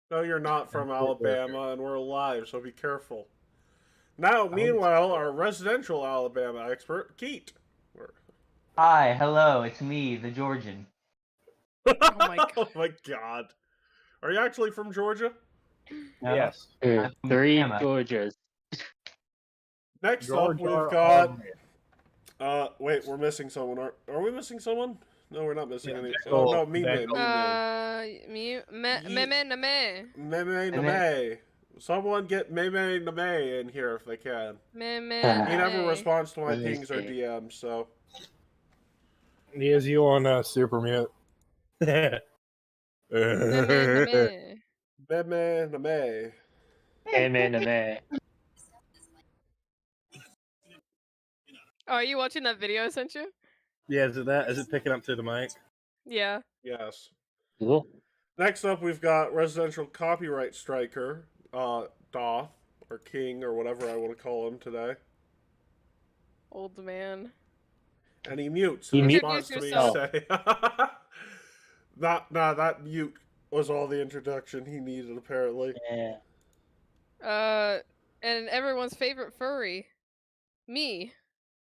No, you're not from Alabama, and we're alive, so be careful. Now, meanwhile, our residential Alabama expert, Keat. Hi, hello, it's me, the Georgian. Oh my god. Oh my god. Are you actually from Georgia? No, Yes. I'm from Three Alabama. Georgias. Next up, we've got... wait, we're missing someone. Are we missing someone? No, we're not missing any. Oh, no, MemeName. MemeName. MemeName. Someone get MemeName in here if they can. He never MemeName. responds to my Let me pings or see. DMs, so... He is you on Super Mute. MemeName. MemeName. MemeName. Oh, are you watching that video I sent you? Yeah, is it that? Is it picking up through the mic? Yeah. Yes. Cool. Next up, we've got residential copyright striker, Doth, or King, or whatever I want to call him today. Old man. And he mutes He in mutes response to me yourself. saying... that mute was all the introduction he needed, apparently. Yeah. And everyone's favorite furry. Me.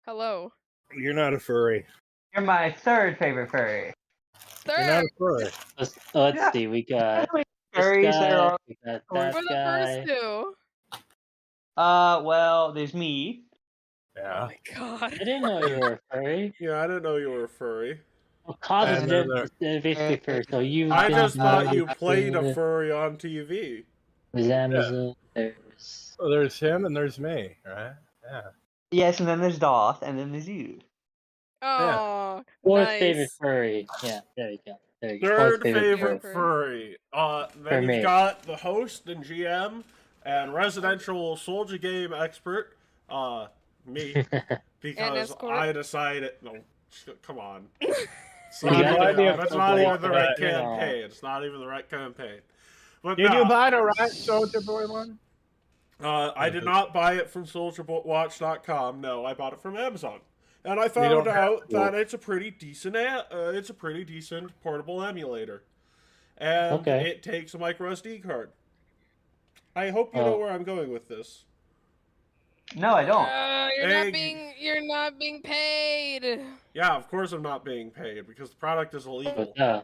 Hello. You're not a furry. You're my third favorite furry. You're not Third! a furry. Let's see. We got this Furries guy. are We got We're that the guy. first two. well, there's me. Oh Yeah. my god. I didn't know you were a furry. Yeah, I didn't know you were a furry. Well, Cause And is then basically furry, so you. I don't just know thought you nothing. played a furry on TV. There's Amazon. There's. So there's him and there's me, right? Yeah. Yes, and then there's Doth, and then there's you. Oh, Fourth nice. favorite furry. Yeah, there you go. There you go. Third Fourth favorite furry. furry. For Then me. you've got the host and GM and residential soldier game expert, me, because escort. I decided. No, come on. It's You not got even, the that's not even the right Yeah. campaign. It's not even the right campaign. But Did no, you buy the right Soldier Boy one? I did not buy it from SoldierWatch.com. No, I bought it from Amazon, and I don't found have out to. that it's a pretty decent. It's a pretty decent portable emulator, and Okay. it takes a micro SD card. I hope you know where I'm going with this. No, I don't. You're not being paid. Yeah, of course I'm not being paid because the product is illegal. Yeah.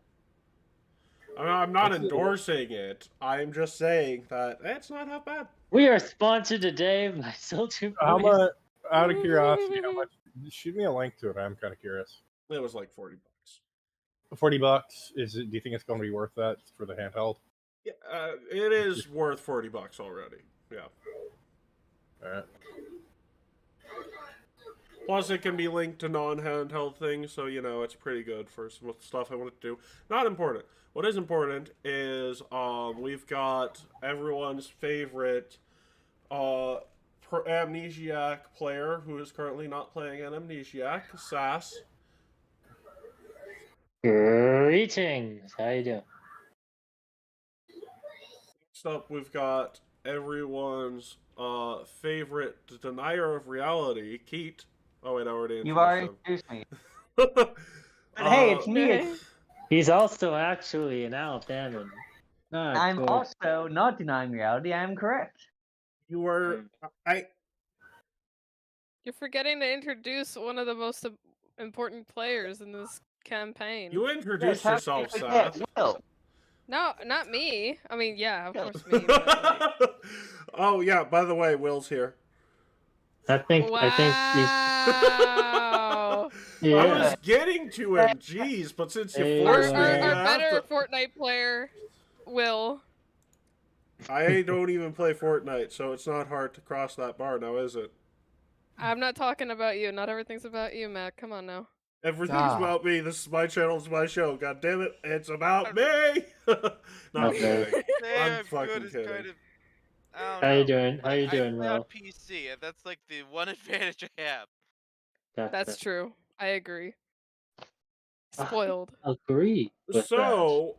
I'm not endorsing it. I'm just saying that it's not half bad. We are sponsored today by Soldier How Boys. much? Out of curiosity, how much? Shoot me a link to it. I'm kind of curious. It was like $40. $40. Is it? Do you think it's going to be worth that for the handheld? Yeah, it is worth $40 already. Yeah. All right. Plus, it can be linked to non-handheld things, so you know it's pretty good for some stuff I want to do. Not important. What is important is we've got everyone's favorite Amnesiac player who is currently not playing an Amnesiac, Sass. Greetings. How you doing? Next up, we've got everyone's favorite denier of reality, Keat. Oh wait, I already You've already introduced introduced me. him. But hey, it's me. It's, He's also actually an Alabama. Not I'm good. also not denying reality. I am correct. You were You're forgetting to introduce one of the most important players in this campaign. You introduced Yes, yourself, yes, Seth. Will. No, not me. I mean, yeah, of Yeah. course me. But like... Oh yeah, by the way, Will's here. I think Wow. Yeah. I was getting to him, jeez, but since you Hey, forced me, Our you have better to... Fortnite player, Will. I don't even play Fortnite, so it's not hard to cross that bar now, is it? I'm not talking about you. Not everything's about you, Matt. Come on now. Everything's about me. This is my channel, it's my show. God damn it, it's about me! No, I'm Okay. kidding. Damn, fucking good is kidding. kind of. I don't How you know. doing? How you I doing, play on Will? PC, and that's like the one advantage I have. That's true. I agree. Spoiled. Agree. With So,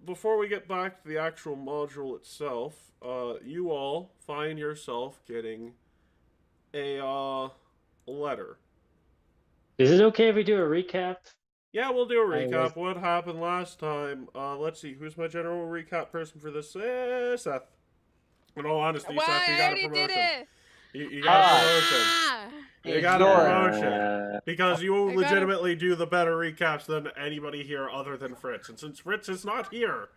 before we get back to the actual module itself, you all find yourself getting a letter. that. Is it okay if we do a recap? Yeah, we'll do a I recap. was- What happened last time? Let's see. Who's my general recap person for this? Seth. In all honesty, Why? Seth, you I got a already did promotion. it. You got a promotion. Ah! You It's got a yours. promotion. Because you I got legitimately do the better recaps than anybody here other than Fritz. And since Fritz is not here,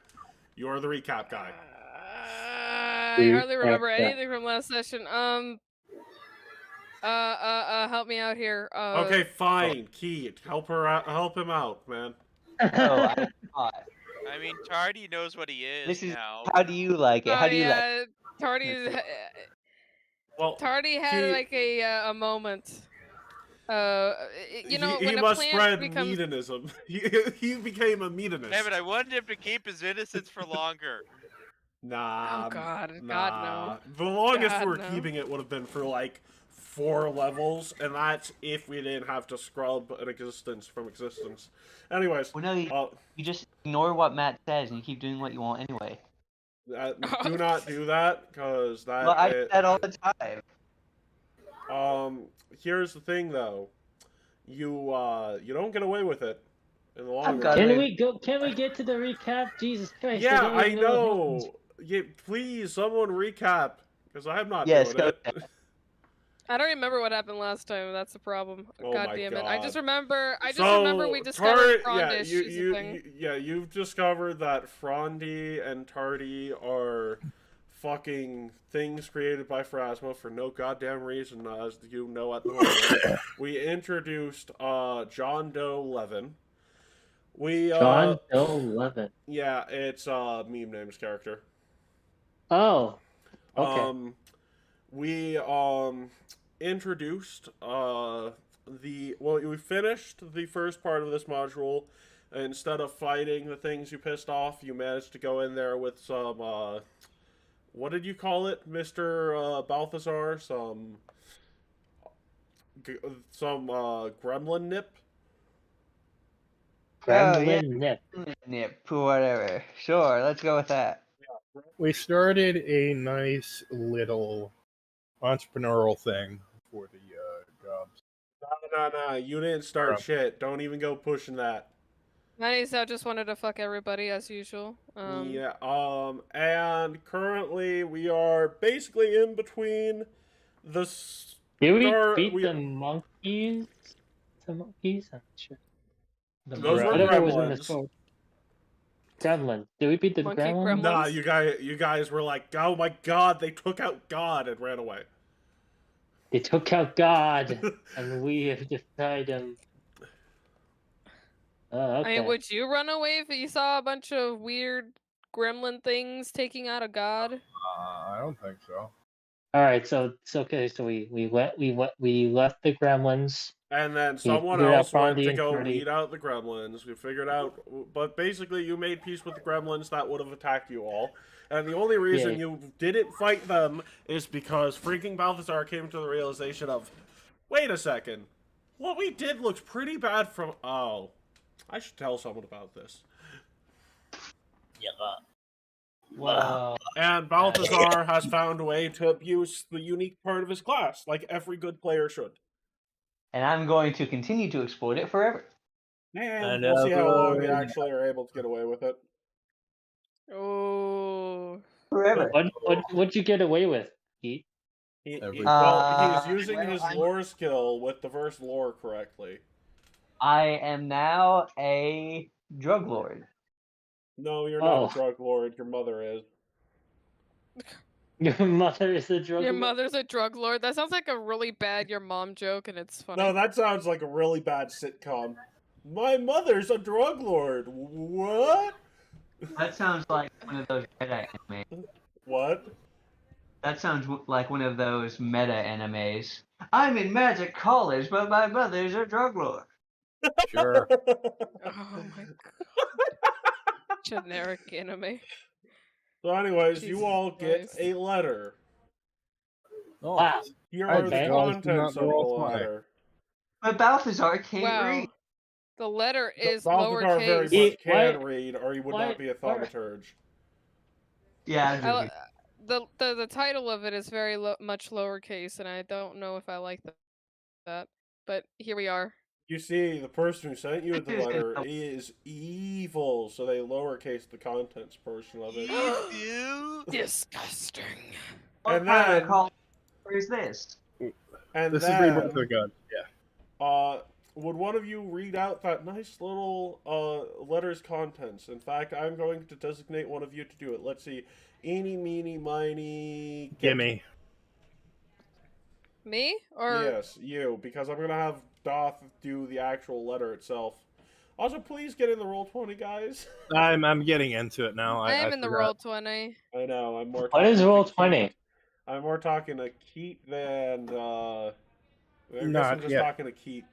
you're the recap guy. I hardly remember anything from last session. Help me out here. Okay, fine. Keat, help him out, man. Oh, I thought. I mean, Tardy knows what he is This is now. how do you like it? How do you like? yeah, Tardy. Well, Tardy had he- like a moment. You know, he when a must plant spread becomes meadonism. He became a meatonist. Damn it, I wanted him to keep his innocence for longer. Nah. Oh, God. Nah. God, The longest God, we're no. keeping it would have been for like 4 levels, and that's if we didn't have to scrub an existence from existence. Anyways, Well, no, you just ignore what Matt says and you keep doing what you want anyway. do not do that, because that. Well, I do that all the time. Here's the thing, though. You don't get away with it in the long got run. it. Can we get to the recap? Jesus Christ! Yeah, don't I even what know. happened. Yeah, please, someone recap, because I'm not Yes, doing go it. I don't remember what happened last time. That's the problem. Oh God my damn it! I just God. remember. I just remember we discovered Frondish. You've discovered that Frondy and Tardy are fucking things created by Phrasma for no goddamn reason, as you know at the moment. We introduced John Doe Levin. John Doe Levin. Yeah, it's MemeName's character. Oh. Okay. We introduced we finished the first part of this module. Instead of fighting the things you pissed off, you managed to go in there with some what did you call it, Mr. Balthazar? Some gremlin nip. Gremlin Nip. Nip, whatever. Sure, let's go with that. We started a nice little entrepreneurial thing for the jobs. No, you didn't start Right. shit. Don't even go pushing that. Nice. I just wanted to fuck everybody as usual. Yeah, and currently we are basically in between the Did we start- beat we- the monkeys? The monkeys? I'm not sure. The Those were whatever was in the gremlins. sword. Gremlin. Did we beat the Monkey gremlin? gremlin? Nah, you guys were like, oh my god, they took out God and ran away. They took out God, and we have defied him. Oh, okay. I mean, would you run away if you saw a bunch of weird gremlin things taking out a god? I don't think so. All right, so it's okay. So we left the gremlins. And then someone figured out else went Fondy to and go Freddy. weed out the gremlins. We figured out, but basically you made peace with the gremlins that would have attacked you all. And the only reason Yeah. you didn't fight them is because freaking Balthazar came to the realization of, wait a second, what we did looks pretty bad from, oh, I should tell someone about this. Well, And Balthazar has found a way to abuse the unique part of his class, like every good player should. and I'm going to continue to exploit it forever. And we'll see how long we actually are able to get away with it. Oh. Forever. What'd you get away with, Keat? He's Uh, using his well, lore skill with diverse lore correctly. I am now a drug lord. No, you're not Oh. a drug lord. Your mother is. Your mother is a drug Your lord? mother's a drug lord? That sounds like a really bad your mom joke, and it's funny. No, that sounds like a really bad sitcom. My mother's a drug lord. What? That sounds like one of those meta animes. What? That sounds like one of those meta animes. I'm in magic college, but my mother's a drug lord. Sure. Oh my god. Generic anime. So, anyways, Jesus you all get Christ. a letter. Oh, Wow. Here I are the didn't realize contents do of not the roll my- letter. But Balthazar can't Wow. read. The letter is Balthazar very lowercase. much can Why- read, or he would why- not be a why- thaumaturge. Yeah, I'm joking. The title of it is very much lowercase, and I don't know if I like that. But here we are. You see, the person who sent you the letter is evil, so they lowercase the contents portion of it. You do? Disgusting. What And kind then- of call is this? And This is then, Rebirth of A. Yeah. would one of you read out that nice little letter's contents? In fact, I'm going to designate one of you to do it. Let's see. Eeny, meeny, miny... Gimme. Me or Yes, you, because I'm going to have Doth do the actual letter itself. Also, please get in the Roll20, guys. I'm getting into it now. I am in the forgot. Roll20. I know, I'm more What is talking to Roll20? Keat. I'm more talking to Keat than, I guess Not I'm just yet. talking to Keat.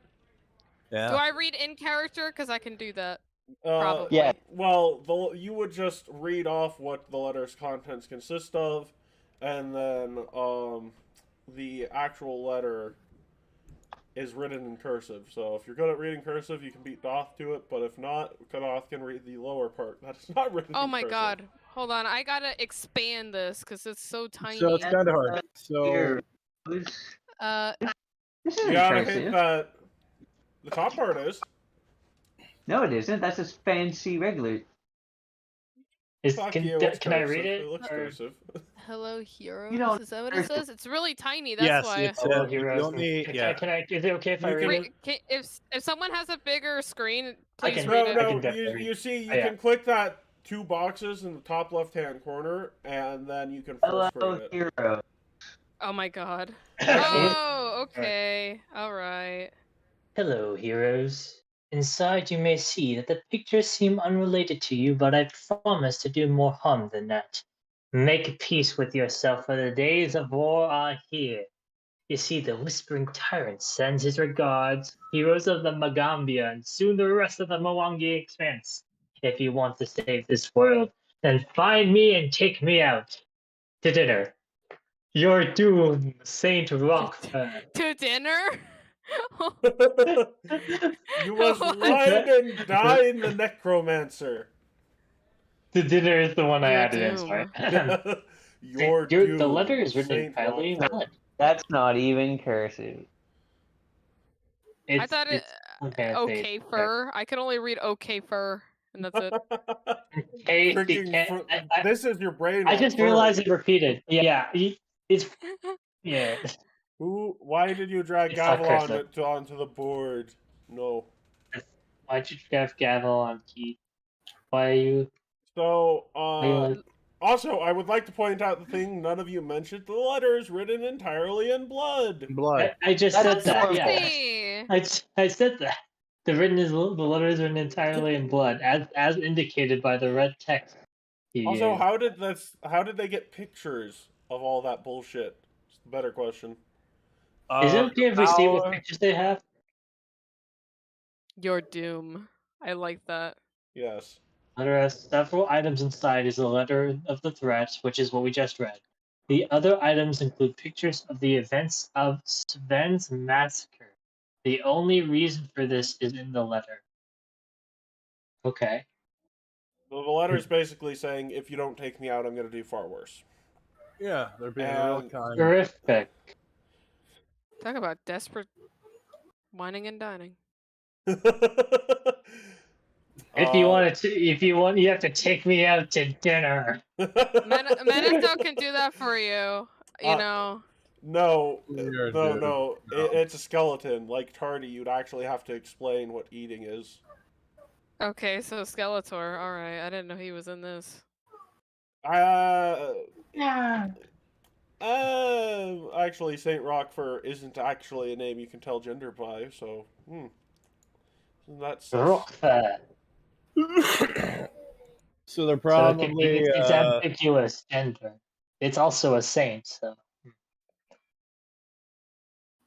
Yeah. Do I read in character? Because I can do that. Uh, Probably. Yeah. Well, you would just read off what the letter's contents consist of, and then, the actual letter is written in cursive. So if you're good at reading cursive, you can beat Doth to it, but if not, Doth can read the lower part. That's not written Oh in my cursive. god. Hold on. I gotta expand this because it's so tiny. So it's kind of hard. So Here. Uh, This You isn't gotta cursive. hit that. The top part is. No, it isn't. That's just fancy regular. Fuck you, it's Can I cursive. read it? It looks or- cursive. hello, heroes. You know, Is that what it says? It's really tiny. That's yes, why. it's Hello, you heroes. only Can I? Is it okay if I You read can- it? Wait, if someone has a bigger screen, I please can- read No, it. I no, can definitely you read. see, you Oh, yeah. can click that 2 boxes in the top left-hand corner, and then you can full Hello, screen it. hero. Oh my god. Okay. Oh, okay. Alright. Hello, heroes. Inside, you may see that the pictures seem unrelated to you, but I promise to do more harm than that. Make peace with yourself, for the days of war are here. You see, the Whispering Tyrant sends his regards, heroes of the Magambia, and soon the rest of the Mwangi Expanse. If you want to save this world, then find me and take me out to dinner. Your doom, Saint Rockford. To dinner? You must What? ride and dine the necromancer. The dinner is the one I Your added in, doom. sorry. Your The doom, letter is written Saint entirely in Rockford. blood. That's not even cursive. I thought it. okay, Okay, fur. I could only read okay, fur. And that's it. Freaking this is your brain. I just furry. realized it repeated. Yeah, it's yeah. Why did you drag It's not Gavel cursive. onto the board? No. Why'd you have gavel on Keat? Why are you? So, why you like- also, I would like to point out the thing none of you mentioned. The letter is written entirely in blood. blood. I just said That's that. horrible. Yeah, See. I said that. The letter is written entirely in blood, as indicated by the red text. Also, Yeah. how did they get pictures of all that bullshit? It's the better question. Is it okay if we see what power- pictures they have? Your doom. I like that. Yes. Letter has several items inside is a letter of the threat, which is what we just read. The other items include pictures of the events of Sven's massacre. The only reason for this is in the letter. Okay. So the letter is basically saying, if you don't take me out, I'm going to do far worse. Yeah, they're being real And- kind. Terrific. Talk about desperate whining and dining. If you want to, you have to take me out to dinner. Menesto can do that for you. You Uh, know. No, You're a no, dude. no. No. It's a skeleton. Like Tardy, you'd actually have to explain what eating is. Okay, so Skeletor. Alright, I didn't know he was in this. Actually, Saint Rockford isn't actually a name you can tell gender by, so, That's Rockford. So they're So it can be, probably it's ambiguous gender. It's also a saint, so.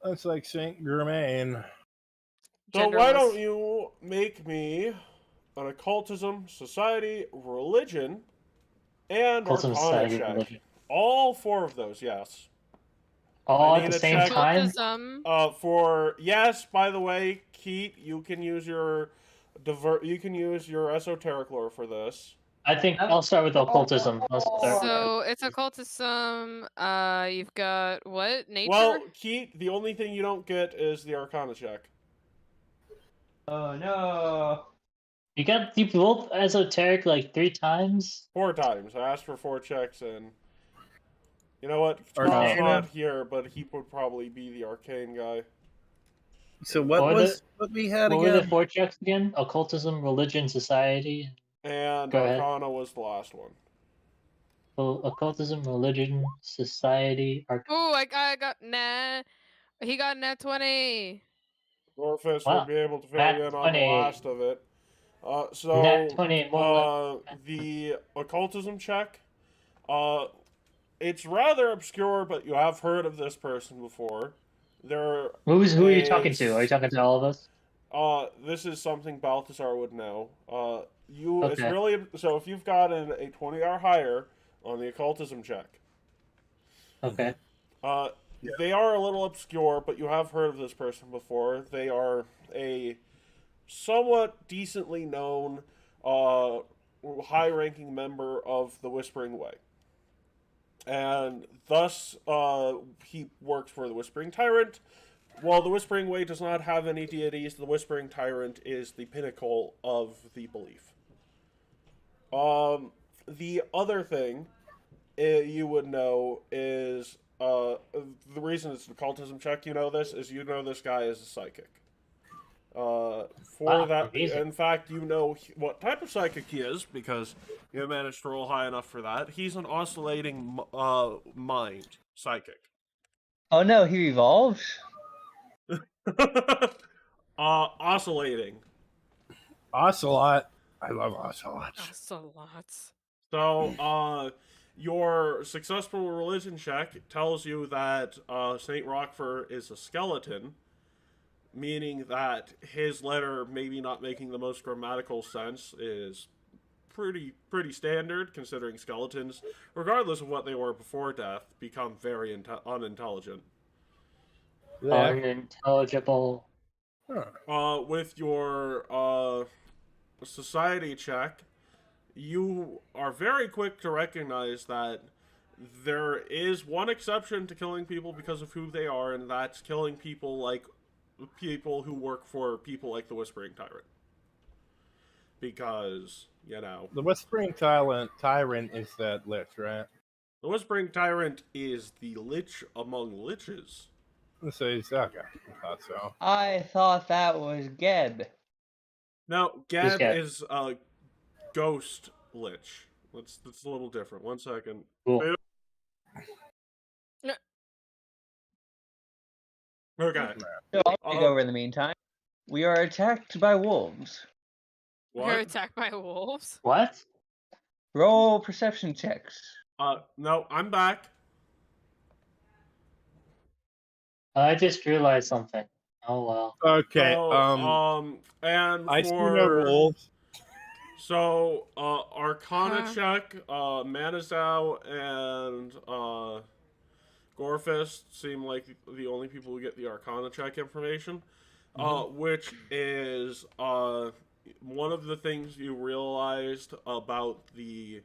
looks like Saint Germain. So why Genderless. don't you make me an occultism, society, religion, and Occultism, arcana society, check? religion. All 4 of those, yes. All I at need the a same check. time? Cultism. Yes, by the way, Keat, you can use your esoteric lore for this. I think I'll start with occultism. I'll start. So it's occultism. You've got what? Nature. Well, Keat, the only thing you don't get is the arcana check. Oh no. You both esoteric like 3 times. 4 times. I asked for 4 checks, and you know what? Tom's Arcana? not here, but he would probably be the arcane guy. So What what were was what we had What were the again? 4 checks again? Occultism, religion, society. And Go ahead. Arcana was the last one. Well, occultism, religion, society, Oh, I got nah. He got nat 20. Gorfist Wow. would be able to fill Nat you in on the 20. last of it. Nat 20 more. The occultism check, it's rather obscure, but you have heard of this person before. There Who are you talking is- to? Are you talking to all of us? This is something Balthazar would know. It's Okay. really so if you've gotten a 20 or higher on the occultism check. Okay. They are a little obscure, but you have heard of this person before. They are a somewhat decently known, high-ranking member of the Whispering Way. And thus, he works for the Whispering Tyrant. While the Whispering Way does not have any deities, the Whispering Tyrant is the pinnacle of the belief. The other thing you would know is, the reason it's an occultism check, you know this, is you know this guy is a psychic. Wow, That, amazing. in fact, you know what type of psychic he is because you managed to roll high enough for that. He's an oscillating mind psychic. Oh no, he evolved? Oscillating. Ocelot. I love Ocelot. That's a lot. So, your successful religion check tells you that Saint Rockford is a skeleton, meaning that his letter, maybe not making the most grammatical sense, is pretty standard, considering skeletons, regardless of what they were before death, become very unintelligent. Yeah. Unintelligible. Huh. With your society check, you are very quick to recognize that there is one exception to killing people because of who they are, and that's killing people like people who work for people like the Whispering Tyrant. Because, you know, The Whispering Tyrant is that lich, right? the Whispering Tyrant is the lich among liches. This is okay. I thought so. I thought that was Geb. Now, Gab Gab? is a ghost lich. That's a little different. 1 second. Cool. Okay. So I'll take over in the meantime. We are attacked by wolves. You're What? attacked by wolves. What? Roll perception checks. No, I'm back. I just realized something. Oh well. Okay. So, and I see no for wolves. so, Arcana Huh. check, Manazao and Gorfist seem like the only people who get the Arcana check information, which is one of the things you realized about the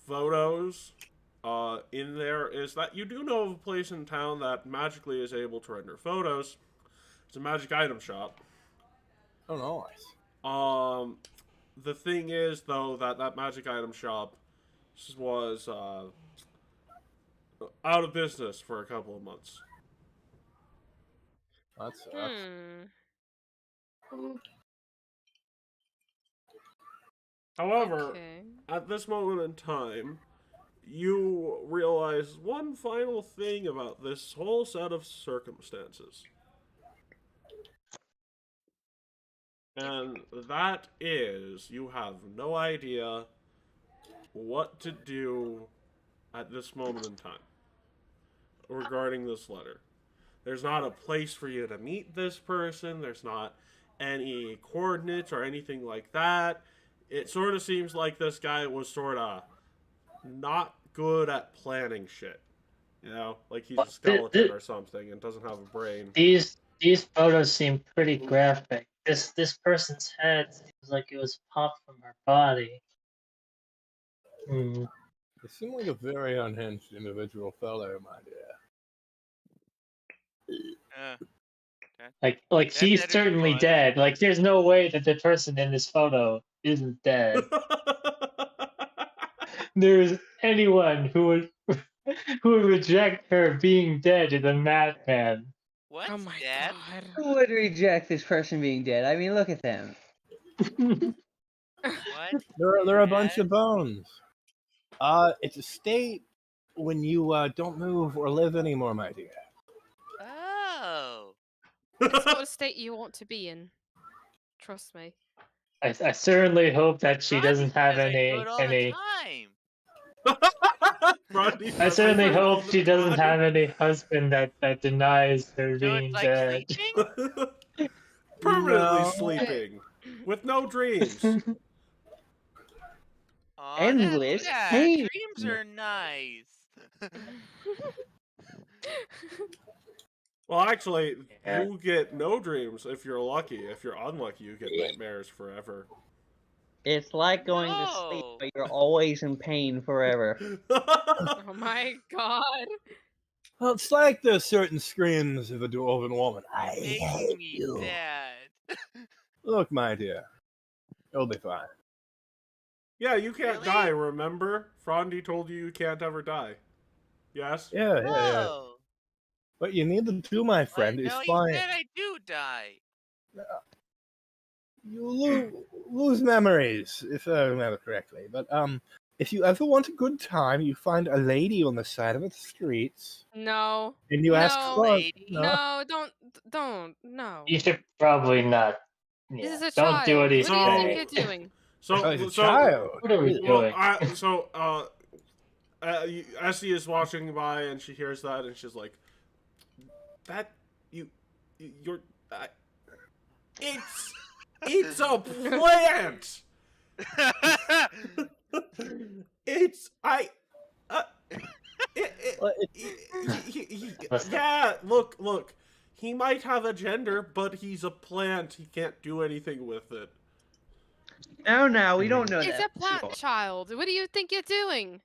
photos in there is that you do know of a place in town that magically is able to render photos. It's a magic item shop. Oh, nice. The thing is, though, that magic item shop was out of business for a couple of months. That sucks. However, Okay. at this moment in time, you realize one final thing about this whole set of circumstances. And that is, you have no idea what to do at this moment in time regarding this letter. There's not a place for you to meet this person. There's not any coordinates or anything like that. It sort of seems like this guy was sort of not good at planning shit. You know, like he's a skeleton or something and doesn't have a brain. These photos seem pretty graphic. This person's head seems like it was popped from her body. Hmm. You seem like a very unhinged individual fellow, my dear. Like Dead, she's dead or certainly alive? dead. Like there's no way that the person in this photo isn't dead. There's anyone who would reject her being dead is a madman. What? Oh my Dead? god. Who would reject this person being dead? I mean, look at them. What? There are a bunch Dead? of bones. It's a state when you don't move or live anymore, my dear. Oh. It's not a state you want to be in. Trust me. I certainly hope that she Rodney doesn't have says I do it all the any. time. Rodney I says certainly do it all hope the she doesn't time. have any husband that denies her So it's being like dead. sleeping? Permanently No. sleeping with no dreams. Aw, Endless that's pain. Dreams are nice. Well, actually, Yeah. you get no dreams if you're lucky. If you're unlucky, you get nightmares forever. It's like going to sleep, No. but you're always in pain forever. Oh my god. Well, it's like the certain screams of a dwarven woman. I Making hate me you. sad. Look, my dear, you'll be fine. Yeah, you can't Really? die, remember? Frondy told you can't ever die. Yes? Yeah. Oh. What you need to do, my What? friend, is No, he find. said I do die. You lose memories, if I remember correctly. But if you ever want a good time, you find a lady on the side of the streets, No. and you ask No. for Lady? No, don't. No. You should probably not. This Yeah, is a don't child. do what What he's do you think saying. you're doing? Oh, he's a So, child. What are we well, doing? Essie is watching by and she hears that and she's like, "That you're it's a plant. It's I." Well, Yeah, look. He might have a gender, but he's a plant. He can't do anything with it. No, we don't know It's that. a plant Sure. child. What do you think you're doing?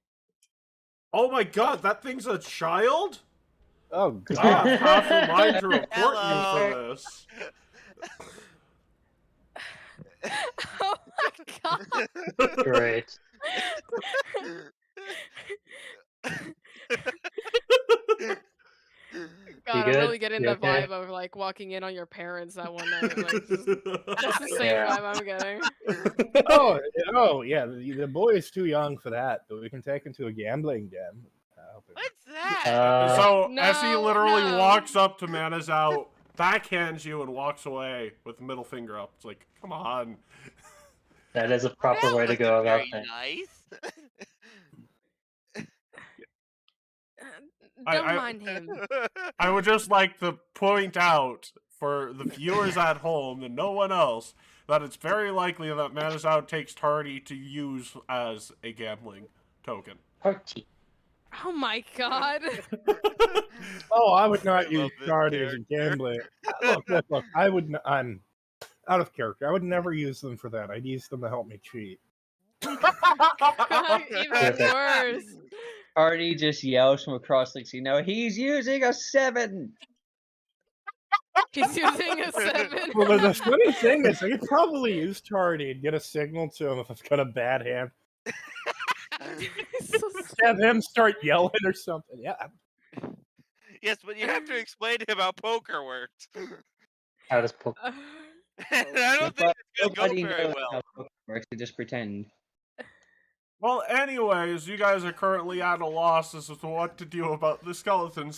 Oh my god, that thing's a child? oh I God! have half a mind to report Hello. you for this. Oh my god. Great. God, I'm good? really getting You the okay? vibe of like walking in on your parents that one night. Like, that's the same Yeah. vibe I'm getting. oh yeah. The boy is too young for that, but we can take him to a gambling den. What's that? So No, Essie literally no. walks up to Manazao, backhands you, and walks away with the middle finger up. It's like, come on. That is a proper That way to wasn't go about very things. nice. Don't I- mind him. I would just like to point out for the viewers at home and no one else that it's very likely that Manazao takes Tardy to use as a gambling token. Party. Oh my god. Oh, I would not I use love this cards as a gambling. Look. I would. I'm out of character. I would never use them for that. I'd use them to help me cheat. Even worse. Artie just yells from across the sea. No, he's using a 7. He's using a 7. Well, the funny thing is, I could probably use Tardy and get a signal to him if I've got a bad hand. So Have him start yelling or something. Yeah. Yes, but you have to explain to him how poker worked. How does poke? And I don't think it's gonna Nobody go very knows well. how poker works. They just pretend. Well, anyways, you guys are currently at a loss as to what to do about the skeleton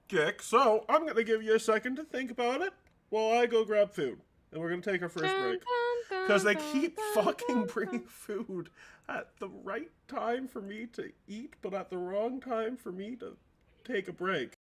kick, so I'm gonna give you a second to think about it while I go grab food. And we're gonna take our first break. Because they keep fucking bringing food at the right time for me to eat, but at the wrong time for me to take a break.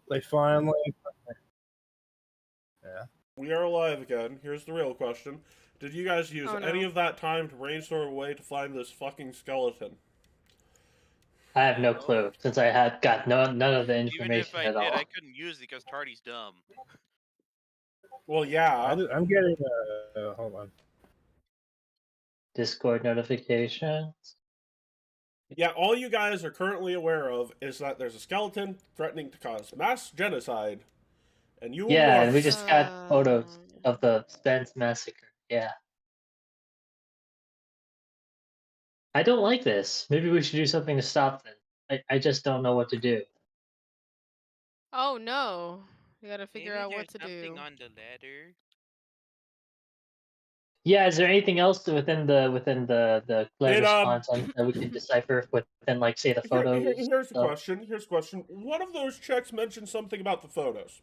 They finally. Yeah. We are alive again. Here's the real question. Did you guys use Oh, no. any of that time to brainstorm a way to find this fucking skeleton? I have no clue since I had got none of the Even if information I at did, all. I couldn't use it because Tardy's dumb. Well, yeah. I'm getting. Hold on. Discord notifications. Yeah, all you guys are currently aware of is that there's a skeleton threatening to cause mass genocide. And you Yeah, are and we just got photos of the Spence massacre. Yeah. I don't like this. Maybe we should do something to stop this. I just don't know what to do. Oh no. You gotta figure Maybe out there's what to something do. on the ladder. Yeah, is there anything else within the player response that we can decipher within, like, say, the photos? Here's the stuff? question. Here's the question. One of those checks mentioned something about the photos.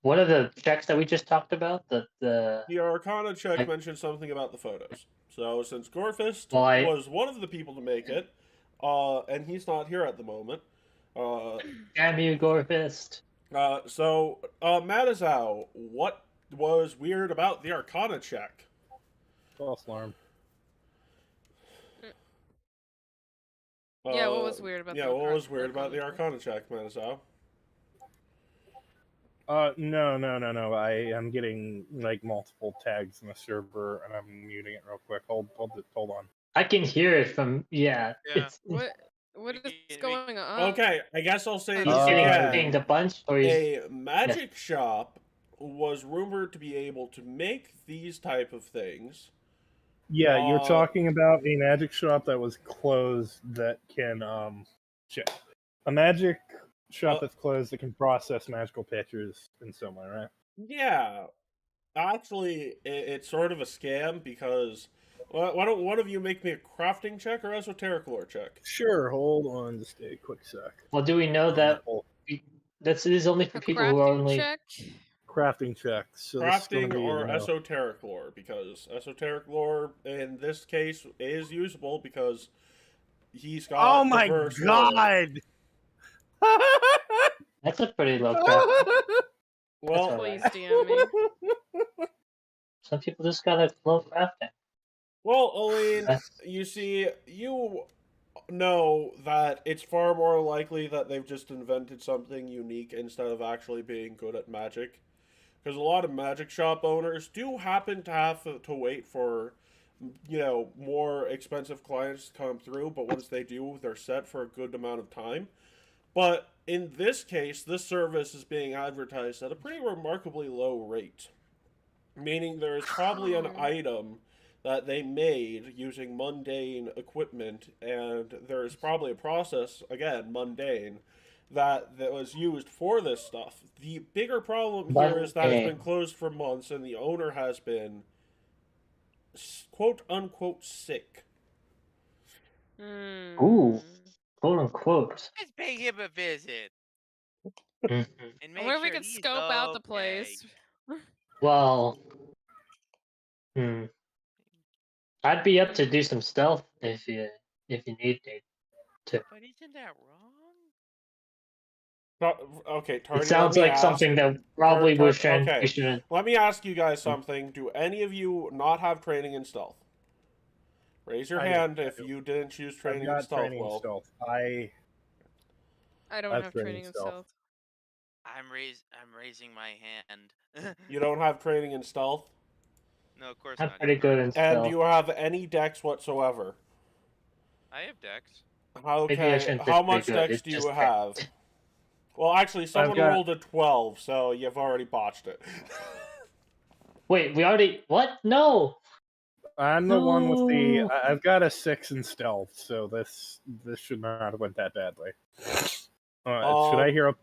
One of the checks that we just talked about, The Arcana check Like- mentioned something about the photos. So since Gorfist Well, was one of the people to make it, and he's not here at the moment, damn you, Gorfist. so Matazao, what was weird about the Arcana check? False alarm. Yeah, what was weird about Yeah, the what was weird about the Arcana Arcana check, Matazao? No. I am getting like multiple tags in the server, and I'm muting it real quick. Hold on. I can hear it from Yeah. It's What is going on? Okay, I guess I'll say He's this he's getting again. pinged a bunch, or he's A magic shop was rumored to be able to make these type of things. Yeah, you're Uh, talking about a magic shop that was closed that can shit. A magic shop that's closed that can process magical pictures in some way, right? Yeah, actually, it's sort of a scam because why don't one of you make me a crafting check or esoteric lore check? Sure, hold on just a quick sec. well, do we know that this is only for A people who are crafting only check? Crafting check. So this is gonna Crafting be, or esoteric lore, because esoteric lore in this case is usable because he's got. Oh my diverse lore. god! That's a pretty low craft. Well, Please DM me. Some people just got a low crafting. well, Aline, That's- you see, you know that it's far more likely that they've just invented something unique instead of actually being good at magic. Because a lot of magic shop owners do happen to have to wait for, more expensive clients to come through, but once they do, they're set for a good amount of time. But in this case, this service is being advertised at a pretty remarkably low rate. Meaning there is probably an item that they made using mundane equipment, and there is probably a process, again, mundane, that was used for this stuff. The bigger problem here is that it's been closed for months, and the owner has been, quote-unquote, sick. Ooh, quote unquote. Let's pay him a visit Mhm. and I make wonder if sure we could he's scope out the okay. place. Well, I'd be up to do some stealth if you need me to. But isn't that wrong? Okay, Tardy, It sounds let me like ask- something that probably we shouldn't. okay. We shouldn't. Let me ask you guys something. Do any of you not have training in stealth? Raise your I do. hand if you didn't choose I've training in got stealth. training in Well, stealth. I don't I've have training training in stealth. stealth. I'm raising my hand. you don't have training in stealth, No, of course I'm not. pretty good in and stealth. do you have any dex whatsoever? I have Dex. Maybe I Okay, shouldn't be how pretty much good, dex it's do you just have? Well, actually, someone got- rolled a 12, so you've already botched it. Wait, we already what? No. I'm the one with the. No. I've got a 6 in stealth, so this should not have went that badly. Should I hear a?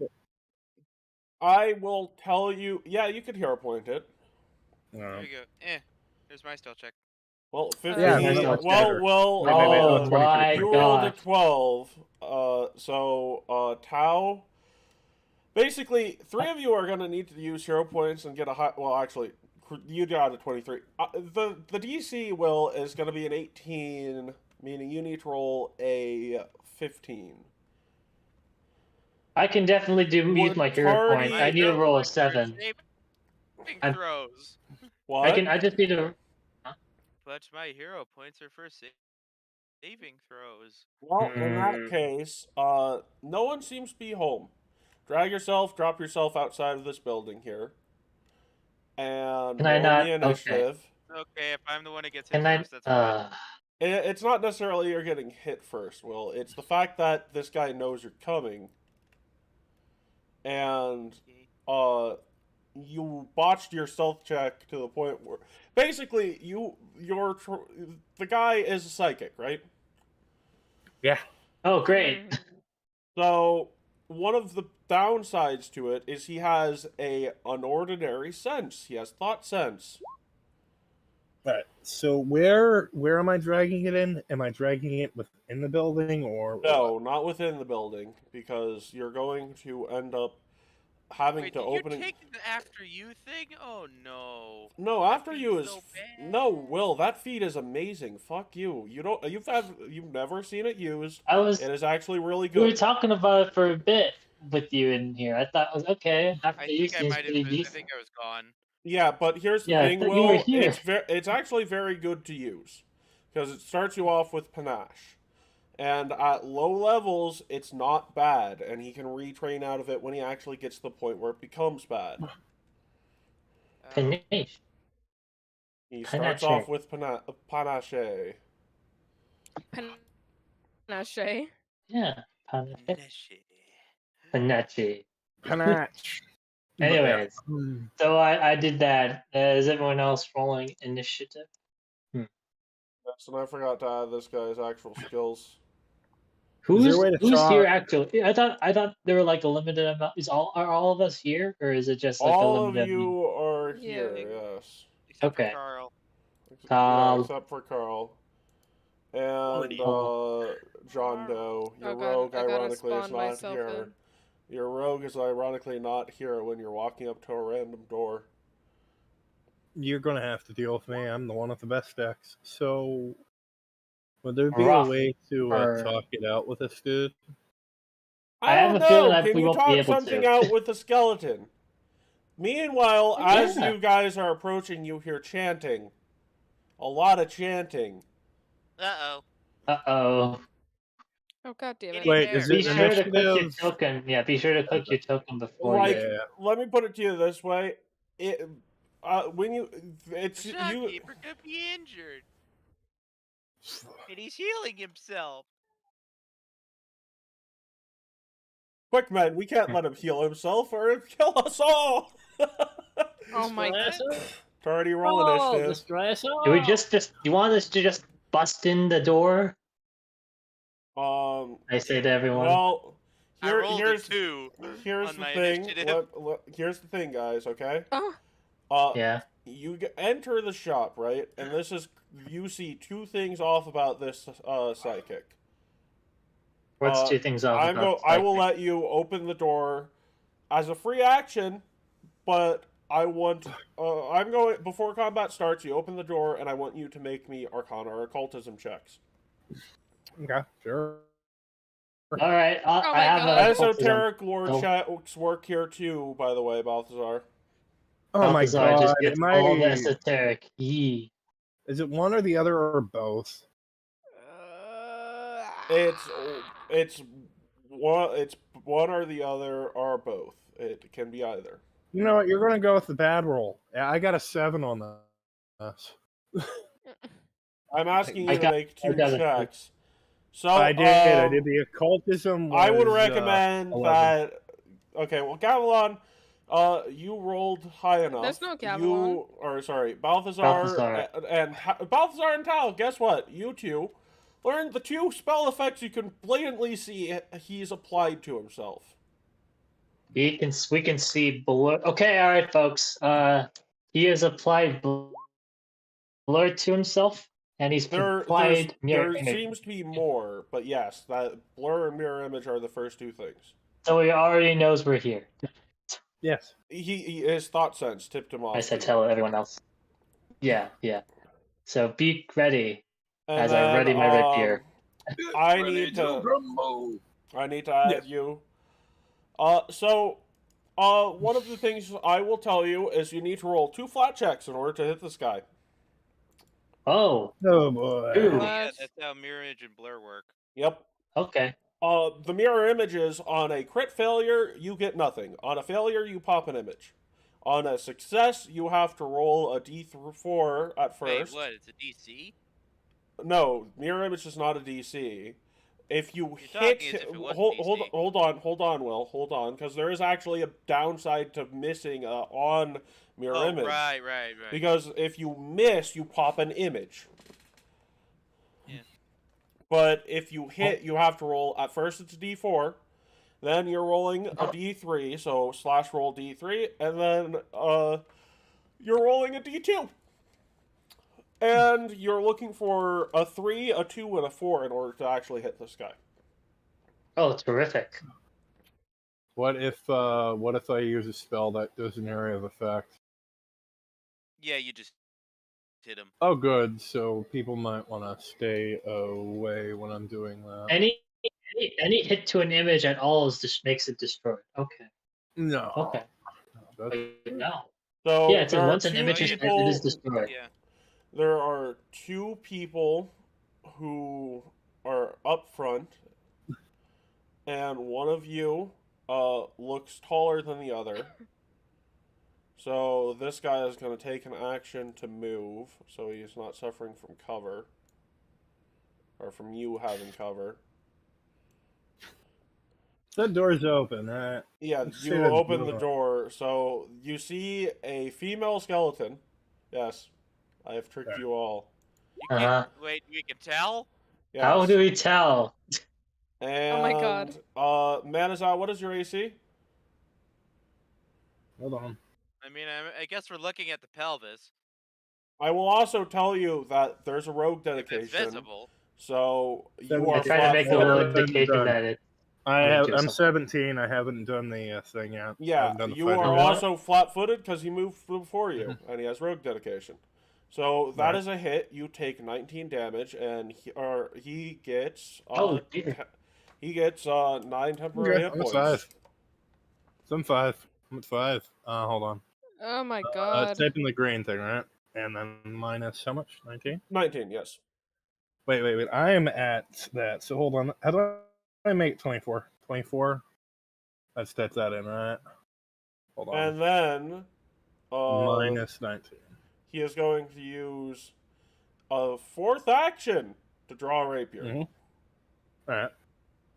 I will tell you. Yeah, you could hero point it. There you go. There's my stealth check. Well, 15. Yeah, that's much better. well. Wait, wait, Oh 23. my You rolled a god. 12. Tau. Basically, 3 of you are going to need to use hero points and get a high. Well, actually, you got a 23. The DC is going to be an 18, meaning you need to roll a 15. I can definitely use my hero Tardy- point. I need to roll a 7. Saving I'm- throws. What? I just need to. But my hero points are for saving throws. Well, in that Hmm. case, no one seems to be home. Drop yourself outside of this building here. And Can I roll not- the okay. initiative. Okay, if I'm the one that gets hit Can I? first, that's fine. It's not necessarily you're getting hit first, Will. It's the fact that this guy knows you're coming. And, you botched your stealth check to the point where... Basically, the guy is a psychic, right? Yeah. Oh, great. Mhm. So, one of the downsides to it is he has an unordinary sense. He has thought sense. Alright, so where am I dragging it in? Am I dragging it within the building or No, not within the building, because you're going to end up having Wait, to did open you it. take the after you thing? Oh no. No, That after feed's you is so bad. no, Will. That feed is amazing. Fuck you. You've never seen it used. I was. It is actually really We were good. talking about it for a bit with you in here. I thought it was okay. After I you think I seems might pretty have. I decent. think I was gone. Yeah, but here's the Yeah, I thing, thought you were Will. here. It's actually very good to use because it starts you off with panache, and at low levels, it's not bad, and he can retrain out of it when he actually gets to the point where it becomes bad. Panache. He starts Panache. off with panache. Panache. Yeah. Panache. Neshy. Panache. panache? Anyways, Hmm. so I did that. Is everyone else rolling initiative? Yes, and I forgot to add this guy's actual skills. Is there a way to Who's talk- here actually? I thought there were like a limited amount. Are all of us here, or is it just like a All of limited? you are Yeah. here, yes. Except Okay. for Carl. Carl. Yeah, except for Carl. And John Doe. Your Oh, God, rogue, I gotta ironically, is spawn not myself here. in. Your rogue is ironically not here when you're walking up to a random door. You're gonna have to deal with me. I'm the one with the best decks. So, would there be Rough. a way to Or- talk it out with this dude? I have don't a feeling know. that Can we you won't be talk able something to. out with the skeleton? Meanwhile, as Yeah. you guys are approaching, you hear chanting. A lot of chanting. Uh-oh. Uh-oh. Oh, God damn it. Wait, is Be it sure to click your initiative? token. Yeah, be sure to click your token before Like, you. Yeah. let me put it to you this way: when you, it's The you. shopkeeper could be injured. And he's healing himself. Quick, man, we can't let him heal himself or he'll kill us all. Oh my god. Already roll initiative. destroy us all. Do we just you want us to just bust in the door? I say to everyone. Well, I rolled a here's 2 here's on the my thing. initiative. Here's the thing, guys. Okay. Oh, Yeah. You enter the shop, right? And this is you see two things off about this psychic. What's two things off about I will let you open the door as a free action, but I want I'm going before combat starts. You open the door, and I want you to make me Arcana or Occultism checks. Okay, sure. All right. Oh I my have God. a Esoteric lore Oh. checks work here too, by the way, Balthazar. Oh my Balthazar god! just gets Am all the I... esoteric. Yee. Is it one or the other or both? It's one or the other or both. It can be either. You know what? You're gonna go with the bad roll. Yeah, I got a 7 on this. I'm asking you I to got- make I 2 got it. checks. So I did the occultism. I would was, recommend 11. that. Okay, well, Gavilan, you rolled high enough. There's no Gavilan. Balthazar, Balthazar. and Balthazar and Tal. Guess what? You two learned the 2 spell effects you can blatantly see he's applied to himself. We can see blur. Okay, all right, folks. He has applied blur to himself, and he's applied mirror there image. seems to be more, but yes, that blur and mirror image are the first 2 things. So he already knows we're here. Yes. His thought sense tipped him off. I said to tell everyone else. Yeah. So be ready And as then, I ready my rapier. I need to add you. One of the things I will tell you is you need to roll 2 flat checks in order to hit this guy. Oh, Oh boy. Ooh. Yeah, What? that's how mirror image and blur work. Yep. okay. The mirror images, on a crit failure, you get nothing. On a failure, you pop an image. On a success, you have to roll a D4 at first. Wait, what? It's a DC? No, mirror image is not a DC. If you You're hit, talking as if it was hold DC. on, Will, hold on, because there is actually a downside to missing on mirror Oh, image. right. Because if you miss, you pop an image. Yeah. But if you hit, you have to roll. At first, it's a D4. Then you're rolling a D3, so / roll D3, and then you're rolling a D2. And you're looking for a 3, a 2, and a 4 in order to actually hit this guy. Oh, terrific. What if I use a spell that does an area of effect? Yeah, you just hit him. Oh, good. So people might want to stay away when I'm doing that. Any hit to an image at all just makes it destroyed. Okay. No. Okay. That's, No. So Yeah, it's there are once an two image is people, it is destroyed. Yeah. There are 2 people who are up front, and one of you looks taller than the other. So this guy is going to take an action to move, so he's not suffering from cover. Or from you having cover. that door's open. Yeah, Say you that open the door. door, so you see a female skeleton. Yes, I have tricked you all. You can't, Uh-huh. wait, we can tell? Yes. How do we tell? And, Oh my god. Manazar, what is your AC? Hold on. I mean, I guess we're looking at the pelvis. I will also tell you that there's a rogue If it's dedication, visible. so you So are I try to make a little flat-footed. indication that it. I'm something. 17. I haven't done the thing yet. I Yeah, haven't done the you fighting are yet. also flat-footed because he moved before you, and he has rogue dedication. So that Right. is a hit. You take 19 damage, and he gets Oh, dear. he gets 9 temporary Okay, hit I'm at points. 5. I'm at 5. I'm at 5. Hold on. Oh my god. Type in the green thing, right? And then minus how much? 19? 19, yes. Wait. I am at that. So hold on. How do I make 24? 24? Let's type that in, right? Hold on. And then Minus 19. he is going to use a 4th action to draw a rapier. Mhm. Alright.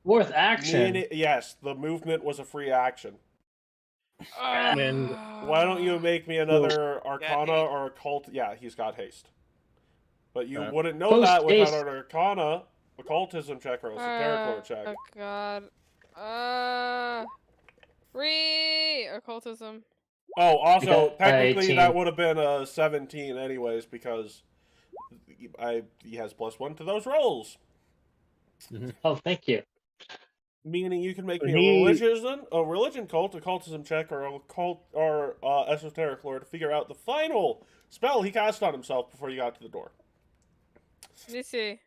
Fourth action. Yes, the movement was a free action. And Why don't you make me another Arcana haste. or Occult? Yeah, he's got haste. But you Alright. wouldn't know Post that without haste. an Arcana, Occultism check, or Esoteric check. Oh god. Free occultism. Oh, also, got technically 18. that would have been a 17 anyways, because he has +1 to those rolls. Oh, thank you. Meaning you can make So me a religion cult, occultism check, or esoteric lore to figure out the final spell he cast on himself before you got to the door. Let me see.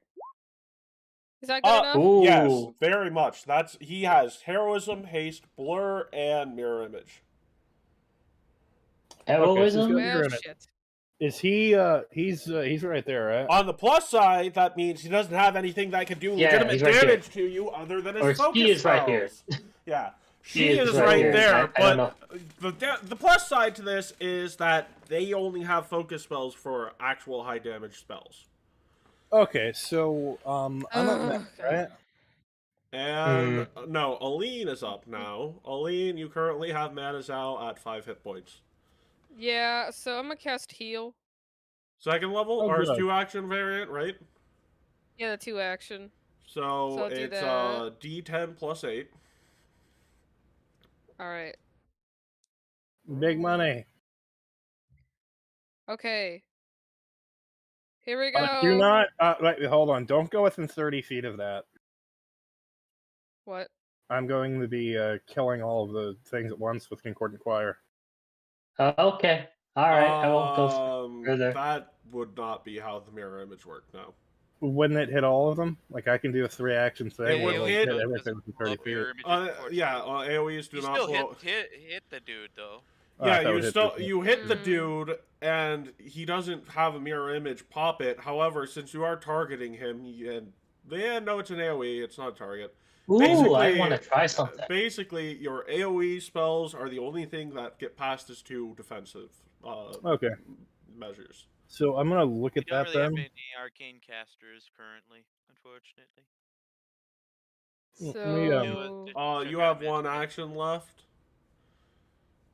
Is that good enough? Ooh. Yes, very much. He has heroism, haste, blur, and mirror image. Heroism? so- Well, You're in it. shit. is he he's right there, right? On the plus side, that means he doesn't have anything that can do Yeah, legitimate he's right here. damage to you other than his Or focus he is right here. spells. Yeah, He she is is right right here. there. I don't But the plus side to this is that they only have focus spells for actual high damage spells. Okay, so I'm up next, right? And no, Aline is up now. Aline, you currently have Manazao at 5 hit points. Yeah, so I'm gonna cast heal. Second level, Oh, or is good. 2 action variant, right? Yeah, the 2 action. So I'll do it's that. D10 plus 8. Alright. Big money. Okay. Here we go. Do not wait, hold on. Don't go within 30 feet of that. What? I'm going to be killing all of the things at once with Concordant Choir. Okay. All right. I won't go further. That would not be how the mirror image worked, no. Wouldn't it hit all of them? Like I can do a 3-action thing. It would where, like, hit- everything from 30 Blow up feet. mirror images, Yeah, unfortunately. AoEs do You not still blow. hit the dude though. I Yeah, thought it would hit this you hit the Mm. dude, and he doesn't have a mirror image pop it. However, since you are targeting him, no, it's an AOE. It's not a target. Ooh, I Basically- want to try something. Basically, your AOE spells are the only thing that get past as 2 defensive Okay, measures. so I'm gonna look We at don't that really have then. any arcane casters currently, unfortunately. Let So me, Check You out have one magic. action left.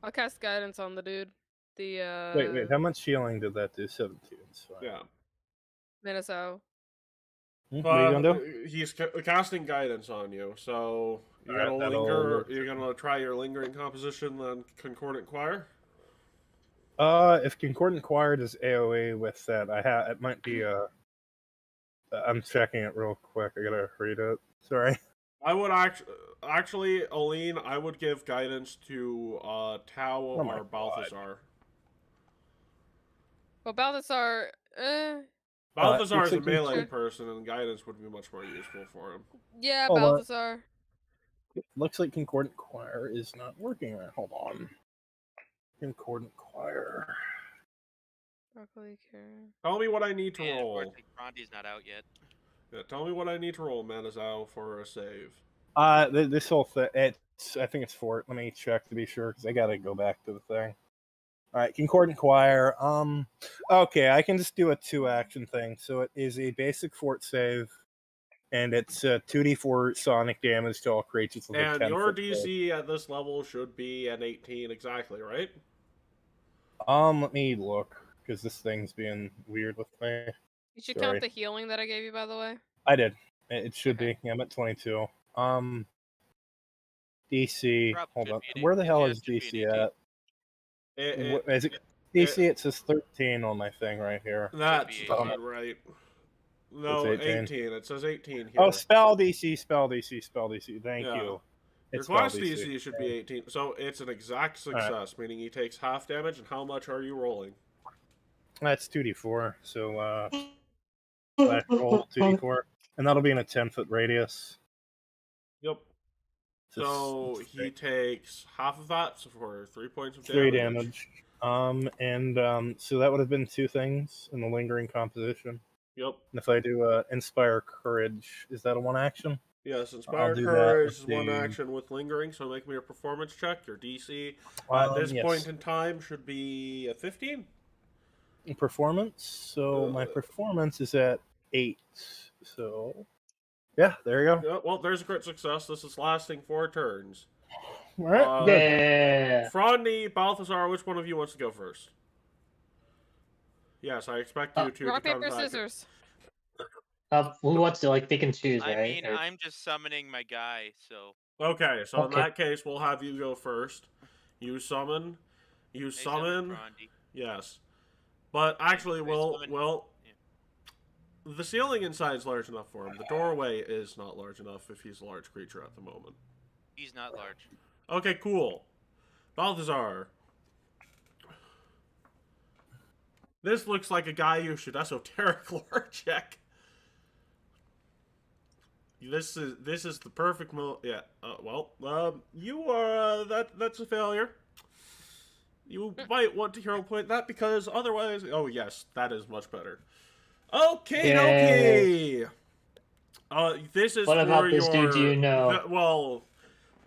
I'll cast guidance on the dude. The wait, how much healing did that do? 17. So. Yeah. Minnesota. What are you gonna do? He's casting guidance on you, so you're Alright, gonna that'll linger. work. You're gonna try your lingering composition, then concordant choir. If Concordant Choir does AOE with that, it might be I'm checking it real quick. I gotta read it. Sorry. I would actually, Aline, I would give guidance to Tao my or Balthazar. Well, Balthazar. Balthazar looks is a like melee Sure. person, and guidance would be much more useful for him. Yeah, Hold on. Balthazar. Looks like Concordant Choir is not working right. Hold on. Concordant Choir. Broccoli carrot. Tell me what I need to And roll. unfortunately, Grandi's not out yet. Yeah, tell me what I need to roll, Manazao, for a save. This whole thing, I think it's 4. Let me check to be sure, because I gotta go back to the thing. Alright, Concordant Choir. Okay, I can just do a 2-action thing. So it is a basic fort save, and it's 2d4 sonic damage to all creatures with a And 10 your foot range. DC at this level should be an 18 exactly, right? Let me look, because this thing's being weird with me. You should Sorry. count the healing that I gave you, by the way. I did. It should Okay. be. Yeah, I'm at 22. DC. Probably Hold should on. be an Where the 18. hell Yeah, is it should be an DC 18. at? Is it DC? It says 13 on my thing right here. That's be not 18. right. No, It's 18. 18. It says 18 here. Oh, spell DC, spell DC, spell DC. Thank Yeah. you. Your It's class spell DC should be 18. So it's an exact success, meaning he takes half damage. And how much are you rolling? That's 2d4. So, slash roll 2d4. And that'll be in a 10-foot radius. Yep. So It's he takes half of that, so for 3 points of 3 damage. damage. So that would have been 2 things in the lingering composition. Yep. And if I do Inspire Courage, is that a 1-action? Yes, Inspired do that Courage with is one the- action with lingering, so make me a performance check. Your DC at Um, this yes. point in time should be a 15. Performance. So my performance is at 8. So yeah, there you go. Yeah, well, there's a crit success. This is lasting 4 turns. All right, good. Yeah. Frondy, Balthazar, which one of you wants to go first? Yes, I expect you to Rock, become paper, attacker. scissors. Who wants to pick and choose, I right? mean, Or- I'm just summoning my guy, so Okay, so in Okay. that case, we'll have you go first. You summon. You I summon. Grandy. Yes. But actually, I summon- well, the ceiling inside is large enough for him. The doorway is not large enough if he's a large creature at the moment. He's not large. Okay, cool. Balthazar. This looks like a guy you should esoteric lore check. This is the perfect yeah. You are that's a failure. You might want to hero point that because otherwise, oh yes, that is much better. Okay. This is What for about this dude do you know? Well,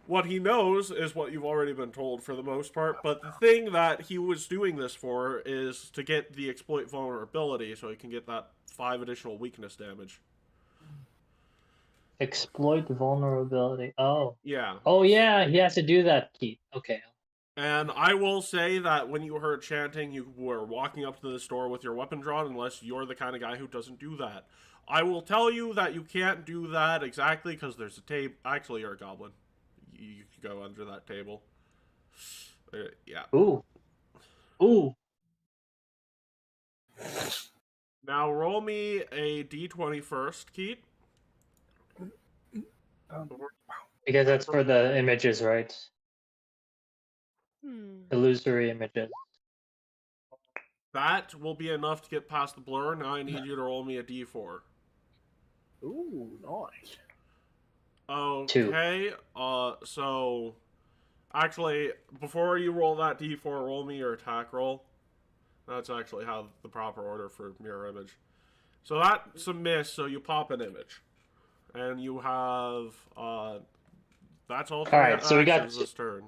what he knows is what you've already been told for the most part, but the thing that he was doing this for is to get the exploit vulnerability so he can get that 5 additional weakness damage. Exploit vulnerability. Oh. Yeah. Oh yeah, he has to do that, Keat. Okay. And I will say that when you heard chanting, you were walking up to the store with your weapon drawn, unless you're the kind of guy who doesn't do that. I will tell you that you can't do that exactly because there's a table. Actually, you're a goblin. You can go under that table. Yeah. Ooh. Ooh. Now roll me a d20 first, Keat. Because that's for the images, right? Illusory images. That will be enough to get past the blur. Now I need you to roll me a d4. Ooh, nice. Okay. So actually, before you roll that d4, roll me your attack roll. That's actually how the proper order for mirror image. So that's a miss. So you pop an image, and you have that's all three Alright, so we got actions this turn.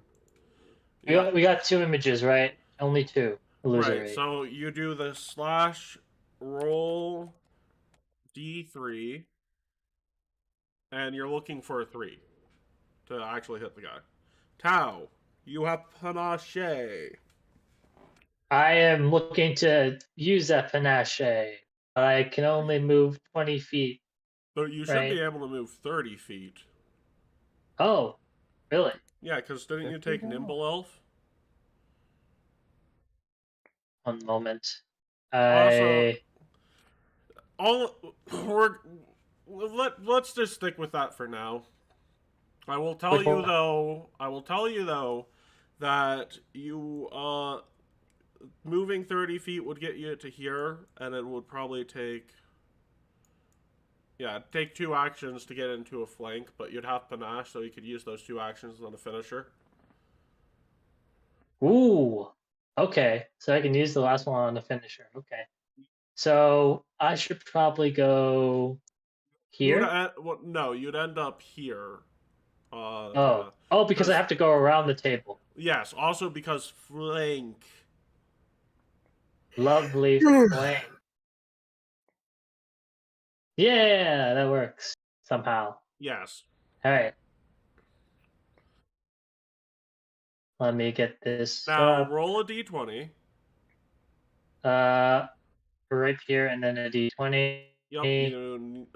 we got 2 images, right? Only 2. Illusory. Right. So you do the slash roll d3, and you're looking for a 3 to actually hit the guy. Tau, you have panache. I am looking to use that panache. I can only move 20 feet. So you should Right. be able to move 30 feet. Oh, really? Yeah, because didn't you take Nimble Elf? One moment. Also, let's just stick with that for now. I will tell Which you one? though that you moving 30 feet would get you to here, and it would probably take 2 actions to get into a flank, but you'd have panache, so you could use those 2 actions on a finisher. Ooh. Okay. So I can use the last one on the finisher. Okay. So I should probably go here. You'd end up here. Oh, because I have to go around the table. Yes, also because flank. Lovely flank. Yeah, that works somehow. Yes. All right. Let me get this Now up. roll a d20. Right here, and then a d20. Yep.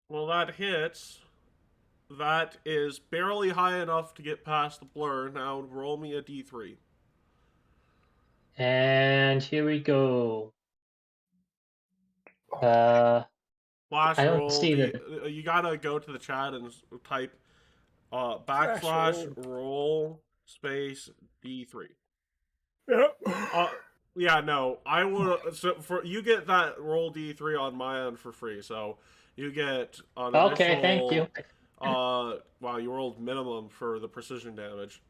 Well, that hits. That is barely high enough to get past the blur. Now roll me a d3. And here we go. Flash I don't roll. see You gotta go to the chat and type backslash roll space d3. Yeah, no, I would. So for you get that roll d3 on my end for free. So you get an Okay, thank you. Wow, you rolled minimum for the precision damage.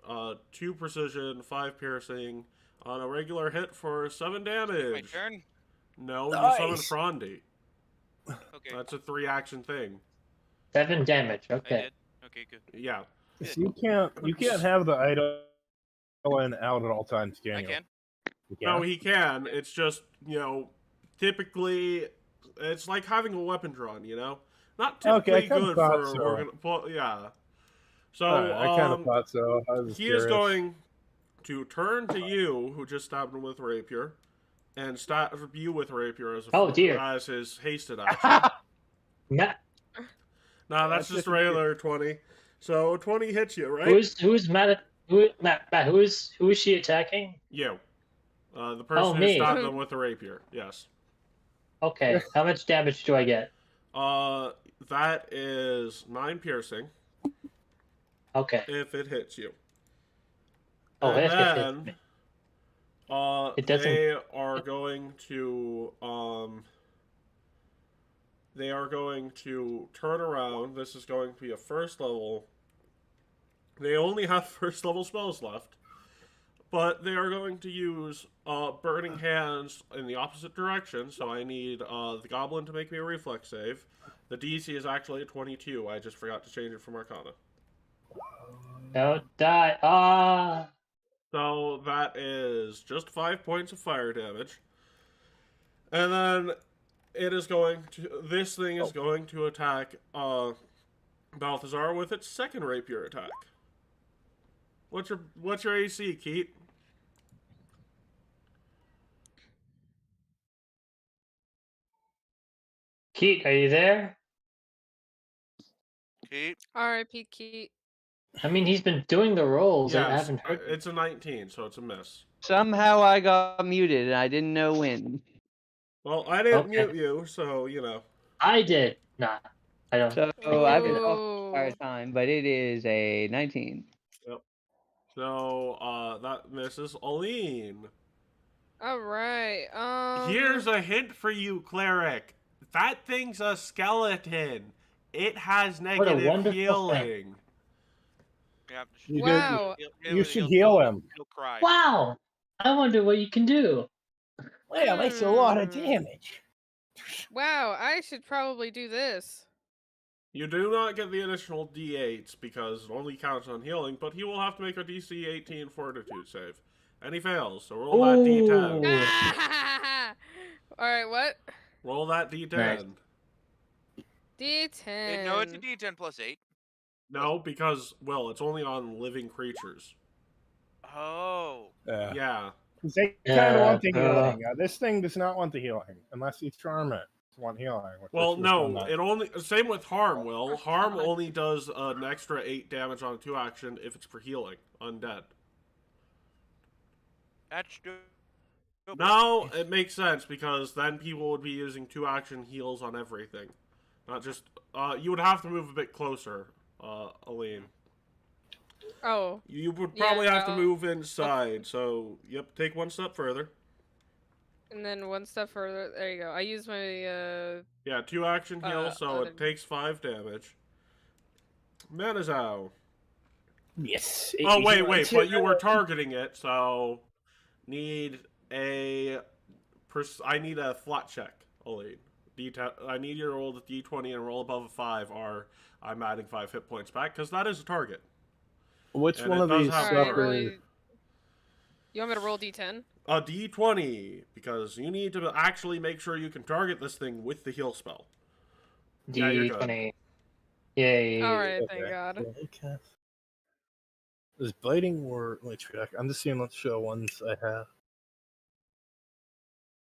2 precision, 5 piercing on a regular hit for 7 damage. My turn? No, Nice. you summon Frondy. Okay. That's a 3 action thing. 7 damage. I Okay. did. Okay, good. Yeah. So you can't have the idol out at all times, can I you? can. You No, can? he can. It's just, typically, it's like having a weapon drawn, Not Okay, I typically kinda good thought for so. well, yeah. So, I kind of thought so. I was he curious. is going to turn to you, who just stabbed him with rapier, and stab you with rapier as his hasted action. Nah. No, that's just regular 20. So 20 hits you, right? Who's mad at Matt, who is she attacking? You. The person who me. stabbed them with the rapier. Yes. Okay. How much damage do I get? That is 9 piercing. Okay. If it hits you. Oh, And if it hits then, me. It doesn't- they are going to turn around. This is going to be a first level. They only have first level spells left. But they are going to use Burning Hands in the opposite direction, so I need the Goblin to make me a reflex save. The DC is actually a 22. I just forgot to change it from Arcana. Don't die. Ah. So that is just 5 points of fire damage. And then this thing is going to attack Balthazar with its second rapier attack. What's your AC, Keat? Keat, are you there? Keat. R.I.P. Keat. I mean, he's been doing the rolls. I Yes, haven't heard. it's a 19, so it's a miss. Somehow I got muted and I didn't know when. Well, I didn't Okay. mute you, so I did not. I don't. So think I I've did. been off the entire time, but it is a 19. Yep. So that misses. Aline. All right. Here's a hint for you, cleric. That thing's a skeleton. It has a negative wonderful healing. Yeah, You Wow. You should heal him. He'll cry. Wow! I wonder what you can do. Well, that's a lot of Hmm. damage. Wow, I should probably do this. You do not get the additional d8s because it only counts on healing, but he will have to make a DC 18 fortitude save. And he fails, so roll that d10. All right, what? Roll that d10. Nice. D10. No, it's a D10 plus 8. No, because, well, it's only on living creatures. Oh. Yeah. 'Cause they kind of want the healing. This thing does not want the healing unless you charm it. It's want healing. Well, which no, we've done that. it only same with harm. Will harm only does an extra 8 damage on a 2 action if it's for healing undead. That's stupid. No, it makes sense because then people would be using 2 action heals on everything, not just. You would have to move a bit closer, Aline. Oh. You would probably have to Yeah. move inside. So, yep, take one step further. And then one step further. There you go. I use my Yeah, 2 action heal, so other- it takes 5 damage. Manazao. Yes. Oh, wait, but you were targeting it, so need a. I need a flat check, Aline. I need you to roll the d20 and roll above a 5, or I'm adding 5 hit points back, because that is a target. Which And one it of does these have Alright, cover. roll you want me to roll D10? A d20, because you need to actually make sure you can target this thing with the heal spell. Yeah, you're good. D20. Yay. Alright, thank Okay. God. Okay. Is blading or let me check. I'm just seeing what show ones I have.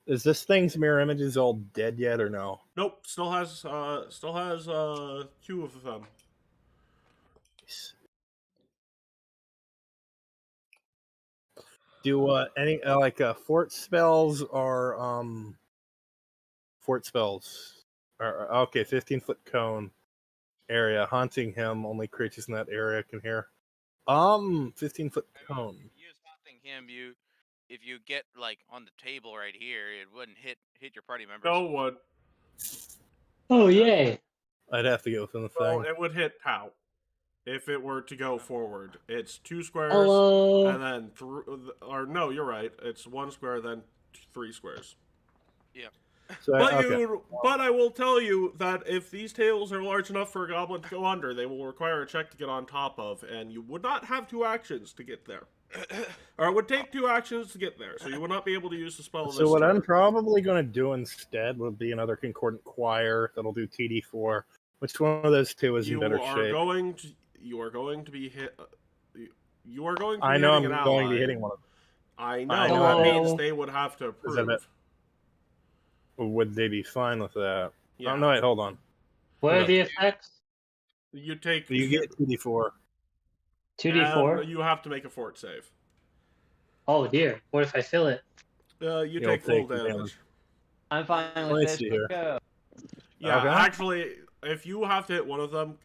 Is this thing's mirror images all dead yet or no? Nope, still has 2 of them. Do any fort spells or fort spells? Okay, 15-foot cone area haunting him. Only creatures in that area can hear. 15-foot cone. Use haunting him. If you get like on the table right here, it wouldn't hit your party members. No one. Oh, yay. I'd have to go within the Well, thing. it would hit Tau if it were to go forward. It's 2 squares, Hello. and then or no, you're right. It's 1 square, then 3 squares. So, okay. But I will tell you that if these tables are large enough for a goblin to go under, they will require a check to get on top of, and you would not have 2 actions to get there. Or it would take 2 actions to get there, so you would not be able to use the spell. So what I'm probably going to do instead would be another concordant choir that'll do TD4. Which one of those 2 is in better shape? You are going to be hit. You are going to be I know I'm hitting an going to ally. be hitting one of them. I know. I know. That means they would have to Is that approve. it? Would they be fine with that? Yeah. Oh, no, wait, hold on. What are the effects? You take. You get TD4. 2d4? And you have to make a fort save. Oh, dear. What if I fill it? You You'll take full take the damage. damage. I'm fine Let me with this. see Let's here. go. Yeah, Okay. actually, if you have to hit one of them,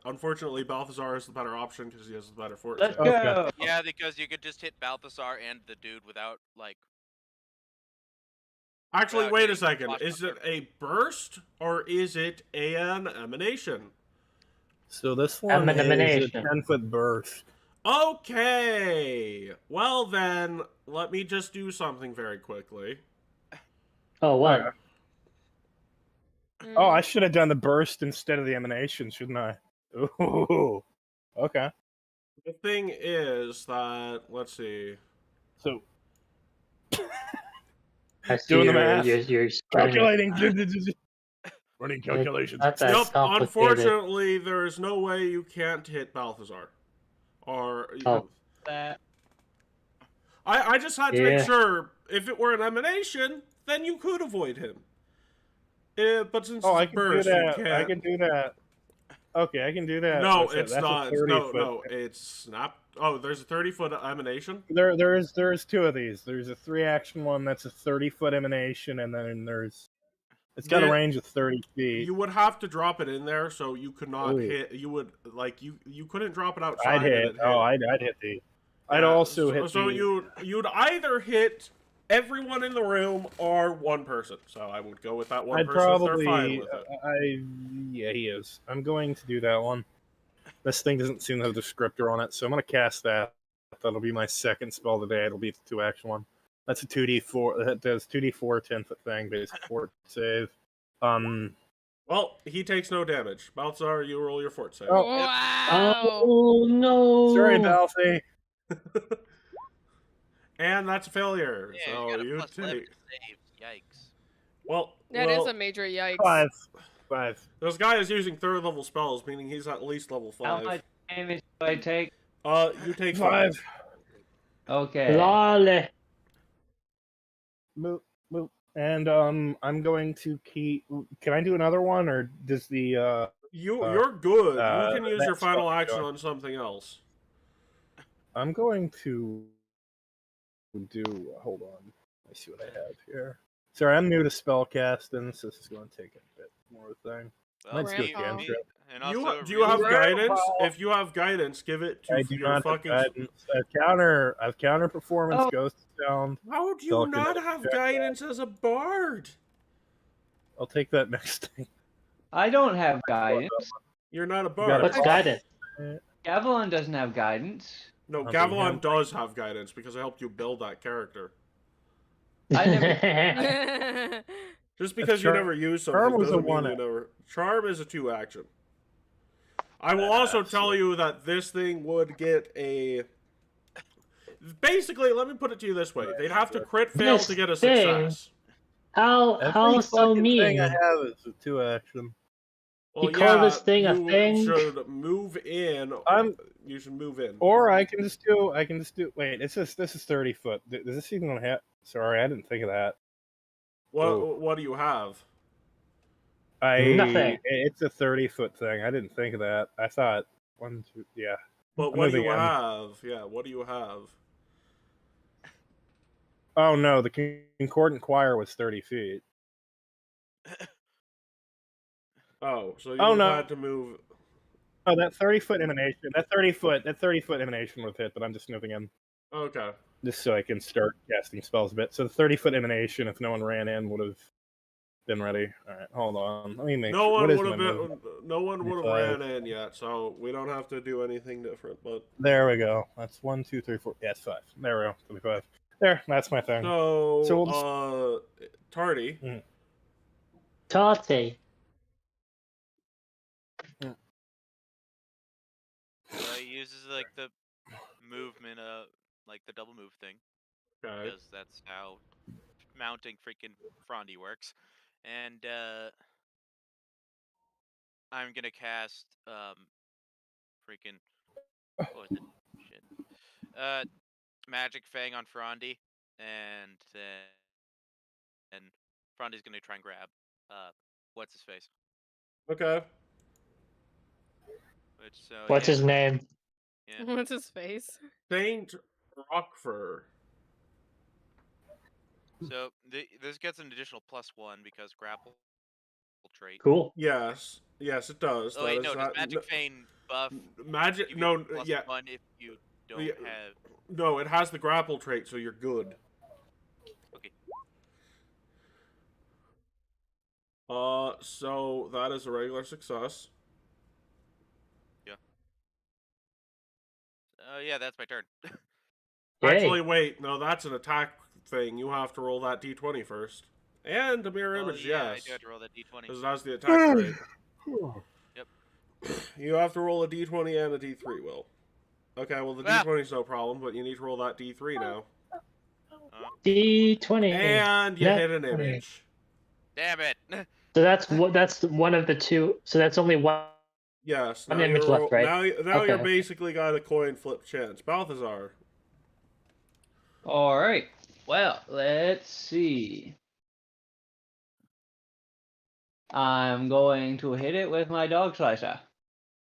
unfortunately, Balthazar is the better option because he has the better fort Let's save. go. Yeah, because you could just hit Balthasar and the dude without like. Actually, Yeah, wait a getting second. flashed Is up it a burst or is it an emanation? So this one is a Emanation. 10-foot burst. Okay. Well then, let me just do something very quickly. Oh, what? Oh, I should have done the burst instead of the emanation, shouldn't I? Ooh. Okay. The thing is that, let's see. So, I see doing the you're- math. you're spreading it. calculating. Running calculations. Not that Nope, complicated. unfortunately, there is no way you can't hit Balthazar. Or. Oh. That. I just had to Yeah. make sure if it were an emanation, then you could avoid him. But since Oh, I it's a can do burst, you that. can't. I can do that. Okay, I can do that. No, What's that? it's That's a not. 30-foot. No, it's snap. Oh, there's a 30-foot emanation. There is 2 of these. There's a 3-action one that's a 30-foot emanation, and then there's. It's got a The- range of 30 feet. You would have to drop it in there, so you could not Ooh. hit. You would you couldn't drop it outside. I'd hit. and it Oh, I'd hit the. I'd Yeah, also hit So the. you'd either hit everyone in the room are one person, so I would go with that one I'd person if they're probably. fine with it. Yeah, he is. I'm going to do that one. This thing doesn't seem to have a descriptor on it, so I'm going to cast that. That'll be my second spell of the day. It'll be the 2-action one. That's a 2d4. That does 2d4 10-foot thing, based fort save. Well, he takes no damage. Balthazar, you roll your fort save. Oh. Wow. Oh no! Sorry, Balthy. And that's a failure. Yeah, so you got a you plus 11 take. to save. Yikes. Well, That is a major yikes. 5. This guy is using 3rd level spells, meaning he's at least level 5. How much damage do I take? You take 5. Okay. Lolly. Boop, boop. And I'm going to keep. Can I do another one, or does the You're good. You can use your that's final fucking action good. on something else. I'm going to do. Hold on. Let me see what I have here. Sorry, I'm new to spellcasting, so this is going to take a bit more thing. Well, Let's do me- a cantrip. and Do also you have really- guidance? If you have guidance, give it to I do your not fucking. have guidance. I've counter performance, Oh. ghost sound. How do you Telekinetic not have check. guidance as a bard? I'll take that next thing. I don't have guidance. You're not a got bard. it. What's guidance? Gavilan doesn't have guidance. No, I'll Gavilan be does have guidance because I helped you build that character. I never. Just because you Charm- never use something Charm was a doesn't mean 1 you action. never. Charm is a 2-action. I will also tell you that this thing would get a. Basically, let me put it to you this way: they'd have to crit fail This to get a thing- success. How Every so fucking mean? thing I have is a 2-action. Well, You call this thing a you thing? should move in. You should move in. Or I can just do. Wait, this is 30 foot. Does this even have? Sorry, I didn't think of that. What do you have? Nothing. It's a 30-foot thing. I didn't think of that. I thought 1, 2. Yeah. But I'm what do you moving in. have? Yeah, what do you have? Oh no, the concordant choir was 30 feet. Oh, so you Oh, no. had to move. Oh, that 30-foot emanation. That 30-foot emanation would hit, but I'm just moving in Okay. just so I can start casting spells a bit. So the 30-foot emanation, if no one ran in, would have been ready. All right, hold on. Let me make No sure. one What is would my have movement? been. No one would have 25. ran in yet, so we don't have to do anything different. But There we go. That's 1, 2, 3, 4. Yeah, it's 5. There we go. 25. There, that's my thing. so, So we'll Tardy. Tati. He uses like the movement, like the double move thing, Okay. because that's how mounting freaking Frondy works. And I'm gonna cast freaking what was it? Shit. Magic Fang on Frondy, and then Frondy's gonna try and grab what's his face. Okay. Which What's yeah, his name? Yeah. What's his face? Saint Rockfur. So this gets an additional +1 because grapple trait. Cool. Yes, it does. Oh wait, That no, is does not- Magic Feign buff Magic. give No, you yeah, +1 if you don't Yeah. have? no. It has the grapple trait, so you're good. Okay. So that is a regular success. Yeah, that's my turn. Yay. Actually, wait. No, that's an attack thing. You have to roll that d20 first. And a mirror image, yeah, yes. I do have to roll that d20. Because that's the attack trait. Yep. You have to roll a d20 and a d3, Will. Okay, well, the Ah. d20 is no problem, but you need to roll that d3 now. D20. And you Yeah. hit an image. Damn it! So that's one of the two. So that's only one. Yes. One Now, image you're, left, right? now Okay. you're basically got a coin flip chance. Balthazar. All right. Well, let's see. I'm going to hit it with my dog slicer.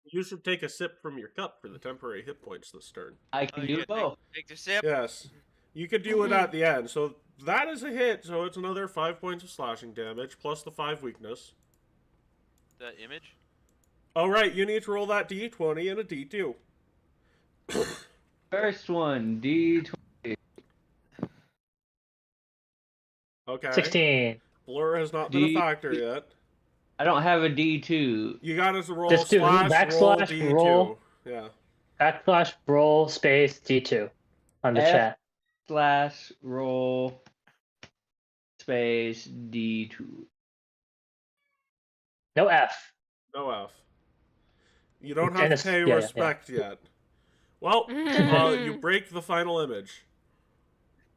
You should take a sip from your cup for the temporary hit points this turn. I can do both. Take the sip. Yes. You could do it at the end. So that is a hit, so it's another 5 points of slashing damage, plus the 5 weakness. The image. All right, you need to roll that d20 and a d2. First one, D20. Okay. 16. Blur has not been a factor yet. I don't have a D2. You got us to roll Just do /roll backslash D2. roll. Yeah. Backslash roll space D2 on the F- chat. / roll space D2. No F. No F. You don't have Dennis- to pay yeah, respect yet. Well, you break the final image.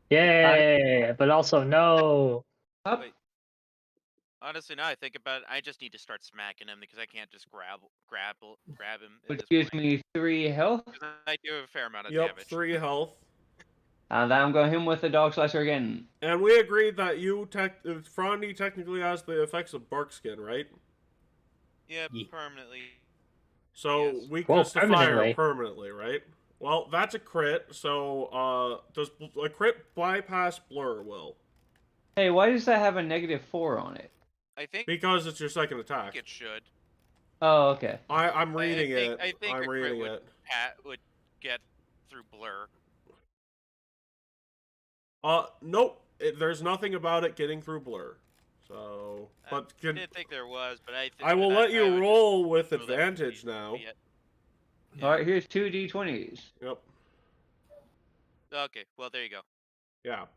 Yay! But also no. Up. Wait. Honestly, now I think about it, I just need to start smacking him because I can't just grab him. At Which this gives point. me 3 health. 'Cause I do have a fair amount of Yep, damage. 3 health. And then I'm going to hit him with the dog slicer again. And we agreed that Frondy technically has the effects of bark skin, right? Yep, Yeah. permanently. So Yes. weakness to fire permanently. permanently, right? Well, that's a crit. So does a crit bypass blur? Will Hey, why does that have a -4 on it? I think because it's your second attack. it should. Oh, okay. I'm reading it. I think I'm a crit reading would, it. would get through blur. Nope. There's nothing about it getting through blur. So, I but didn't think there was, but I will let you would roll with just feel that would advantage be now. it. All right, here's 2 D20s. Yep. Okay, well there you go. Yeah.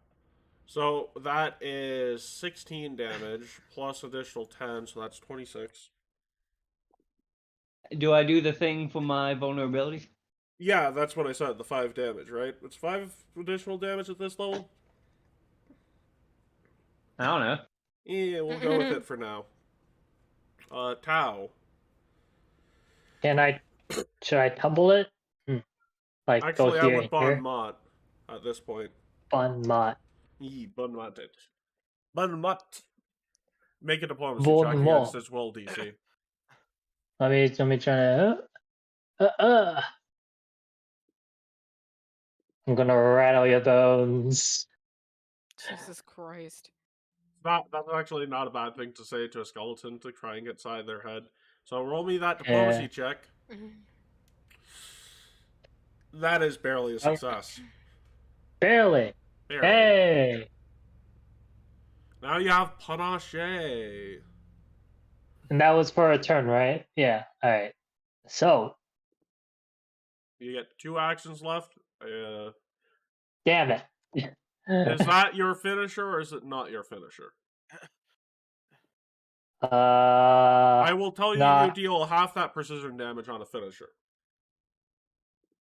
So that is 16 damage plus additional 10, so that's 26. Do I do the thing for my vulnerability? Yeah, that's what I said, the 5 damage, right? It's 5 additional damage at this level? I don't know. Yeah, we'll go with it for now. Tau. Should I tumble it? Like Actually, go I here would and Bon here? Mot at this point. Bon mot. Bon Mot it. Bon Mot. Make a diplomacy Bon check mot. against its will DC. Let me try to. I'm gonna rattle your bones. Jesus Christ. That's actually not a bad thing to say to a skeleton to try and get inside their head. So roll me that diplomacy check. That is barely a success. Barely. Barely. Hey. Now you have panache. And that was for a turn, right? Yeah. All right. So, You get 2 actions left. damn it. Is that your finisher or is it not your finisher? I will tell you, nah. you deal half that precision damage on a finisher.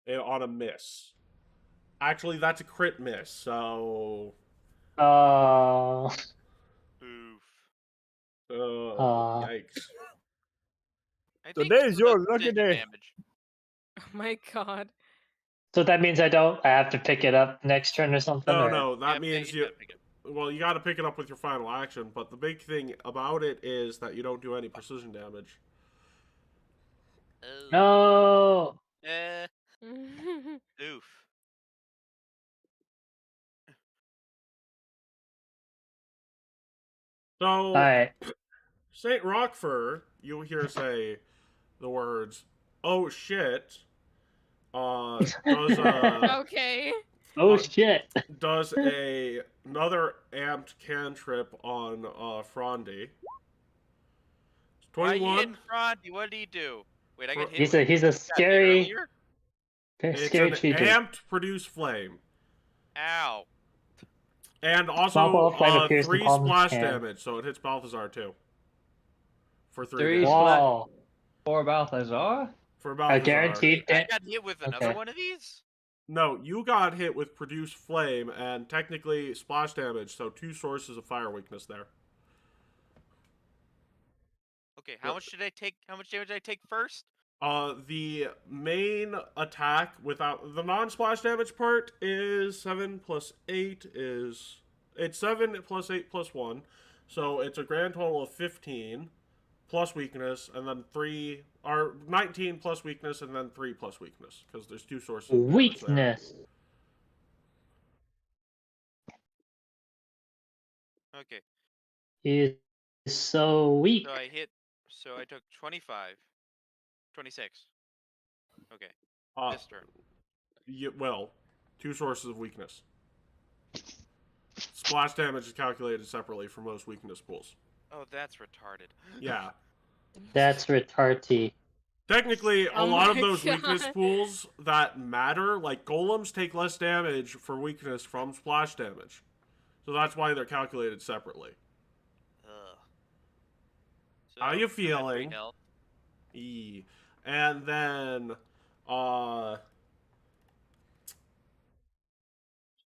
On a miss. Actually, that's a crit miss, so... Oof. Yikes. I think Today's some of your the lucky precision day. Damage. Oh my god. So that means I have to pick it up next turn or something? or? No, that Yep, yeah, means you you... gotta pick it. Well, you gotta pick it up with your final action, but the big thing about it is that you don't do any precision damage. Oh. No. Oof. So, Alright. St. Rockfur, you hear say the words, "Oh shit," does Okay. Oh shit. does another amped cantrip on Frondy. Why 21. hitting Frondy? What did he do? Wait, I got hit. He's with- a got hit scary earlier? It's scary an creature. amped produce flame. Ow. And Small also ball of flame appears in 3 palm of splash hand. damage, so it hits Balthazar too. For 3 3 damage. splash. Wow. For Balthazar? For A Balthazar. guaranteed I damage. got hit with another Okay. one of these? No, you got hit with produce flame and technically splash damage, so 2 sources of fire weakness there. Okay, how much did I take? How much damage did I take first? The main attack without the non-splash damage part is 7 plus 8 is... It's 7 plus 8 plus 1, so it's a grand total of 15 plus weakness, and then 3... Or 19 plus weakness, and then 3 plus weakness, because there's 2 sources of damage there. Weakness. Okay, He is so weak. so I took 25. 26. Okay, this turn. Well, 2 sources of weakness. splash damage is calculated separately for most weakness pools. Oh, that's retarded. Yeah. That's retarded. Technically, a Oh lot of my those weakness God. pools that matter, like golems take less damage for weakness from splash damage. So that's why they're calculated separately. Ugh. So, How you I'm at 3 feeling? health. And then,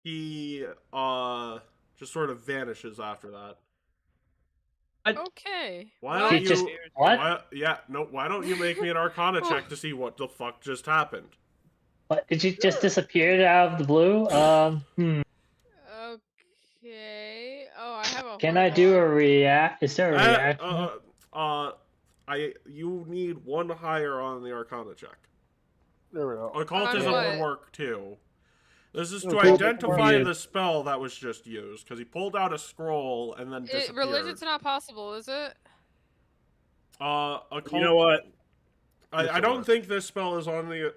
he, just sort of vanishes after that. Okay. Why What? don't He just you, what? why don't you make me an Arcana check to see what the fuck just happened? What? Did you just disappear out of the blue? Okay. Oh, I have a. Can I do a horrible- react? Is there a reaction? You need one higher on the Arcana check. There we go. Occultism what? would work too. This is to Occultism identify would- the spell that was just used, because he pulled out a scroll and then disappeared. Religion's not possible, is it? You know what? I don't think this spell is on the.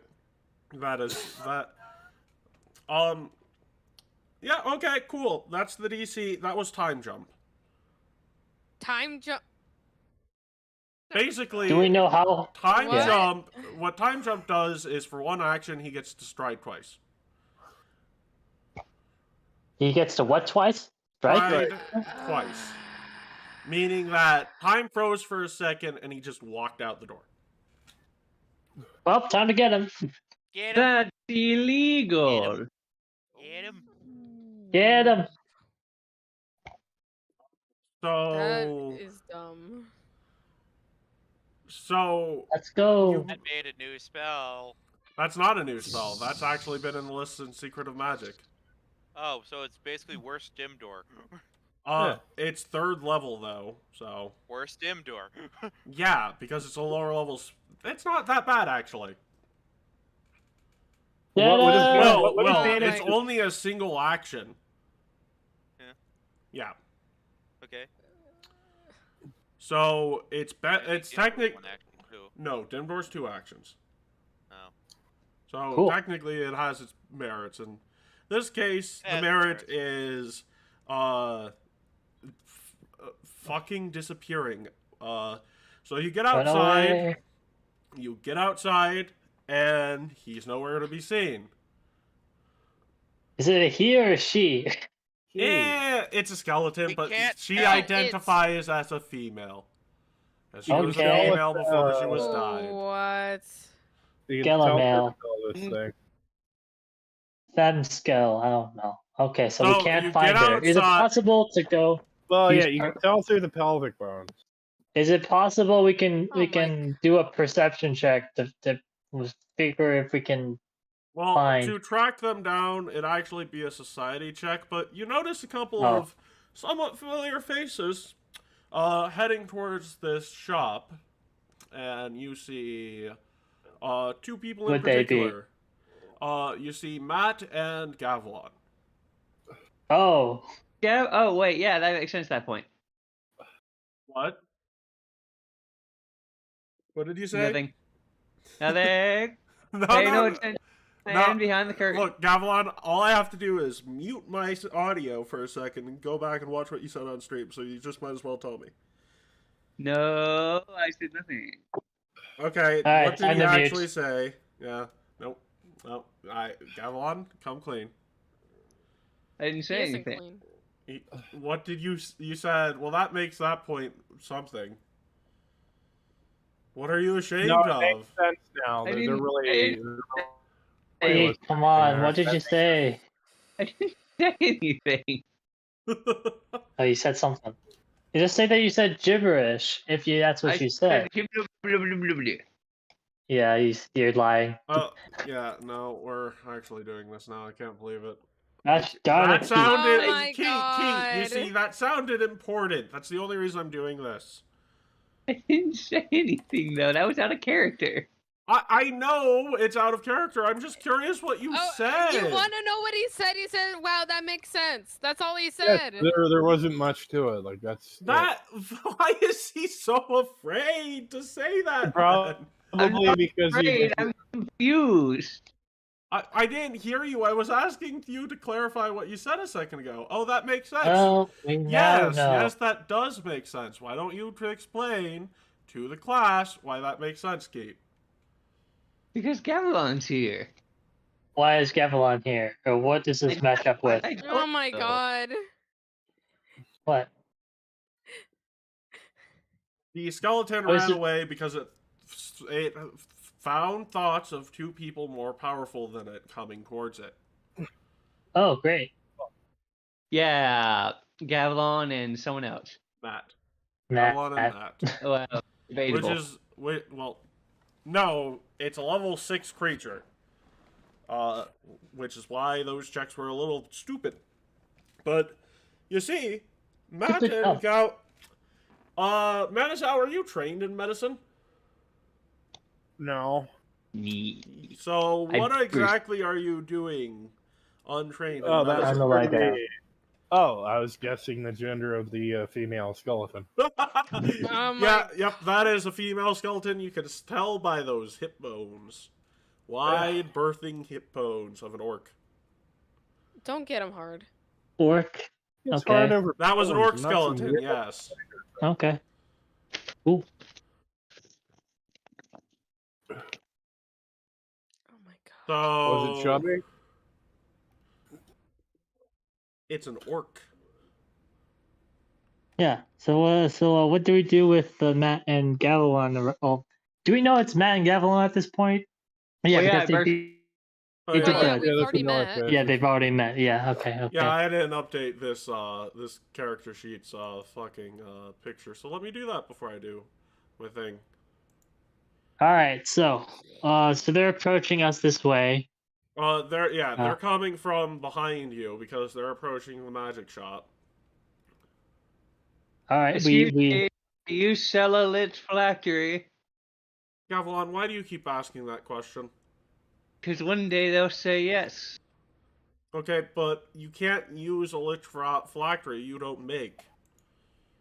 That is that. Yeah. Okay. Cool. That's the DC. That was time jump. Time jump. Basically, Do we know how? time What? jump? What time jump does is for one action he gets to stride twice. He gets to what twice? Right? Stride twice. Meaning that time froze for a second and he just walked out the door. Well, time to get him. Get him! That's illegal. Get him! Get him. That So, is dumb. Let's go. You- I made a new spell. That's not a new spell. That's actually been in the list in Secret of Magic. Oh, so it's basically worse dim door. It's 3rd level though, so Worse dim door. yeah, because it's a lower level. It's not that bad actually. Get What is- him. Well, what is Oh damage? it's only a single action. Yeah. Yeah. Okay. So it's Dim door technic. one action, too. No, dim door's 2 actions. Oh. So Cool. technically, it has its merits. In this case, the Has merit merits. is fucking disappearing. So you get Run outside. away. You get outside, and he's nowhere to be seen. Is it a he or a she? Yeah, it's a skeleton, We but can't she tell. identifies as a female. As she was a Okay. female before she was Oh, died. what? You can Skelemale. tell this thing. Femskel. I don't know. Okay, so So we you can't find get her. Is it outside- possible to go? Well, Use yeah, you her- can tell through the pelvic bones. Is it possible we can Oh my do a perception check to figure if we can? Well, Fine. to track them down, it'd actually be a society check, but you notice a couple Oh. of somewhat familiar faces heading towards this shop, and you see 2 people in Would they be? particular. You see Matt and Gavlon. Oh, Yeah. Oh wait. Yeah, that makes sense. At that point. What? What did you say? Nothing. Nothing. No, Pay no, no no. attention. No. Man behind the curtain. Look, Gavlon, all I have to do is mute my audio for a second and go back and watch what you said on stream, so you just might as well tell me. No, I said nothing. Okay, All right, what did time he to mute. actually say? Yeah, nope. No, Gavlon, come clean. I didn't He say isn't anything. clean. What did you said? Well, that makes that point something. What are you ashamed No, it of? makes sense now. I They're didn't- really. hey, come on! there. What did you say? I didn't say anything. Oh, you said something. You just say that you said gibberish. That's what I you said. blah, blah, blah, blah, blah. Yeah, you're lying. Oh, yeah, no, we're actually doing this now. I can't believe it. Gosh darn That it! sounded, Oh my Keat, you God. see, that sounded important. That's the only reason I'm doing this. I didn't say anything though. That was out of character. I know it's out of character. I'm just curious what you said. You want to know what he said? He said, "Wow, that makes sense." That's all he Yeah, said. there wasn't much to it. Like that's That why is he so afraid to say that? Probably then? because Afraid, I'm confused. I didn't hear you. I was asking you to clarify what you said a second ago. Oh, that makes sense. Oh, we now Yes, know. yes, that does make sense. Why don't you explain to the class why that makes sense, Keat? Because Gavilan's here. Why is Gavilan here? Or what does this match up with? I Oh don't my know. god. What? The skeleton Oh, is ran it- away because it found thoughts of two people more powerful than it coming towards it. Oh, great. Yeah, Gavilan and someone else. Matt. Matt. Avalon and Matt. Well, Which debatable. is, well, no, it's a level 6 creature. Which is why those checks were a little stupid. But, you see, Matt Stupid and how? Manasau, are you trained in medicine? No. Me. So, I what first- exactly are you doing untrained in Oh, that medicine? I'm the right guy. Oh, I was guessing the gender of the female skeleton. Oh Yeah, my- yep, that is a female skeleton. You can tell by those hip bones. Wide birthing hip bones of an orc. Don't get him hard. Orc. It's Okay. hard over That was an bones, orc not some skeleton, real- yes. Okay. Ooh. Oh my god. So Was it chubby? it's an orc. Yeah. So what do we do with Matt and Gavilan? Oh, do we know it's Matt and Gavilan at this point? Yeah, Well, yeah, because they first- beat. Oh, He did yeah, that. we've that's already a north met. base. Yeah, they've already met. Yeah. Okay. Okay. Yeah, I didn't update this this character sheet's fucking picture. So let me do that before I do my thing. All right. So they're approaching us this way. They're coming from behind you because they're approaching the magic shop. All right. Excuse We me, do you sell a lit phylactery? Gavilan, why do you keep asking that question? Because one day they'll say yes. Okay, but you can't use a lich phylactery you don't make.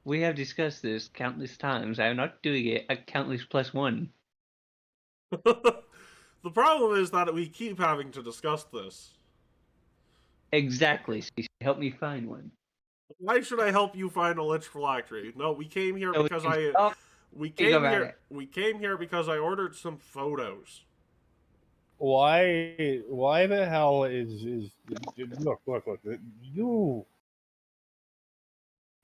We have discussed this countless times. I am not doing it at countless plus one. The problem is that we keep having to discuss this. Exactly. So you should help me find one. Why should I help you find a lich phylactery? No, we came here So we because can talk. we Think came about here. it. We came here because I ordered some photos. Why the hell is look you?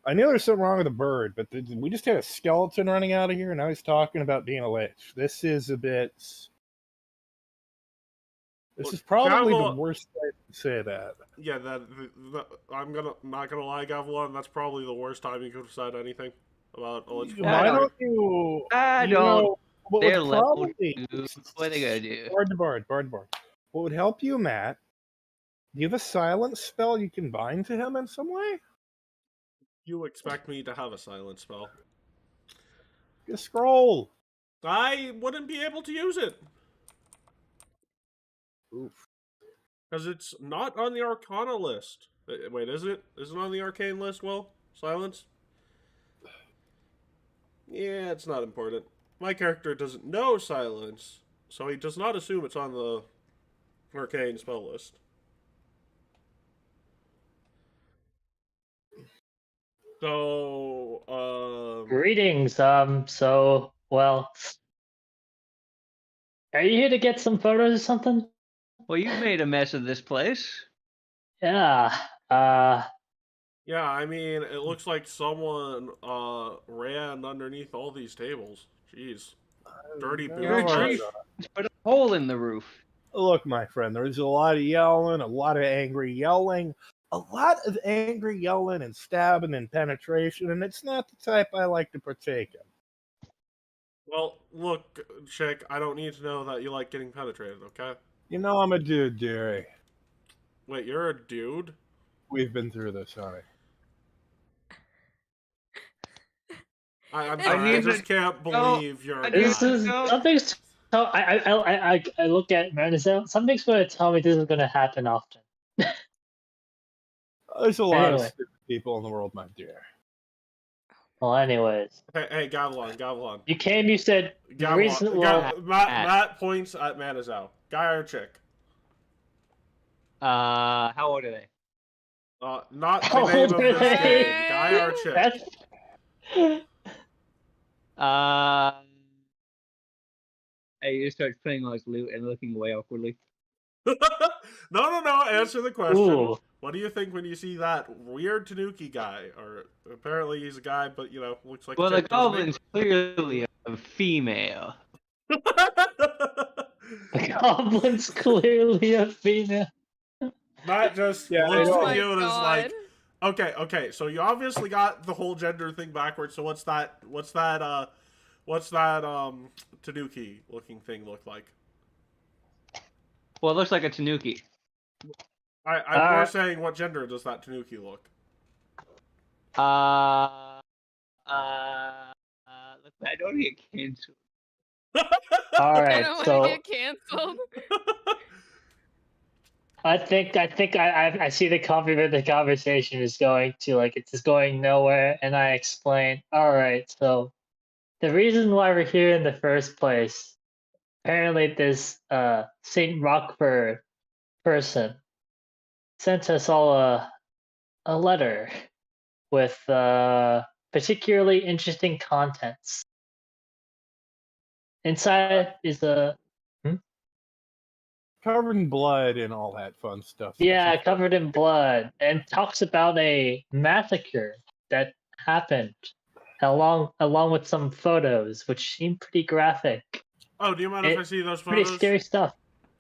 I knew there's something wrong with the bird, but we just had a skeleton running out of here, and now he's talking about being a lich. This is a bit. This is probably the Gavel- worst way to say that. Yeah, I'm not gonna lie, Gavilan. That's probably the worst time you could have said anything about a lich Why phylactery. don't you? I you don't. know, what They're would level probably 2. What are they gonna do? Bard. What would help you, Matt? Do you have a silence spell you can bind to him in some way? You expect me to have a silent spell? A scroll. I wouldn't be able to use it Oof. because it's not on the Arcana list. Wait, is it? Is it on the Arcane list? Will silence? Yeah, it's not important. My character doesn't know silence, so he does not assume it's on the Arcane spell list. So, greetings. So well. Are you here to get some photos or something? Well, you've made a mess of this place. Yeah. yeah, I mean, it looks like someone ran underneath all these tables. Jeez. Dirty No, You're a boots. tree. Let's put a hole in the roof. Look, my friend, there's a lot of yelling, a lot of angry yelling, and stabbing and penetration, and it's not the type I like to partake in. Well, look, chick, I don't need to know that you like getting penetrated, okay? You know I'm a dude, dearie. Wait, you're a dude? We've been through this, honey. I'm I sorry, I need to just can't believe you're a I guy. This is No. something's. I look at Marisol. Something's going to tell me this is going to happen often. There's a lot of Anyway. stupid people in the world, my dear. Well, anyways, Hey, Gavilan. you came. You said Gavilan. recent. Well, Matt points at Manazao. Guy or chick? How old are they? Not the How name old of are this they? game. Guy or chick? That's I start playing like loot and looking away awkwardly. No. Answer the question. ooh. What do you think when you see that weird Tanuki guy? Or apparently he's a guy, but looks like Well, a the chick, doesn't he? goblin's clearly a female. The goblin's clearly a female. Matt just Yeah, I looks know. Oh at my you and is like, god. okay. So you obviously got the whole gender thing backwards. So what's that Tanuki looking thing look like? Well, it looks like a tanuki. I'm more saying, what gender does that Tanuki look? Look, I don't get canceled. All I right, don't want so to get canceled. I think I see the conversation is going to it's just going nowhere, and I explain. All right, so the reason why we're here in the first place, apparently this Saint Rockford person sent us all a letter with particularly interesting contents. Inside is a Covered in blood and all that fun stuff. yeah, covered in blood, and talks about a massacre that happened, along with some photos, which seem pretty graphic. Oh, do you mind if I see those Pretty photos? scary stuff.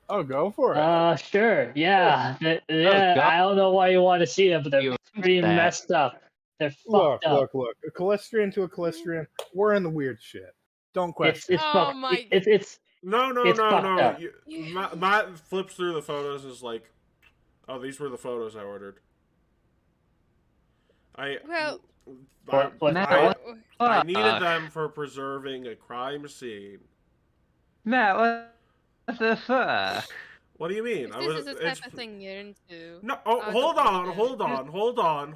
Oh, go for it. Sure, yeah, yeah. God. I don't know why you want to see them, but they're You pretty that. messed up. They're Look. fucked up. A Calistrian to a Calistrian. We're in the weird shit. Don't question. It's Oh fucked. my- It's No. It's fucked up. Matt flips through the photos and is like, oh, these were the photos I ordered. Well, I needed Fuck. them for preserving a crime scene. Matt, what the fuck? What do you mean? if this is the type of thing you're into. No, oh, I hold don't on. know. Hold on.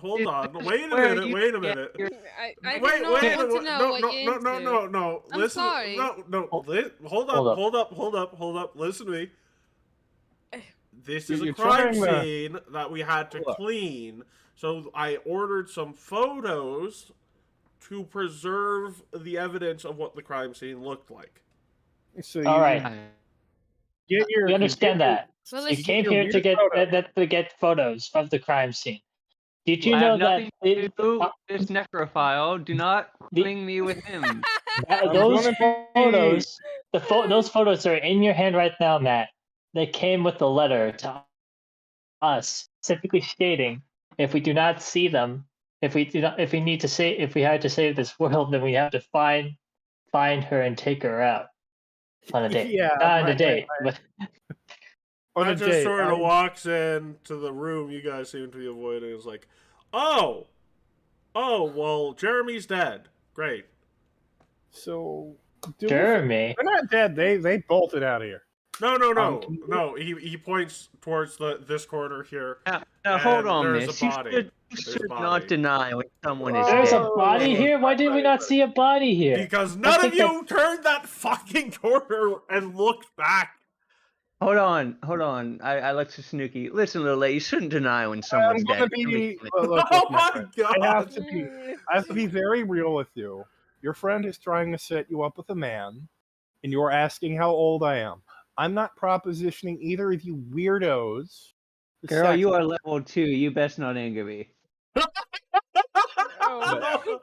Wait a Where minute. you Wait a get minute. your- I Wait, don't wait, want to know what you're into. no. I'm Listen. sorry. No. Hold up. Listen to me. This is a You're crime trying to- scene that we had to Look. clean. So I ordered some photos to preserve the evidence of what the crime scene looked like. So all you right. get your. We understand that. Well, You it's- came your here to weird get photo. to get photos of the crime scene. Did you I know have that nothing to do uh, with this necrophile. Do not The- link me with him. I'm those gonna be- photos, those photos are in your hand right now, Matt. They came with the letter to us, specifically stating if we do not see them, if we had to save this world, then we have to find her and take her out on a date. Yeah, Not on a right, date, right. but On I a just date, sort of I- walks into the room you guys seem to be avoiding. It's like, oh, well, Jeremy's dead. Great. So, do Jeremy. they're not dead. They bolted out of here. No. can you- No, he points towards this corner here. Now hold And on, there's miss. a You body. should There's a not body. deny when someone is There's dead. a body here? Why did we not see a body here? Because none of think you turned that fucking corner and looked back. Hold on. I look to Snooky. Listen, little lady, you shouldn't deny when I'm someone's gonna dead. be. Everything- Look, Oh my my friend. god. I have to be very real with you. Your friend is trying to set you up with a man, and you're asking how old I am. I'm not propositioning either of you weirdos. for Girl, sex. you are level 2. You best not anger me. Oh.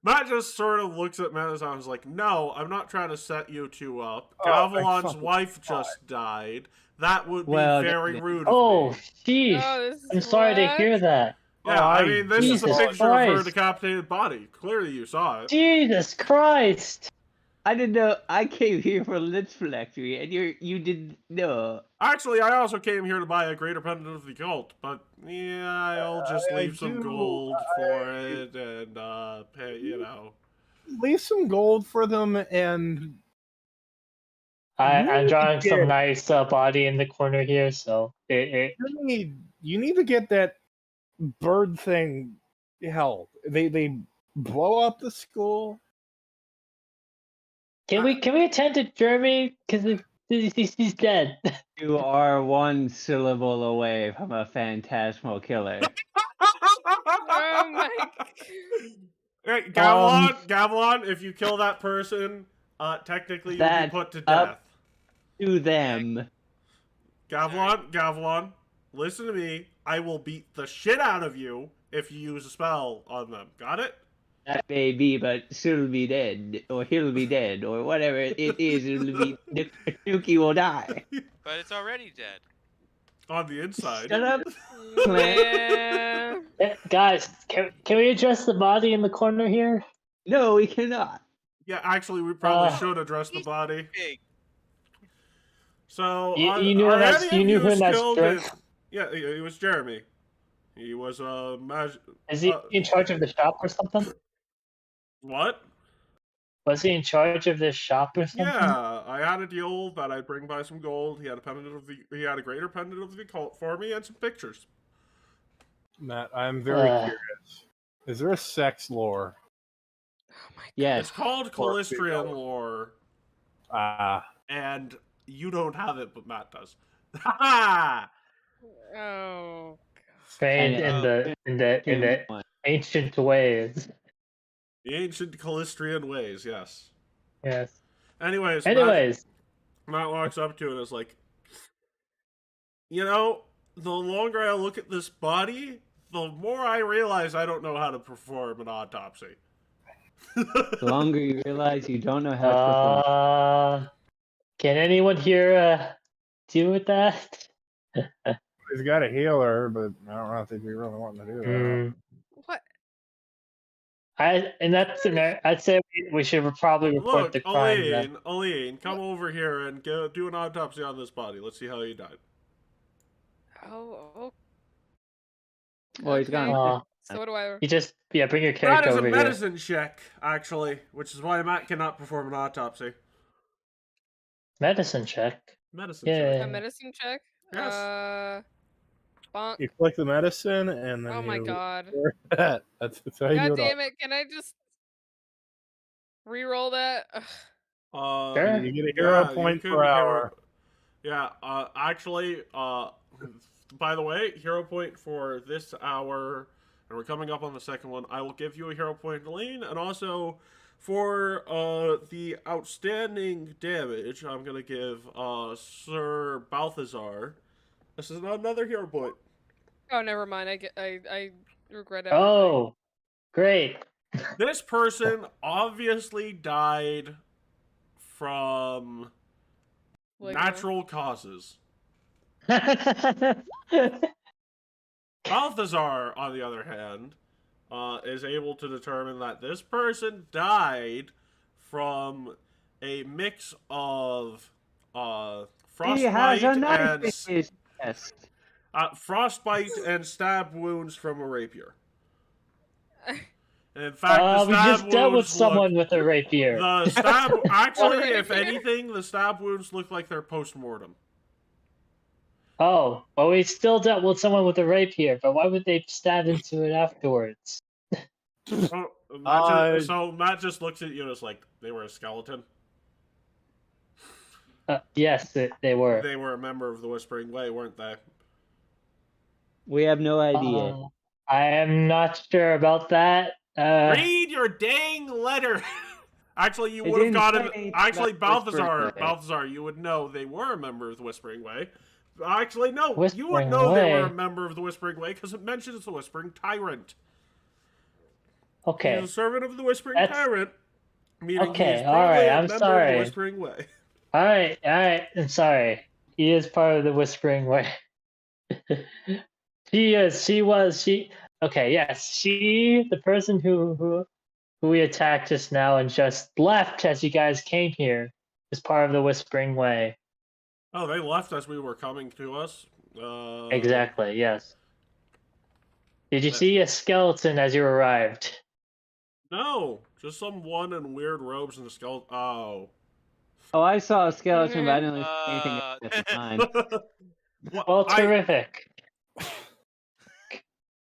Matt just sort of looks at Matt and is like, no, I'm not trying to set you two up. Oh, my Gavilan's fucking wife just died. That would be Well, very rude of Oh, me. jeez. Oh, this is I'm sorry to what? hear that. Yeah, I Oh, mean, this is a Jesus picture of her Christ. decapitated body. Clearly you saw it. Jesus Christ. I didn't know. I came here for Litz Phylactery, and you didn't know. Actually, I also came here to buy a greater pendant of the cult, but yeah, I'll just I leave some do- gold for it and pay, Leave some gold for them, and I'm You drawing did. some nice body in the corner here, so it you need to get that bird thing held. They blow up the school. Can we attend to Jeremy? Because He's dead. You are one syllable away from a phantasmal killer. Oh my. Hey, Gavelon, if you kill that person, technically you'll be That's put to up. death. To them. Gavelon, listen to me. I will beat the shit out of you if you use a spell on them. Got it? That may be, but she'll be dead, or he'll be dead, or whatever it is, it'll be. Nuki will die. But it's already dead. On the inside. Shut up. Yeah. Guys, can we address the body in the corner here? No, we cannot. Yeah, actually, we probably should address the He's body. big. So, You knew are him as- any of you knew him as skilled Drake? Yeah, it was Jeremy. He was a Is he in charge of the shop or something? What? Was he in charge of this shop or something? Yeah, I had a deal that I'd bring by some gold. He had a greater pendant of the occult for me and some pictures. Matt, I'm very curious. Is there a sex lore? Oh my god. Yes. It's called Calistrian lore, Ah, and you don't have it, but Matt does. Ha Oh. Trained And, in the ancient ways. The ancient Calistrian ways, yes. Yes. Anyways, Matt walks up to it and is like, you know, the longer I look at this body, the more I realize I don't know how to perform an autopsy. The longer you realize you don't know how to perform. Can anyone here deal with that? he's got a healer, but I don't know if they'd be really wanting to do that. What? I'd say we should probably report Look, the crime. Then. Aline, come over here and do an autopsy on this body. Let's see how you died. Oh. Well, he's Okay. gone. So what do I? You just bring your That character is a over here. medicine check, actually, which is why Matt cannot perform an autopsy. Medicine check. Medicine Yeah. check. A medicine check? Yes. Bonk. You click the medicine, and then Oh my you god. that. That's how you do God it. damn it, can I just re-roll that? Ugh. Sure. You get a hero you point could per hour. Yeah, actually, by the way, hero point for this hour, and we're coming up on the second one. I will give you a hero point, Aline, and also for the outstanding damage, I'm gonna give Sir Balthazar. This is another hero point. Oh, never mind. I regret everything. Oh, great. This person obviously died from Like, natural causes. Balthazar, on the other hand, is able to determine that this person died from a mix of He has a knife in frostbite his chest. frostbite and stab wounds from a rapier. In fact, the we stab just dealt with wounds someone with a rapier. The stab, actually, if anything, the stab wounds look like they're post-mortem. Oh, well, we still dealt with someone with a rapier, but why would they stab into it afterwards? So Matt just looks at you and is like, they were a skeleton. Yes, they were. They were a member of the Whispering Way, weren't they? We have no idea. I am not sure about that. Read your dang letter! Actually, you It would have didn't gotten... say Actually, about the Whispering Way. Balthazar, you would know they were a member of the Whispering Way. Actually, no, you would Whispering know they were Way? a member of the Whispering Way because it mentions the Whispering Tyrant. Okay. He's a servant of the Whispering That's- Tyrant, meaning Okay, he's all probably right, a I'm member of sorry. the Whispering Way. All right. I'm sorry. He is part of the Whispering Way. She is. Okay. Yes, the person who we attacked just now and just left as you guys came here, is part of the Whispering Way. Oh, they left as we were coming to us? Exactly. Yes. Did you see a skeleton as you arrived? No, just someone in weird robes and a skeleton. Oh. Oh, I saw a skeleton, but I didn't really see anything else at the time. Well, terrific.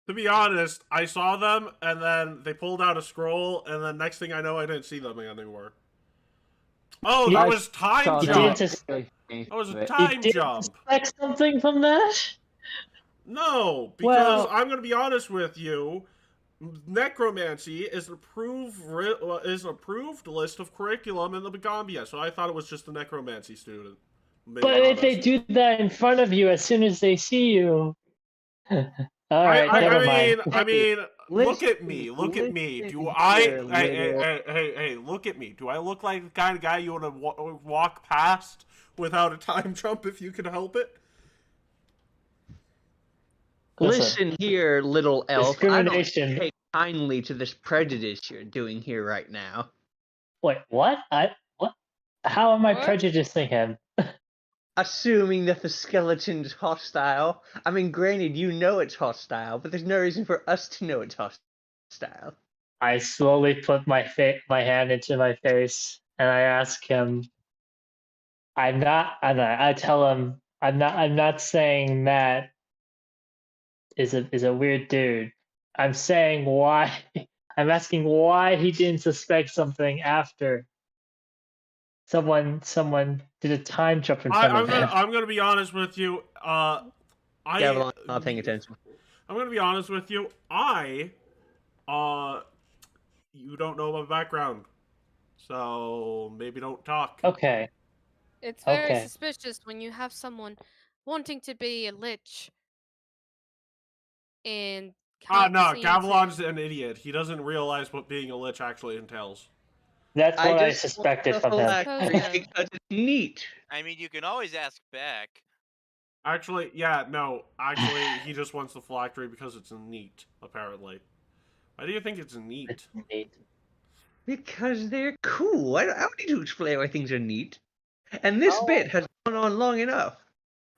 To be honest, I saw them, and then they pulled out a scroll, and then next thing I know, I didn't see them anymore. Oh, You- that was time Saw You that. did jump. just- That was a You time did jump. expect something from that? No, because Well- I'm going to be honest with you. Necromancy is an approved list of curriculum in the Begambia, so I thought it was just a necromancy student. being But if they honest. do that in front of you as soon as they see you. Alright, never mind. I mean, look Listen- at me. Look at me. listen Do I? here, Hey, look at me. Do I look like the kind of guy you want to walk past without a time jump if you can help it? Listen here, little elf. I don't Discrimination. take kindly to this prejudice you're doing here right now. Wait, what? What? How am I What? prejudicing him? Assuming that the skeleton's hostile. I mean, granted, you know it's hostile, but there's no reason for us to know it's hostile. I slowly put my hand into my face and I ask him. I tell him I'm not saying Matt is a weird dude. I'm saying why. I'm asking why he didn't suspect something after someone did a time jump in front of him. I'm gonna be honest with you. Gavelon, not paying attention. I'm gonna be honest with you. You don't know my background, so maybe don't talk. Okay. It's very Okay. suspicious when you have someone wanting to be a lich and can't No, seem to- Gavelon's an idiot. He doesn't realize what being a lich actually entails. That's what I just suspected want the from him. phylactery Okay. because it's neat. I mean, you can always ask back. Actually, yeah, no. Actually, he just wants the phylactery because it's neat, apparently. Why do you think it's neat? It's neat. Because they're cool. I don't need to explain why things are neat. And this bit has gone on long enough.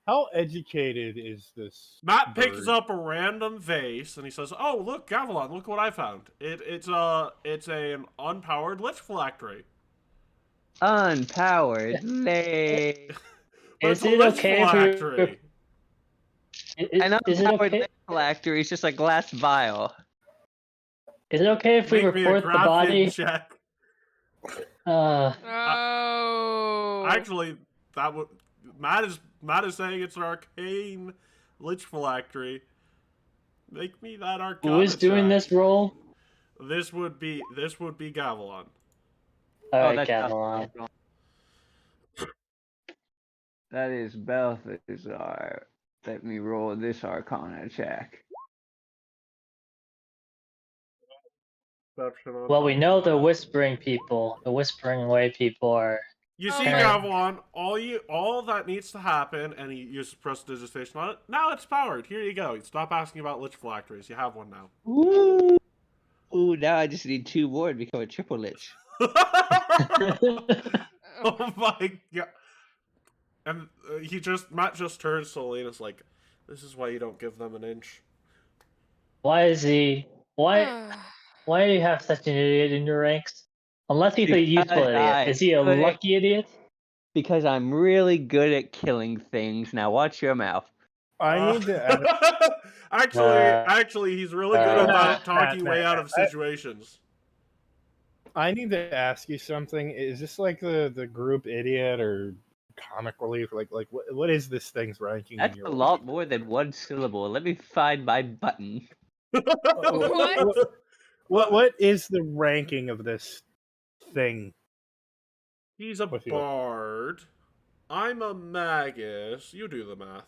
How educated is this? Matt picks bird? up a random vase and he says, "Oh, look, Gavelon, look what I found. It's an unpowered lich phylactery. Unpowered. Lay. But Is it's a it lich okay if phylactery." An Is it unpowered okay? phylactery is just a glass vial. Is it okay if we Make me a report the graphic body? check. Oh. Actually, that would Matt is saying it's an arcane lich phylactery. Make me that arcana Who is doing check. this role? This would be Gavelon. Alright, Gavelon. That is Balthazar. Let me roll this arcana check. Well, we know the whispering people, the whispering away people are. You Oh see, my- Gavelon, all that needs to happen, and you just press digitation on it. Now it's powered. Here you go. Stop asking about lich phylacteries. You have one now. Ooh. Ooh, now I just need 2 more to become a triple lich. Oh my god! And Matt just turns slowly and is like, "This is why you don't give them an inch." Why is he? Why do you have such an idiot in your ranks? Unless he's a useful Because idiot. I Is he a couldn't- lucky idiot? Because I'm really good at killing things. Now watch your mouth. I need to ask, Actually, he's really good at Matt, talking Matt, way out of Matt. situations. I need to ask you something. Is this like the group idiot or comic relief? Like what is this thing's ranking? That's in a your lot more than 1 syllable. Let me find my button. What is the ranking of this thing? He's a What's he bard. I'm a magus. You do the math.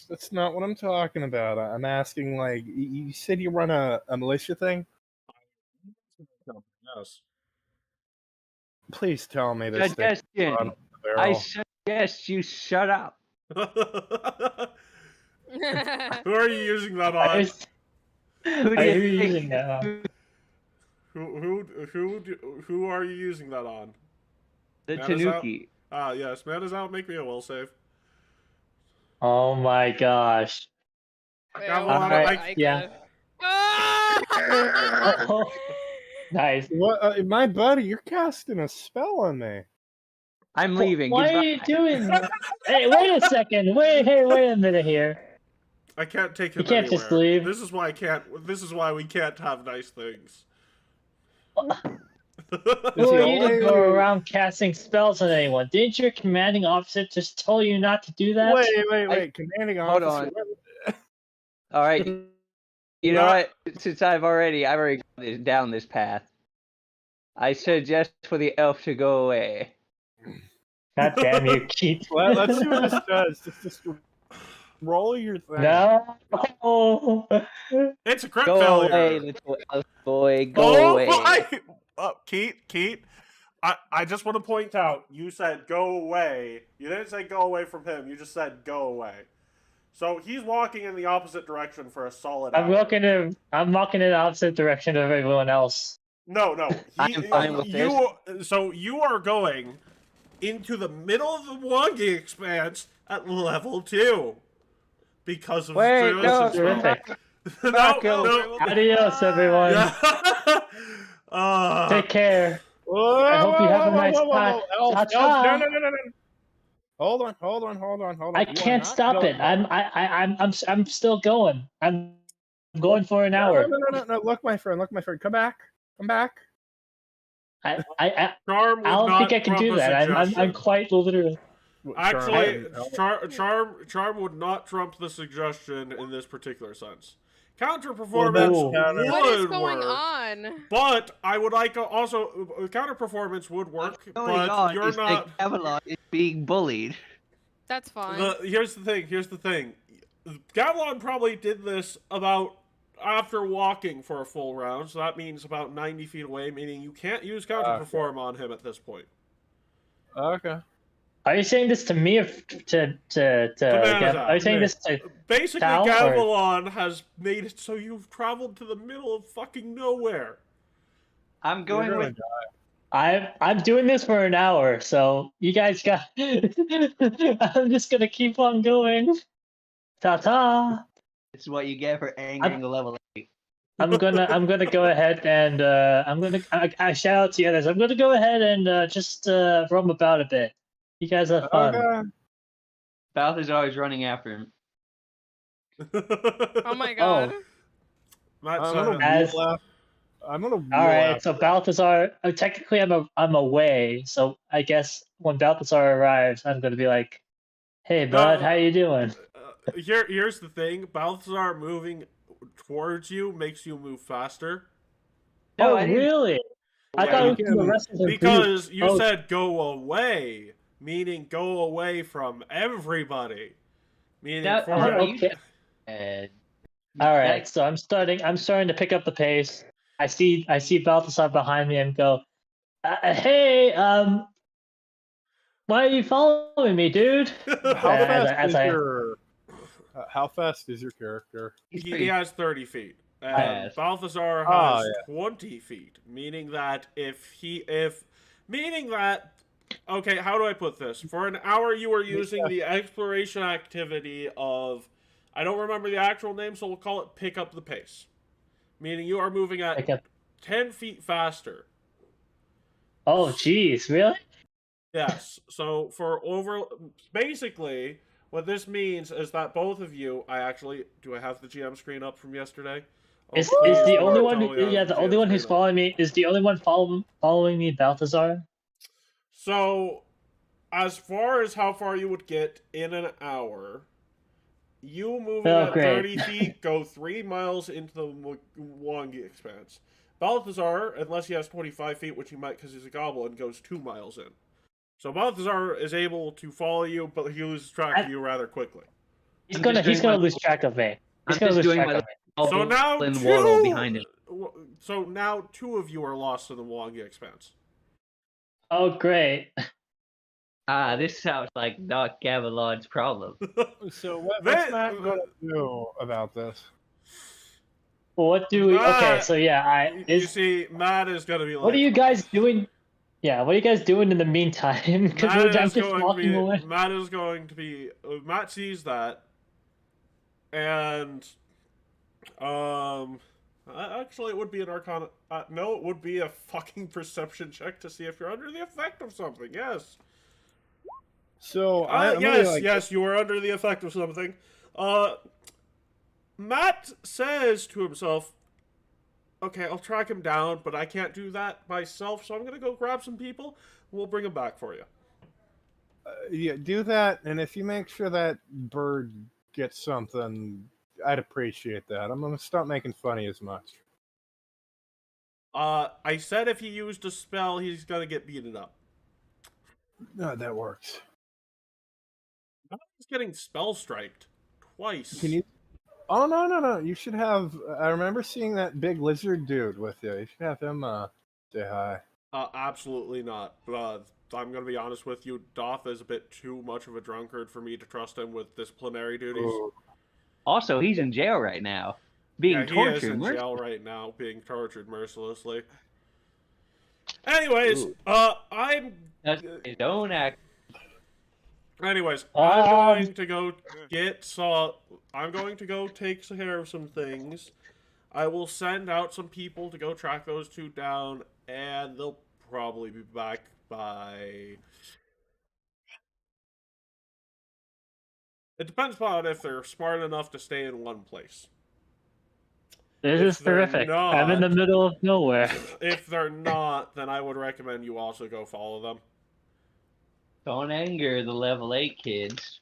That's not what I'm talking about. I'm asking, like, you said you run a militia thing. Yes. Please tell me this thing. Suggestion. I suggest you shut up. Who are you using that on? Who Are do you you think? using that on? Who are you using that on? The That is out. Tanuki. Yes, man is out. Make me a will save. Oh my gosh. Wait, yeah. Ah! Oh, nice. What, my buddy? You're casting a spell on me. I'm leaving. Why Goodbye. are you doing that? Hey, wait a second. Wait a minute here. I can't take him You can't anywhere. just leave. This is why we can't have nice things. Who are you to Wait, go wait, around casting spells on anyone? Didn't your commanding officer just tell you not to do that? wait. Commanding Hold officer. on. All right. You know what? Since I've already gone down this path, I suggest for the elf to go away. God damn you, Keat. Let's see what this does. Just roll your thing. No. It's a crit Go failure. away, little elf boy. Go Oh away. my! Keat. I just want to point out, you said go away. You didn't say go away from him. You just said go away. So he's walking in the opposite direction for a solid hour. I'm walking in the opposite direction of everyone else. No. I'm fine with this. So you are going into the middle of the Wongi Expanse at level 2. Because of Wait, Zeus's no, spell. Terrific. no. Adios, everyone. Take care. I hope you have a nice time. Ta-ta. No. Hold on. I You are can't not stop going- it. I'm still going. I'm going for an hour. No. Look, my friend. Come back. I Charm would don't not think I can trump do a that. I'm suggestion. quite literally. Actually, Charm would not trump the suggestion in this particular sense. Counter performance Well, that's- What is would going work, on? but I would like to also counter performance would work, What's going but on you're is not. that Gavilar is being bullied. That's fine. Here's the thing. Gavilan probably did this about after walking for a full round, so that means about 90 feet away, meaning you can't use counter perform on him at this point. Okay. Are you saying this to me or to Manazar. Are you saying this to Basically, Cal, or- Gavilan has made it so you've traveled to the middle of fucking nowhere. I'm going You're with. I'm doing this for an hour, so you guys got. I'm just gonna keep on going. Ta ta. This is what you get for angering a level 8. I'm gonna go ahead and I shout out to the others. I'm gonna go ahead and just roam about a bit. You guys have fun. Okay. Balthazar is running after him. Oh my god. Matt I'm said- gonna As- wheel out. I'm gonna wheel All right, out. so Balthazar. Technically, I'm away. So I guess when Balthazar arrives, I'm gonna be like, "Hey, bud, how you doing?" Here's the thing: Balthazar moving towards you makes you move faster No, Oh, I didn't- really? I Yeah, thought you it was the rest of the group. because you Oh. said go away, meaning go away from everybody, meaning No, for no, okay. All right, so I'm starting to pick up the pace. I see Balthazar behind me and go, "Hey, why are you following me, dude?" How fast is your character? he has 30 feet. And Yes. Balthazar Oh, has 20 feet, meaning that okay, how do I put this? For an hour you are using the exploration activity of, I don't remember the actual name, so we'll call it pick up the pace. Meaning you are moving at Pick up- 10 feet faster. Oh, jeez, really? Yes. So basically, what this means is that both of you, do I have the GM screen up from yesterday? Is Oh, the please, only Lord, one? tell me I have The GM only one who's screen up. following me is the only one following me, Balthazar. So, as far as how far you would get in an hour, you moving Oh, at great. 30 feet go 3 miles into the Wongi Expanse. Balthazar, unless he has 25 feet, which he might because he's a goblin, goes 2 miles in. So Balthazar is able to follow you, but he loses track of you rather quickly. He's I'm gonna just doing my lose track of me. He's I'm gonna just lose doing track my of me. So now waddle behind him. So now 2 of you are lost in the Wongi Expanse. Oh, great. This sounds like not Gavilan's problem. So what's That- Matt gonna do about this? Well, what do we? Okay, Matt, so yeah, You see, Matt is going to be like... What are you guys doing? Yeah, what are you guys doing in the meantime? Because I'm just walking away. Matt is going to be... Matt sees that, and... Actually, it would be an Arcana... no, it would be a fucking perception check to see if you're under the effect of something, yes. So I'm gonna, yes, like, yes, you are under the effect of something. Matt says to himself, okay, I'll track him down, but I can't do that myself, so I'm gonna go grab some people, and we'll bring him back for you. Yeah, do that, and if you make sure that bird gets something, I'd appreciate that. I'm gonna stop making fun of you as much. I said if he used a spell, he's gonna get beaten up. No, that works. He's getting spell striked twice. Can you? Oh no! You should have. I remember seeing that big lizard dude with you. You should have him say hi. Absolutely not. I'm gonna be honest with you. Doth is a bit too much of a drunkard for me to trust him with disciplinary duties. Ooh. Also, he's in jail right now, being Yeah, tortured. he is in jail right now, being tortured mercilessly. Anyways, Ooh. I'm. Don't act. Anyways, I'm going to go I'm going to go take care of some things. I will send out some people to go track those two down, and they'll probably be back by. It depends upon if they're smart enough to stay in one place. This If is terrific. they're I'm in the not- middle of nowhere. If they're not, then I would recommend you also go follow them. Don't anger the level 8 kids.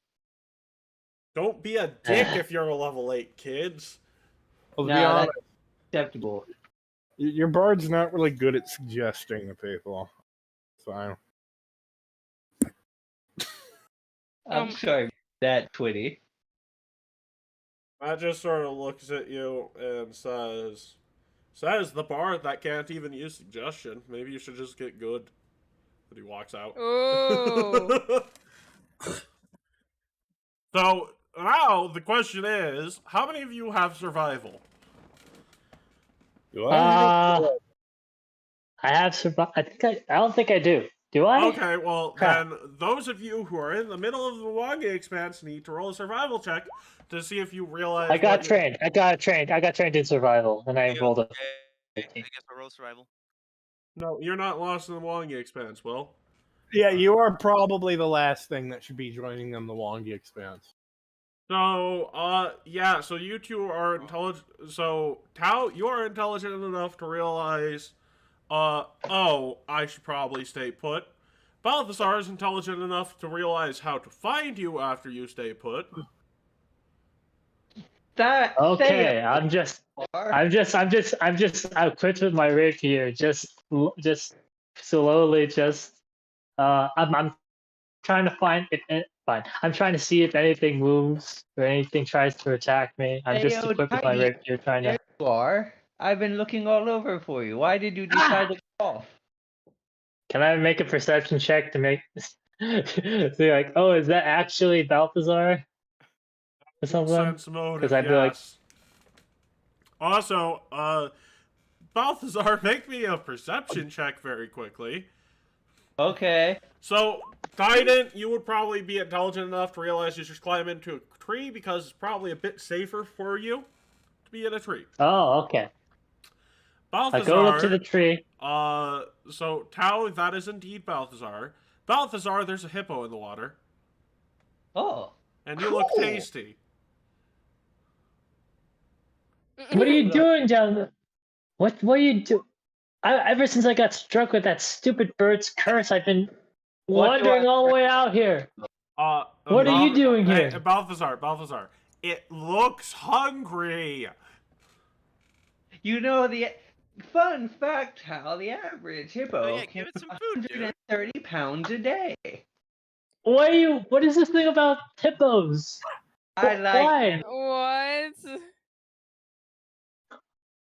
Don't be a dick if you're a level 8, kids. Well, to No, be that's honest, acceptable. your bard's not really good at suggesting to people. Fine. I'm sorry about that, Twitty. Matt just sort of looks at you and says the bard that can't even use suggestion. Maybe you should just get good. But he walks out. Oh. So now the question is, how many of you have survival? Do I? I have survived. I don't think I do. Do I? Okay, well Crap. then those of you who are in the middle of the Wangi expanse need to roll a survival check to see if you realize. I got what you- trained. I got trained in survival, and I rolled a. I guess I'll roll survival. No, you're not lost in the Wangi expanse, Will. Yeah, you are probably the last thing that should be joining them, the Wangi expanse. So, yeah, so you two are intelligent. So, Tao, you are intelligent enough to realize, oh, I should probably stay put. Balthazar is intelligent enough to realize how to find you after you stay put. That Okay, I'm equipped with my rapier. Just slowly, I'm trying to find it. Fine. I'm trying to see if anything moves or anything tries to attack me. I'm Hey, just yo, equipped with my Tiny, rapier, trying There to. you are. I've been looking all over for you. Why did you decide to go off? Can I make a perception check to make? So you're like, oh, is that actually Balthazar? Or something? Sense motive, 'Cause I'd be like- yes. Also, Balthazar, make me a perception check very quickly. Okay. So, Tident, you would probably be intelligent enough to realize you should climb into a tree because it's probably a bit safer for you to be in a tree. Oh, okay. I Balthazar, go up to the tree. so Tao, that is indeed Balthazar. Balthazar, there's a hippo in the water, Oh. and you look Cool. tasty. What are you doing down there? What are you do? Ever since I got struck with that stupid bird's curse, I've been What do wandering I- all the way out here. What are you doing Hey, here? Balthazar, it looks hungry. You know, the fun fact, how the average hippo Oh, yeah, can give it some food, dude. 130 pounds a day. What is this thing about hippos? I like Why? What?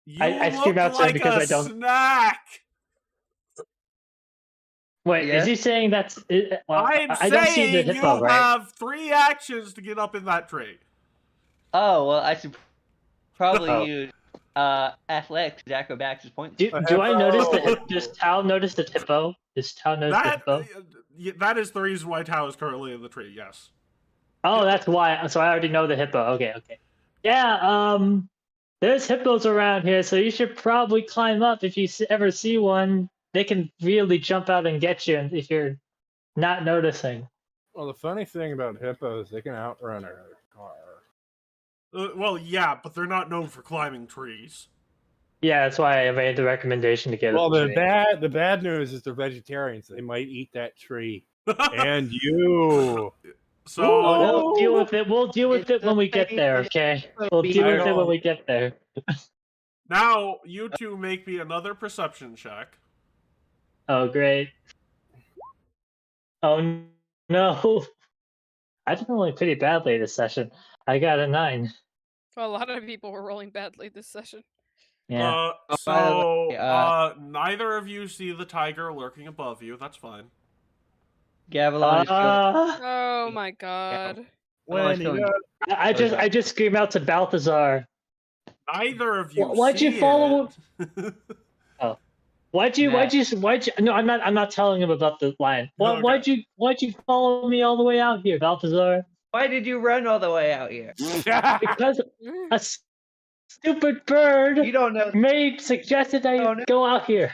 You I look scream outside like because a I don't- snack. Wait, Yes? is he saying that's? Well, I'm I don't see the saying hippo, you right? have 3 actions to get up in that tree. Oh, well, I should probably Oh. use athletics, acrobatics as points. Do I notice the? Hippo. Does Tal notice the hippo? Does Tal notice the hippo? That is the reason why Tao is currently in the tree. Yes. Oh, that's why. So I already know the hippo. Okay. Yeah. There's hippos around here, so you should probably climb up if you ever see one. They can really jump out and get you if you're not noticing. Well, the funny thing about hippos, they can outrun a car. Well, yeah, but they're not known for climbing trees. Yeah, that's why I made the recommendation to get Well, it. the bad news is they're vegetarians. They might eat that tree. And you. So We'll deal with it. We'll deal with it when we get there, okay? We'll deal with it when we get there. now you two make me another perception check. Oh, great. Oh, no. I did rolling pretty badly this session. I got a 9. Well, a lot of people were rolling badly this session. Yeah. by the So way, neither of you see the tiger lurking above you. That's fine. Gavilan is feeling. Oh my god. Gavilan's feeling- I just scream out to Balthazar. Neither of you. Why'd you see follow- it. Why'd you? No, I'm not telling him about the lion. Why'd you follow me all the way out here, Balthazar? Why did you run all the way out here? Because a stupid bird You don't know. suggested I go out here.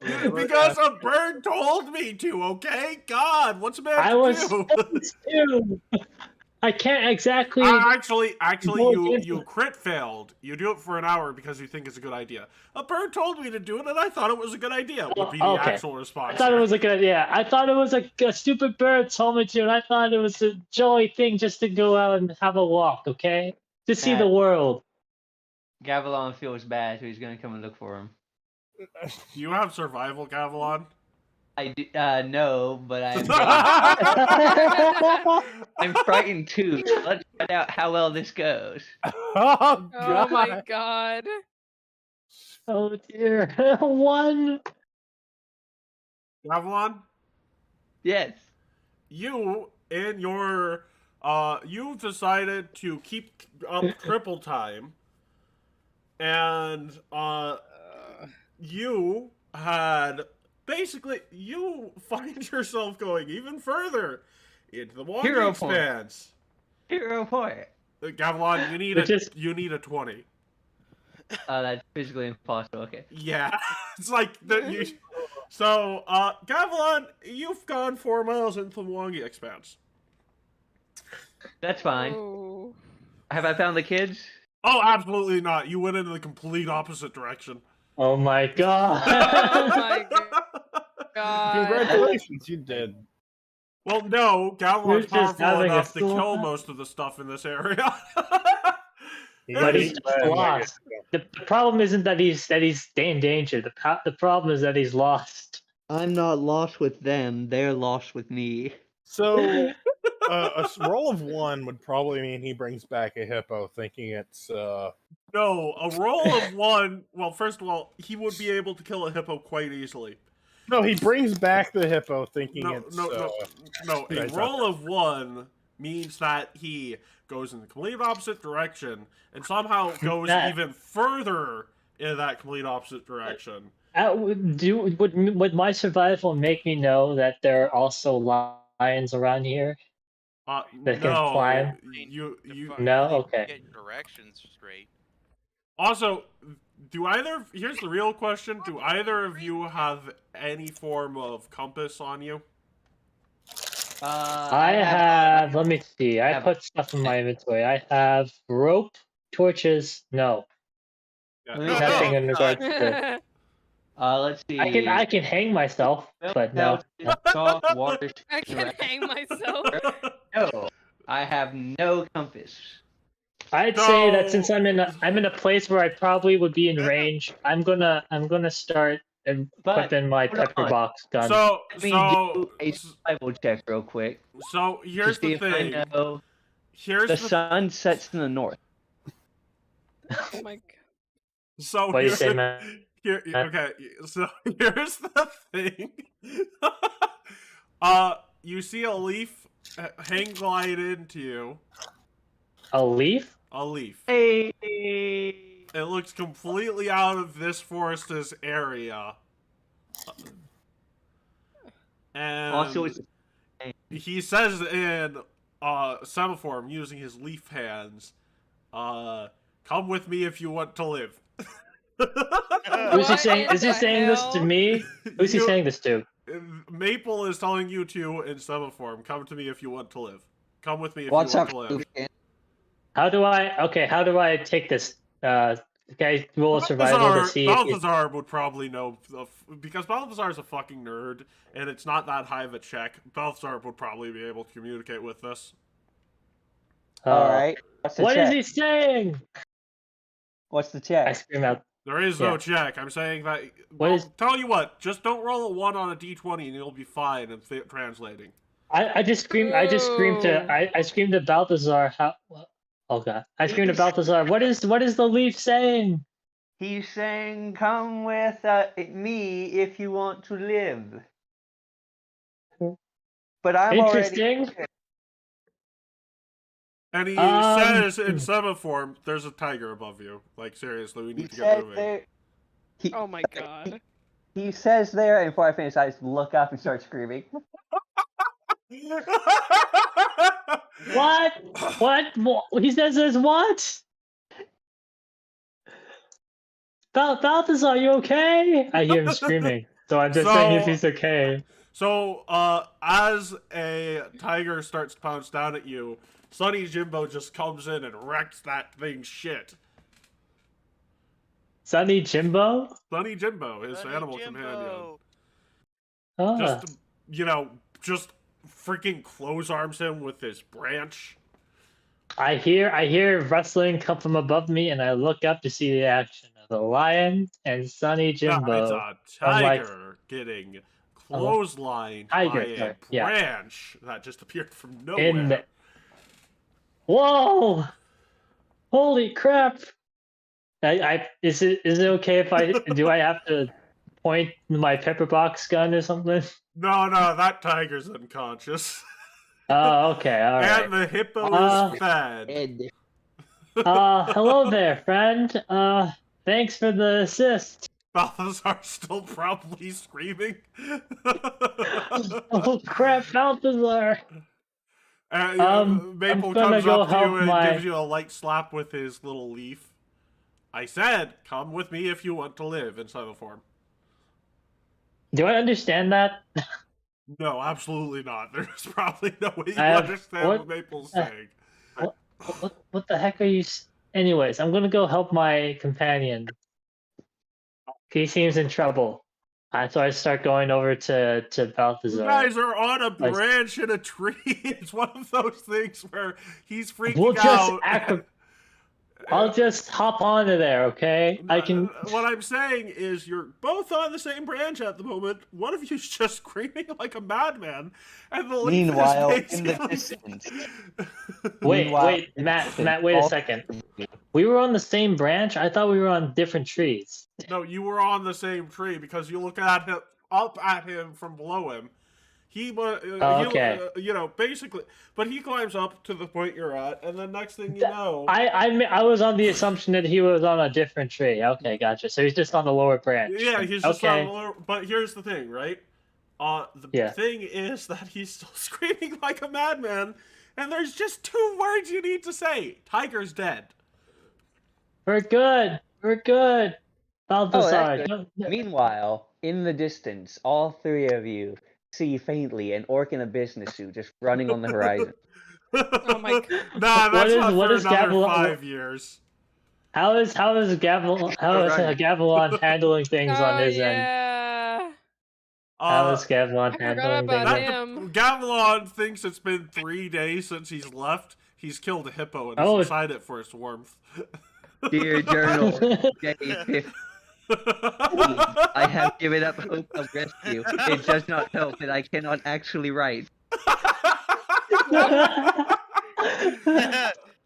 Because a bird told me to, okay? God, what's a man I to was do? supposed to. I can't exactly. Actually, Go you against it. crit failed. You do it for an hour because you think it's a good idea. A bird told me to do it, and I thought it was a good idea. Would be the Okay. actual response. I thought it was a good idea. I thought it was a stupid bird told me to, and I thought it was a jolly thing just to go out and have a walk, okay? To see the world. Gavilan feels bad, so he's gonna come and look for him. Do you have survival, Gavilan? I do, no, but I'm frightened too. So let's find out how well this goes. Oh, Oh my god. Oh dear. 1. Gavilan, Yes. you in your you've decided to keep up triple time, and you had basically you find yourself going even further into the water Hero point. expanse. Hero point. Gavilan, you need a 20. That's physically impossible. Okay. Yeah, it's like that. So, Gavilan, you've gone 4 miles into the Mwangi expanse. That's fine. Oh. Have I found the kids? Oh, absolutely not. You went in the complete opposite direction. Oh my god. Oh my god. Congratulations, you did. Well, no, Gavilan's You're just powerful having a enough to full- kill most of the stuff in this area. But he's just lost. The problem isn't that he's in danger. The problem is that he's lost. I'm not lost with them. They're lost with me. So, a roll of 1 would probably mean he brings back a hippo, thinking it's. No, a roll of 1. Well, first of all, he would be able to kill a hippo quite easily. No, he brings back the hippo, thinking No, it's. no. A Right, roll of 1 means that he goes in the complete opposite direction and somehow goes even further in that complete opposite direction. Would my survival make me know that there are also lions around here? That can No, climb? you. No? Okay. Get directions straight. Also, here's the real question: do either of you have any form of compass on you? I have. Let me see. I put stuff in my inventory. I have rope, torches. No, Yeah. nothing in regards to. Let's see. I can hang myself, but no. Salt, water, I can hang myself. no. I have no compass. I'd say that since I'm in a place where I probably would be in range, I'm gonna start and put in my hold pepper on. box gun. So, Let me do a survival check real quick. So here's to see the if thing. I know Here's the sun sets in the north. Oh my god. So What do you say, man? Okay, so here's the thing. You see a leaf hang glide into you. A leaf? A leaf. Hey. It looks completely out of this forest's area. And Also, it's he says in semaphore, using his leaf hands, come with me if you want to live. Who's he saying? Is he What the saying this to hell? me? Who's he saying this to? Maple is telling you to in semaphore, come to me if you want to live. Come with me if what's you up, want to live. Lucian? How do I take this Okay, roll a survival to see if he's... Balthazar would probably know, because Balthazar's a fucking nerd, and it's not that high of a check. Balthazar would probably be able to communicate with this. All right. What's the What check? is he saying? What's the I check? scream out. There is no check. I'm saying that. What is... Tell you what, just don't roll a 1 on a d20 and you'll be fine in translating. I just screamed to Balthazar. How? Oh god! I screamed to Balthazar. What is the leaf saying? He's saying, "Come with me if you want to live." But I'm Interesting. already. And he says in semaphore, "There's a tiger above you." Like seriously, we need to get moving. Oh my god. He says there, and before I finish, I just look up and start screaming. What? What? He says there's what? Balthazar, are you okay? I hear him screaming, so I'm just saying if he's okay. So, as a tiger starts to pounce down at you, Sonny Jimbo just comes in and wrecks that thing's shit. Sonny Jimbo? Sonny Jimbo, his Sonny animal Jimbo. companion. Oh. Just freaking close arms him with his branch. I hear rustling come from above me, and I look up to see the action of the lion and Sonny Jimbo. It's a tiger getting clotheslined by a branch that just appeared from nowhere. Whoa! Holy crap! Is it okay if I have to point my pepper box gun or something? No, that tiger's unconscious. Oh, okay, all right. And the hippo is fed. Hello there, friend. Thanks for the assist. Balthazar's still probably screaming. Oh crap, Balthazar! Maple comes up to you and gives you a light slap with his little leaf. I said, "Come with me if you want to live," in semaphore. Do I understand that? No, absolutely not. There's probably no way you understand what Maple's saying. What the heck are you... Anyways, I'm gonna go help my companion. He seems in trouble. So I start going over to Balthazar. You guys are on a branch in a tree. It's one of those things where he's freaking out. I'll just hop onto there, okay? I can... What I'm saying is you're both on the same branch at the moment. One of you's just screaming like a madman. And the Meanwhile, in the distance. Wait, Matt, wait a second. We were on the same branch? I thought we were on different trees. No, you were on the same tree because you look at him, up at him from below him. Basically, but he climbs up to the point you're at, and then next thing you know, I was on the assumption that he was on a different tree. Okay, gotcha. So he's just on the lower branch. Yeah, he's just on the lower. But here's the thing, right? The thing is that he's still screaming like a madman, and there's just 2 words you need to say: "Tiger's dead." We're good. Balthazar. Meanwhile, in the distance, all 3 of you see faintly an orc in a business suit just running on the horizon. Oh my god. Nah, that's not for another 5 years. How is Gavilon handling things on his end? How is Gavilon handling things? Gavilon thinks it's been 3 days since he's left. He's killed a hippo and is inside it for its warmth. Dear journal, day 15. I have given up hope of rescue. It does not help that I cannot actually write.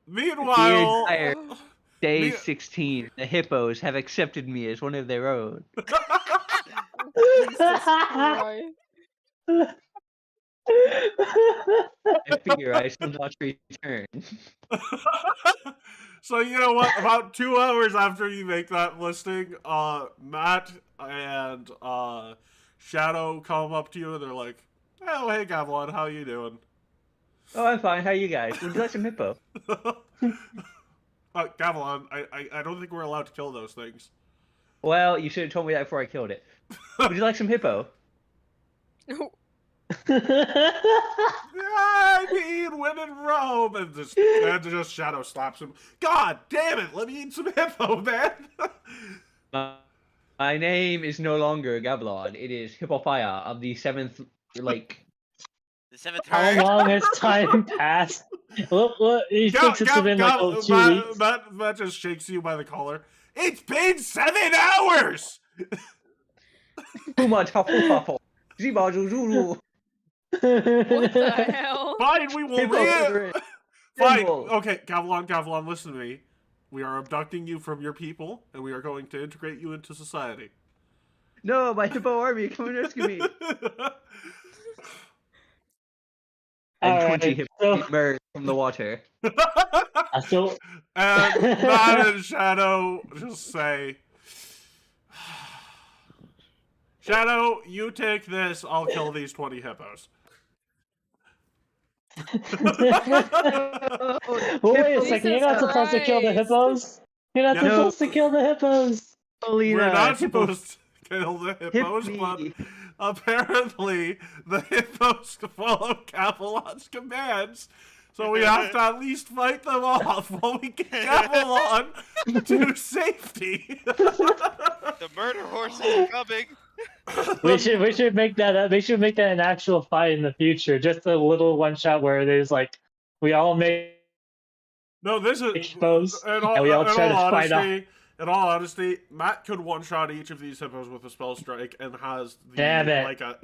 Meanwhile, day 16. The hippos have accepted me as one of their own. I fear I shall not return. So you know what? About 2 hours after you make that listing, Matt and Shadow come up to you and they're like, "Oh, hey Gavilon, how you doing?" Oh, I'm fine. How are you guys? Would you like some hippo? Gavilon, I don't think we're allowed to kill those things. Well, you should have told me that before I killed it. Would you like some hippo? I mean, when in Rome, and just Shadow slaps him. God damn it! Let me eat some hippo, man. My name is no longer Gablon. It is Hippofire of the 7th, like... The 7th How herd. long has time passed? What? He thinks it's been like 2 weeks. Matt just shakes you by the collar. It's been 7 hours! Too much huffle. Zibaju. What the hell? Fine, we will Hippo. Fine. Hippo. Okay, Gavelon, listen to me. We are abducting you from your people, and we are going to integrate you into society. No, my hippo army, come and rescue me. And Alright, 20 hippos emerge from the water. So And Matt and Shadow just say, Shadow, you take this, I'll kill these 20 hippos. wait a second, you're not supposed to kill the Christ. hippos? You're not No. supposed to kill the hippos! Holy We're not hippo. supposed to kill the hippos, Hit but me. apparently the hippos follow Gavelon's commands. So we have to at least fight them off while we get Gavelon to safety. The murder horses are coming. We should make that they should make that an actual fight in the future. Just a little one shot where there's like we all make No, this is hippos in and we all try to fight off. In all honesty, Matt could one-shot each of these hippos with a spell strike and has the, Damn it. like a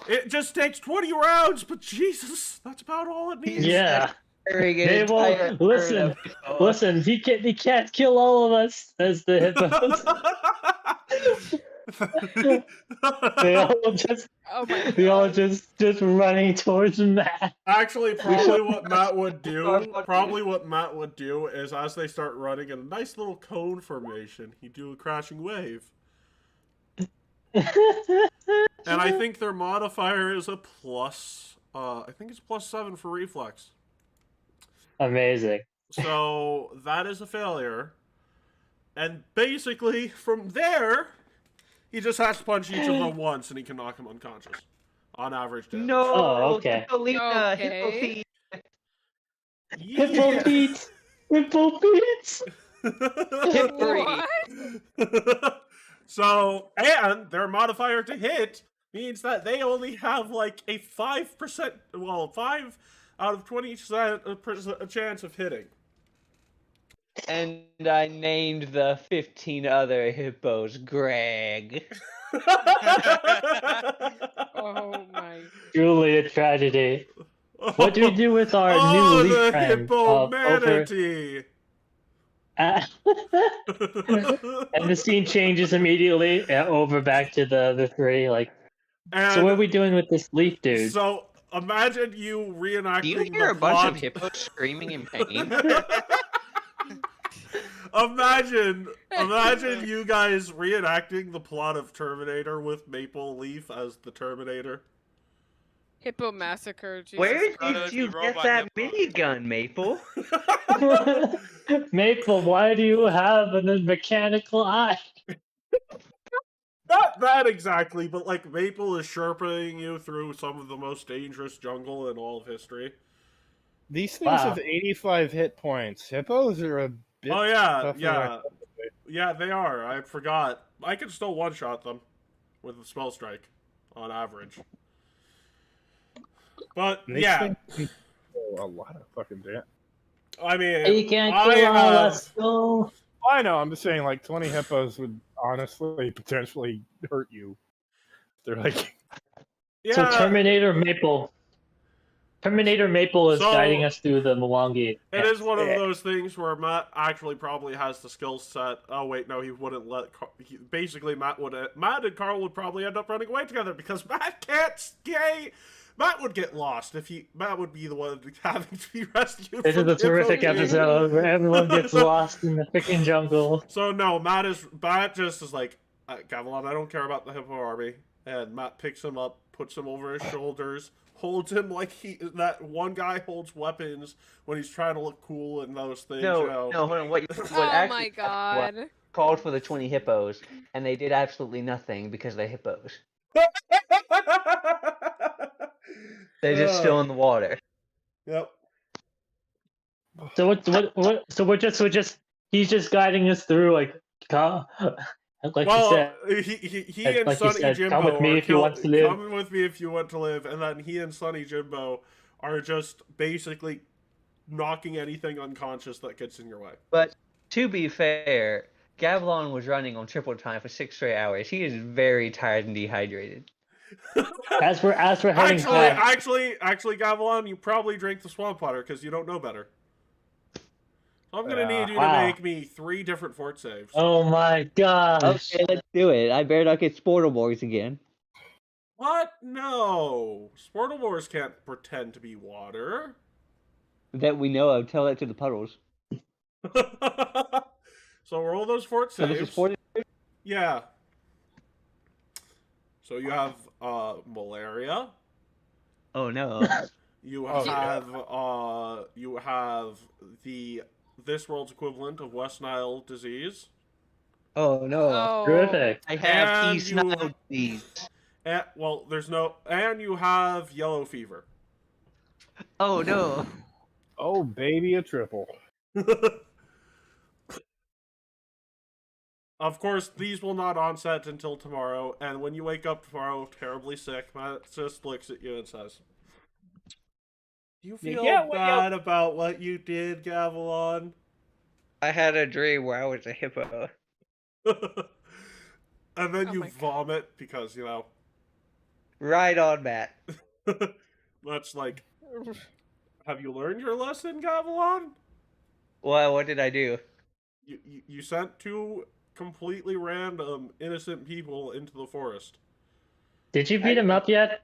It just takes 20 rounds, but Jesus, that's about all it needs. Yeah. Carrying an They entire won't herd listen. of hippos. Listen, he can't kill all of us as the hippos. they all just running towards Matt. Actually, probably what Matt would do is as they start running in a nice little cone formation, he'd do a crashing wave. And I think their modifier is a plus. I think it's +7 for reflex. Amazing. So that is a failure. And basically, from there, he just has to punch each of them once, and he can knock them unconscious. On average, damage. No, Oh, okay. Hippolita, Okay. Hippo feet. Hippo Pete! Hippo Pete! What? So, and their modifier to hit means that they only have like a 5%, well, 5 out of 20% chance of hitting. And I named the 15 other hippos Greg. Oh my. Truly a tragedy. What do we do with our new the leaf friend? hippo manatee. And the scene changes immediately over back to the three. Like, so what are we doing with this leaf dude? So imagine you reenacting Do you the hear a bunch plot. of hippos screaming in pain? Imagine you guys reenacting the plot of Terminator with Maple Leaf as the Terminator. Hippo massacre. Jesus Where Christ. did you get Robot that hippo. minigun, Maple? Maple, why do you have a mechanical eye? Not that exactly, but like Maple is sharpening you through some of the most dangerous jungle in all of history. These things Wow. have 85 hit points. Hippos are a bit Oh yeah, tougher than I yeah, thought they'd be. yeah. They are. I forgot. I can still one-shot them with a spell strike, on average. But And these yeah, things can do a lot of fucking damage. I mean, You can't I kill all have- us. Go. I know, I'm just saying, like, 20 hippos would honestly potentially hurt you. They're like, yeah. So Terminator Maple is So- guiding us through the Mwangi. It is one of those things where Matt actually probably has the skill set. Oh wait, no, he wouldn't let. Basically, Matt and Carl would probably end up running away together because Matt can't stay. Matt would get lost if Matt would be the one having to be rescued. This is from a terrific Hippo King. episode where everyone gets lost in the freaking jungle. So no, Matt just is like, Gavelon, I don't care about the Hippo army, and Matt picks him up, puts him over his shoulders, holds him like that one guy holds weapons when he's trying to look cool and those things. No, you know. no, hold on. What Oh actually my god. called for the 20 hippos, and they did absolutely nothing because they're hippos. They're just still in the water. Yep. So what? So we're just he's just guiding us through, like you Well, said. he and Like you Sonny said, Jimbo come with me are if you want to live. Come with me if you want to live, and then he and Sonny Jimbo are just basically knocking anything unconscious that gets in your way. But to be fair, Gavilan was running on triple time for 6 straight hours. He is very tired and dehydrated. As we're heading back, actually, Gavilan, you probably drank the swamp water because you don't know better. So I'm gonna need you to make me 3 different fort saves. oh my gosh! Okay, let's do it. I better not get Sportleborgs again. What? No. Sportlevores can't pretend to be water. That we know of. Tell that to the puddles. So roll those fort So saves. this is 40. Yeah. So you have malaria. Oh no. You Oh, have this world's equivalent of West Nile disease. Oh no. Oh. Terrific. I have And East you- Nile disease. Well, there's no, and you have yellow fever. Oh no. Oh, baby, a triple. Of course, these will not onset until tomorrow, and when you wake up tomorrow terribly sick, Matt just looks at you and says, "Do you feel bad about what you did, Gavilan?" I had a dream where I was a hippo. And then Oh you my God. vomit because, you know, Right on, Matt. that's like, have you learned your lesson, Gavilan? Well, what did I do? You sent 2 completely random, innocent people into the forest. Did you beat him up yet?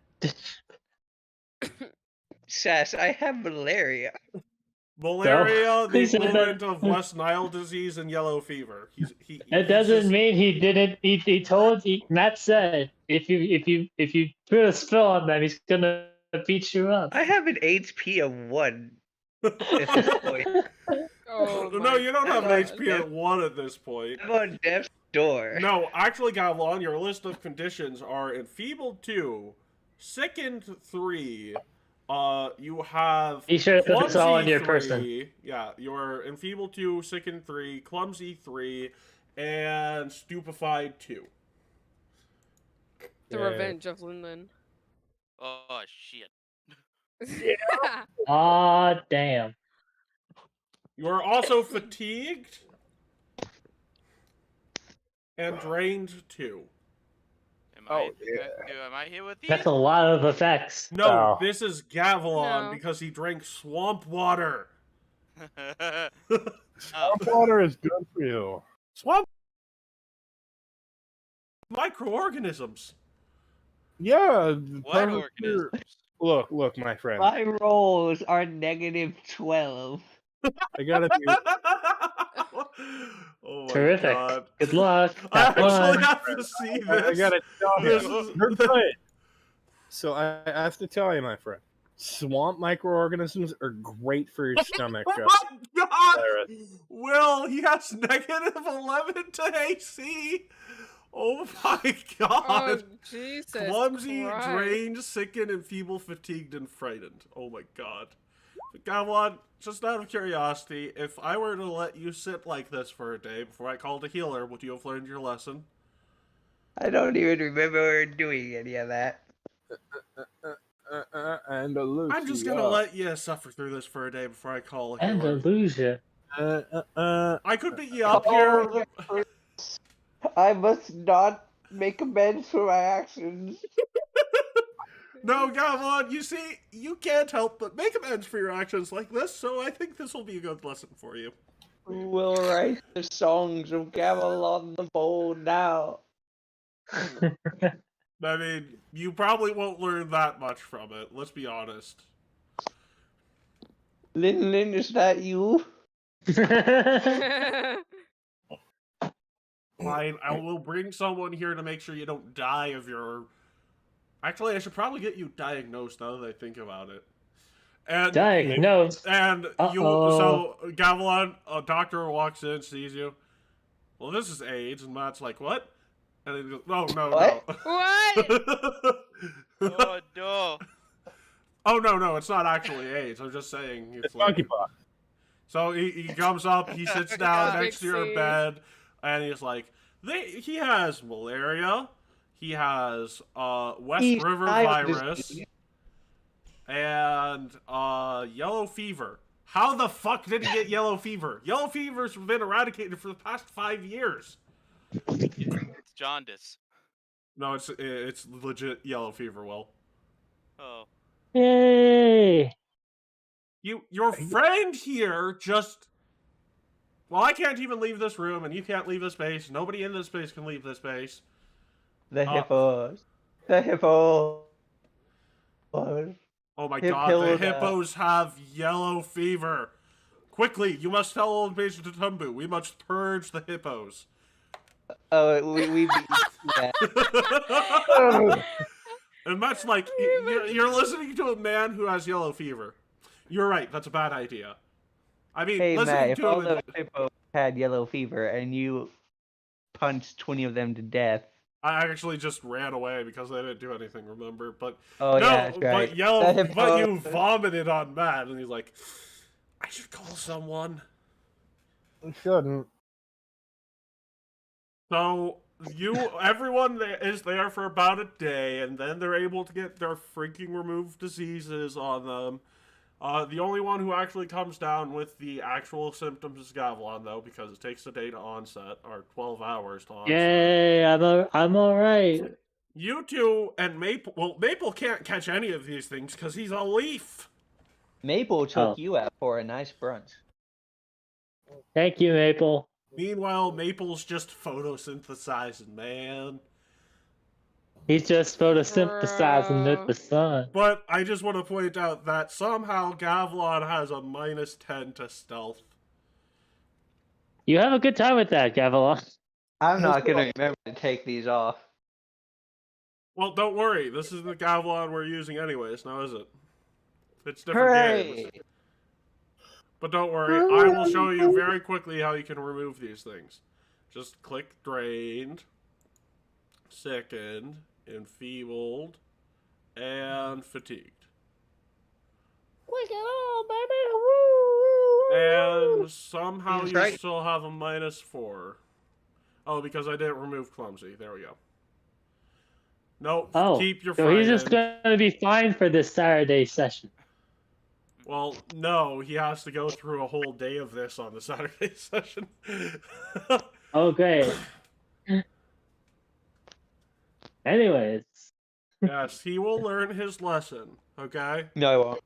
Sass, I have malaria. Malaria, the He said that- equivalent of West Nile disease and yellow fever. It doesn't mean he didn't. Matt said if you put a spell on them, he's gonna beat you up. I have an HP of 1 at this point. Oh No, my you don't have an God. HP at 1 at this point. I'm on death's door. No, actually, Gavilan, your list of conditions are enfeebled 2, sickened 3. You have Be sure to put this all on clumsy your 3. person. Yeah, you're enfeebled 2, sickened 3, clumsy 3, and stupefied 2. The Yeah. Revenge of Linlin. Oh shit. Aw, damn. You are also fatigued and drained 2. Am I here with you? That's a lot of effects. No, Oh. this is Gavilan No. because he drank swamp water. Oh, Swamp water is good for you. Swamp microorganisms. Yeah. what part of your- organisms? Look, my friend. My rolls are -12. I gotta be. Oh my Terrific. God. Good luck. I Have actually fun. have to see this. I gotta tell This you. is- You're good. So I have to tell you, my friend. Swamp microorganisms are great for your stomach. Oh my God! Cyrus. Will, he has -11 to AC. Oh my Oh God! Jesus! Clumsy, Christ. drained, sickened, enfeebled, fatigued, and frightened. Oh my God. Gavilan, just out of curiosity, if I were to let you sit like this for a day before I called a healer, would you have learned your lesson? I don't even remember doing any of that. And a Lucy, I'm just gonna let you suffer through this for a day before I call a healer. Andalusia. I could beat you up here. I must not make amends for my actions. No, Gavilan, you see, you can't help but make amends for your actions like this, so I think this will be a good lesson for you. Who will write the songs of Gavilan the Bold now? I mean, you probably won't learn that much from it, let's be honest. Lin, is that you? Fine, I will bring someone here to make sure you don't die of your... Actually, I should probably get you diagnosed now that I think about it. And Diagnosed. And you, so Gavilan, a doctor walks in, sees you. Well, this is AIDS, and Matt's like, what? And he goes, no. What? What? Oh no. Oh no, it's not actually AIDS. I'm just saying It's like, monkeypox. So he comes up, he sits down Yeah. next to your Big C. bed, and he's like, he has malaria, he has West He's River Irish. virus, and yellow fever. How the fuck did he get yellow fever? Yellow fever's been eradicated for the past 5 years. It's jaundice. No, it's legit yellow fever, Will. Oh. Yay! Your friend here just... Well, I can't even leave this room, and you can't leave this space. Nobody in this space can leave this space. The hippos. The hippos. Oh my god, the hippos have yellow fever. Quickly, you must tell old Major Tatumbu. We must purge the hippos. Oh, we that. And Matt's like, you're listening to a man who has yellow fever. You're right, that's a bad idea. I mean, Hey listening Matt, if to all him... those hippos had yellow fever and you punched 20 of them to death. I actually just ran away because they didn't do anything, remember? But Oh no, yeah, that's right. but you vomited on Matt, and he's like, I should call someone. You shouldn't. So everyone is there for about a day, and then they're able to get their freaking removed diseases on them. The only one who actually comes down with the actual symptoms is Gavilan, though, because it takes a day to onset, or 12 hours to onset. Yay! I'm all right. You two and Maple... Well, Maple can't catch any of these things because he's a leaf. Maple took you out for a nice brunch. Thank you, Maple. Meanwhile, Maple's just photosynthesizing, man. He's just photosynthesizing with the sun. But I just want to point out that somehow Gavilan has a -10 to stealth. You have a good time with that, Gavilan. I'm not gonna remember to take these off. Well, don't worry. This is the Gavilan we're using anyways, now is it? It's different games. But don't worry, I will show you very quickly how you can remove these things. Just click Drained, Sickened, Enfeebled, and Fatigued. Click it all, baby! And somehow He's you right. still have a -4. Oh, because I didn't remove Clumsy. There we go. Nope, Oh, keep your so he's just frightened. gonna be fine for this Saturday session. Well, no, he has to go through a whole day of this on the Saturday session. Okay. Anyways. Yes, he will learn his lesson, okay? No, I won't.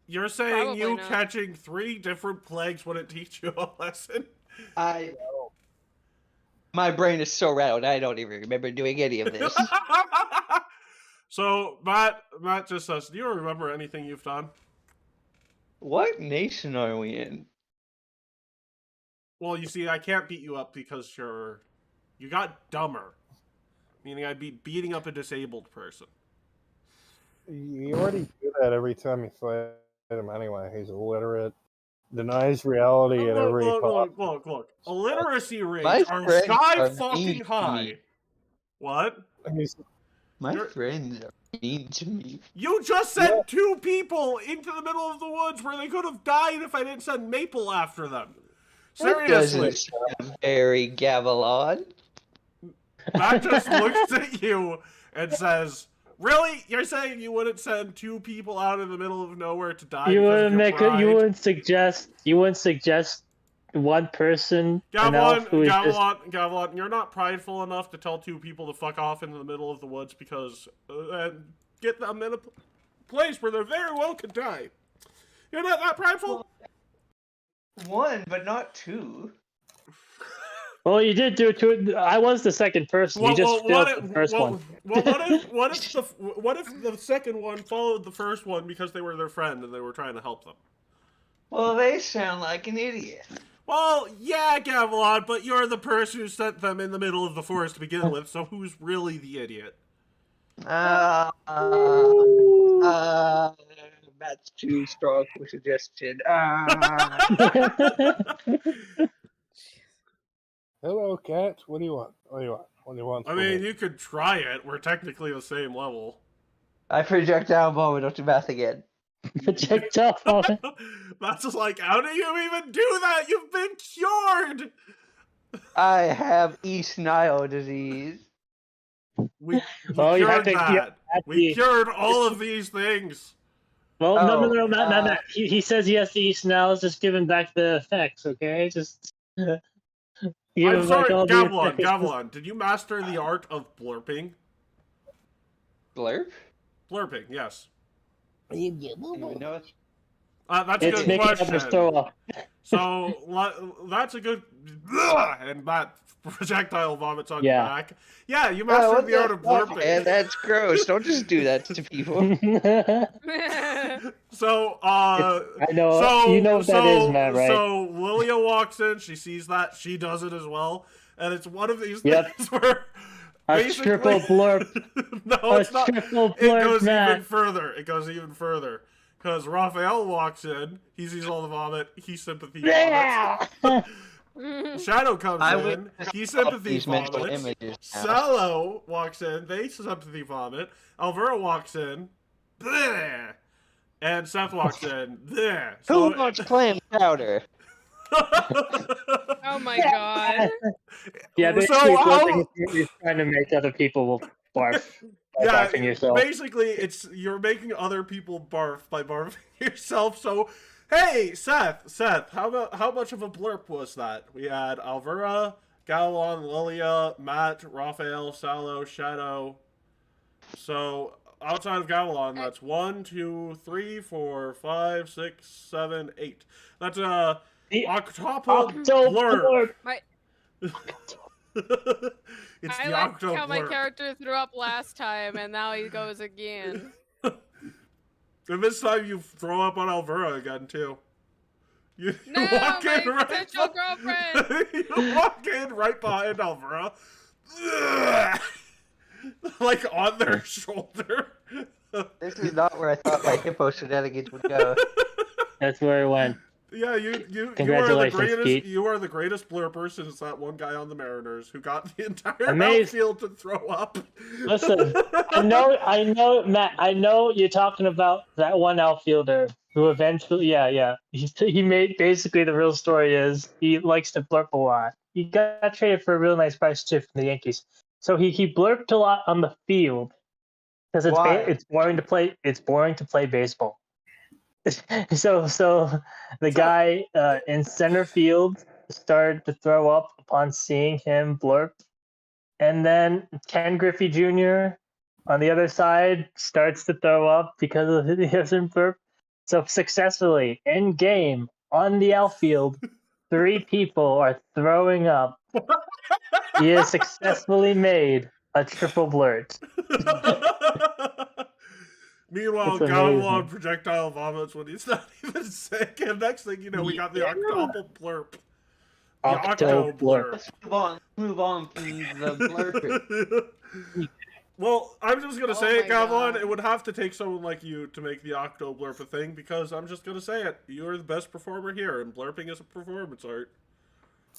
You're saying Probably you not. catching 3 different plagues wouldn't teach you a lesson? My brain is so rattled, I don't even remember doing any of this. So, Matt just says, do you remember anything you've done? What nation are we in? Well, you see, I can't beat you up because you got dumber. Meaning I'd be beating up a disabled person. You already do that every time you fight him anyway. He's illiterate. Denies reality at every Look. Illiteracy rates My are friends sky are fucking mean to high. me. What? My You're- friends are mean to me. You just sent 2 people into the middle of the woods where they could have died if I didn't send Maple after them. That Seriously. doesn't sound very Gavilan. Matt just looks at you and says, really? You're saying you wouldn't send 2 people out in the middle of nowhere to die? You because wouldn't of your make it. pride? You wouldn't suggest one person. an elf who is just- Gavilan, you're not prideful enough to tell 2 people to fuck off into the middle of the woods because and get them in a place where they very well could die. You're not that prideful? One, but not 2. Well, you did do it to. I was the second person. You just failed the first one. Well, what if the second one followed the first one because they were their friend and they were trying to help them? Well, they sound like an idiot. Well, yeah, Gavilan, but you're the person who sent them in the middle of the forest to begin with, so who's really the idiot? That's too strong for suggestion. Hello, cat. What do you want? I mean, you could try it. We're technically the same level. I projectile vomit onto math again. Projectile vomit. That's just like, how do you even do that? You've been cured. I have East Nile disease. We Well, you have cured to- that. you have We to- cured all of these things. Well, no, Oh, Matt. He says he has to eat now. Let's just give him back the effects, okay? Just. Give I'm him sorry, back all the Gavelon, effects. Gavelon, did you master the art of blurping? Blurp? Blurping, yes. Didn't even know it. That's a It's good making others question. throw up. So, that's a good... And that projectile vomits on Yeah. your back. Yeah, you Oh, mastered what the art of fuck, blurping. man? That's gross. Don't just do that to people. So, I know. You know what that is, Matt, right? So Lilia walks in, she sees that, she does it as well, and it's one of these Yep. things where A basically... triple blurp. No, A it's not. triple It blurp, goes even Matt. further. It goes even further. Because Raphael walks in, he sees all the vomit, he sympathy vomits. Yeah. Shadow comes I in, would he up sympathy these mental vomits. images now. Sallow walks in, they sympathy vomit. Alvera walks in, bleh. And Seth walks in, bleh. Who wants clam chowder? Oh my god. Yeah, So basically, how- blurping is trying to make other people barf by Yeah, barfing yourself. basically, you're making other people barf by barfing yourself. So, hey, Seth, how much of a blurp was that? We had Alvera, Galwan, Lilia, Matt, Raphael, Sallow, Shadow. So, outside of Galwan, that's 1, 2, 3, 4, 5, 6, 7, 8. That's The octuple Octo blurp. blurp. It's I the like octo how my blurp. character threw up last time and now he goes again. And this time you throw up on Alvera again too. You No, walk my in right potential girlfriend. you walk in right behind Alvera. Like on their shoulder. This is not where I thought my hippo shenanigans would go. That's where it went. Yeah, you are the Congratulations, greatest. Keat. You are the greatest blurper since that one guy on the Mariners who got the entire Amazing. outfield to throw up. Listen, I know, Matt. I know you're talking about that one outfielder who eventually, yeah. He made basically the real story is he likes to blurp a lot. He got traded for a real nice price too from the Yankees. So he blurped a lot on the field because Why? it's boring to play. It's boring to play baseball. So the guy in center field started to throw up upon seeing him blurp, and then Ken Griffey Jr. on the other side starts to throw up because of his burp. So successfully in game on the outfield, 3 people are throwing up. He has successfully made a triple blurt. Meanwhile, It's Galwan amazing. projectile vomits when he's not even sick, and next thing you know, we got the octuple blurp. The Octo blurp. Let's move on from the blurper. Well, I'm just gonna Oh say it, my Galvan. God. It would have to take someone like you to make the octo blurp a thing, because I'm just gonna say it. You are the best performer here, and blurping is a performance art.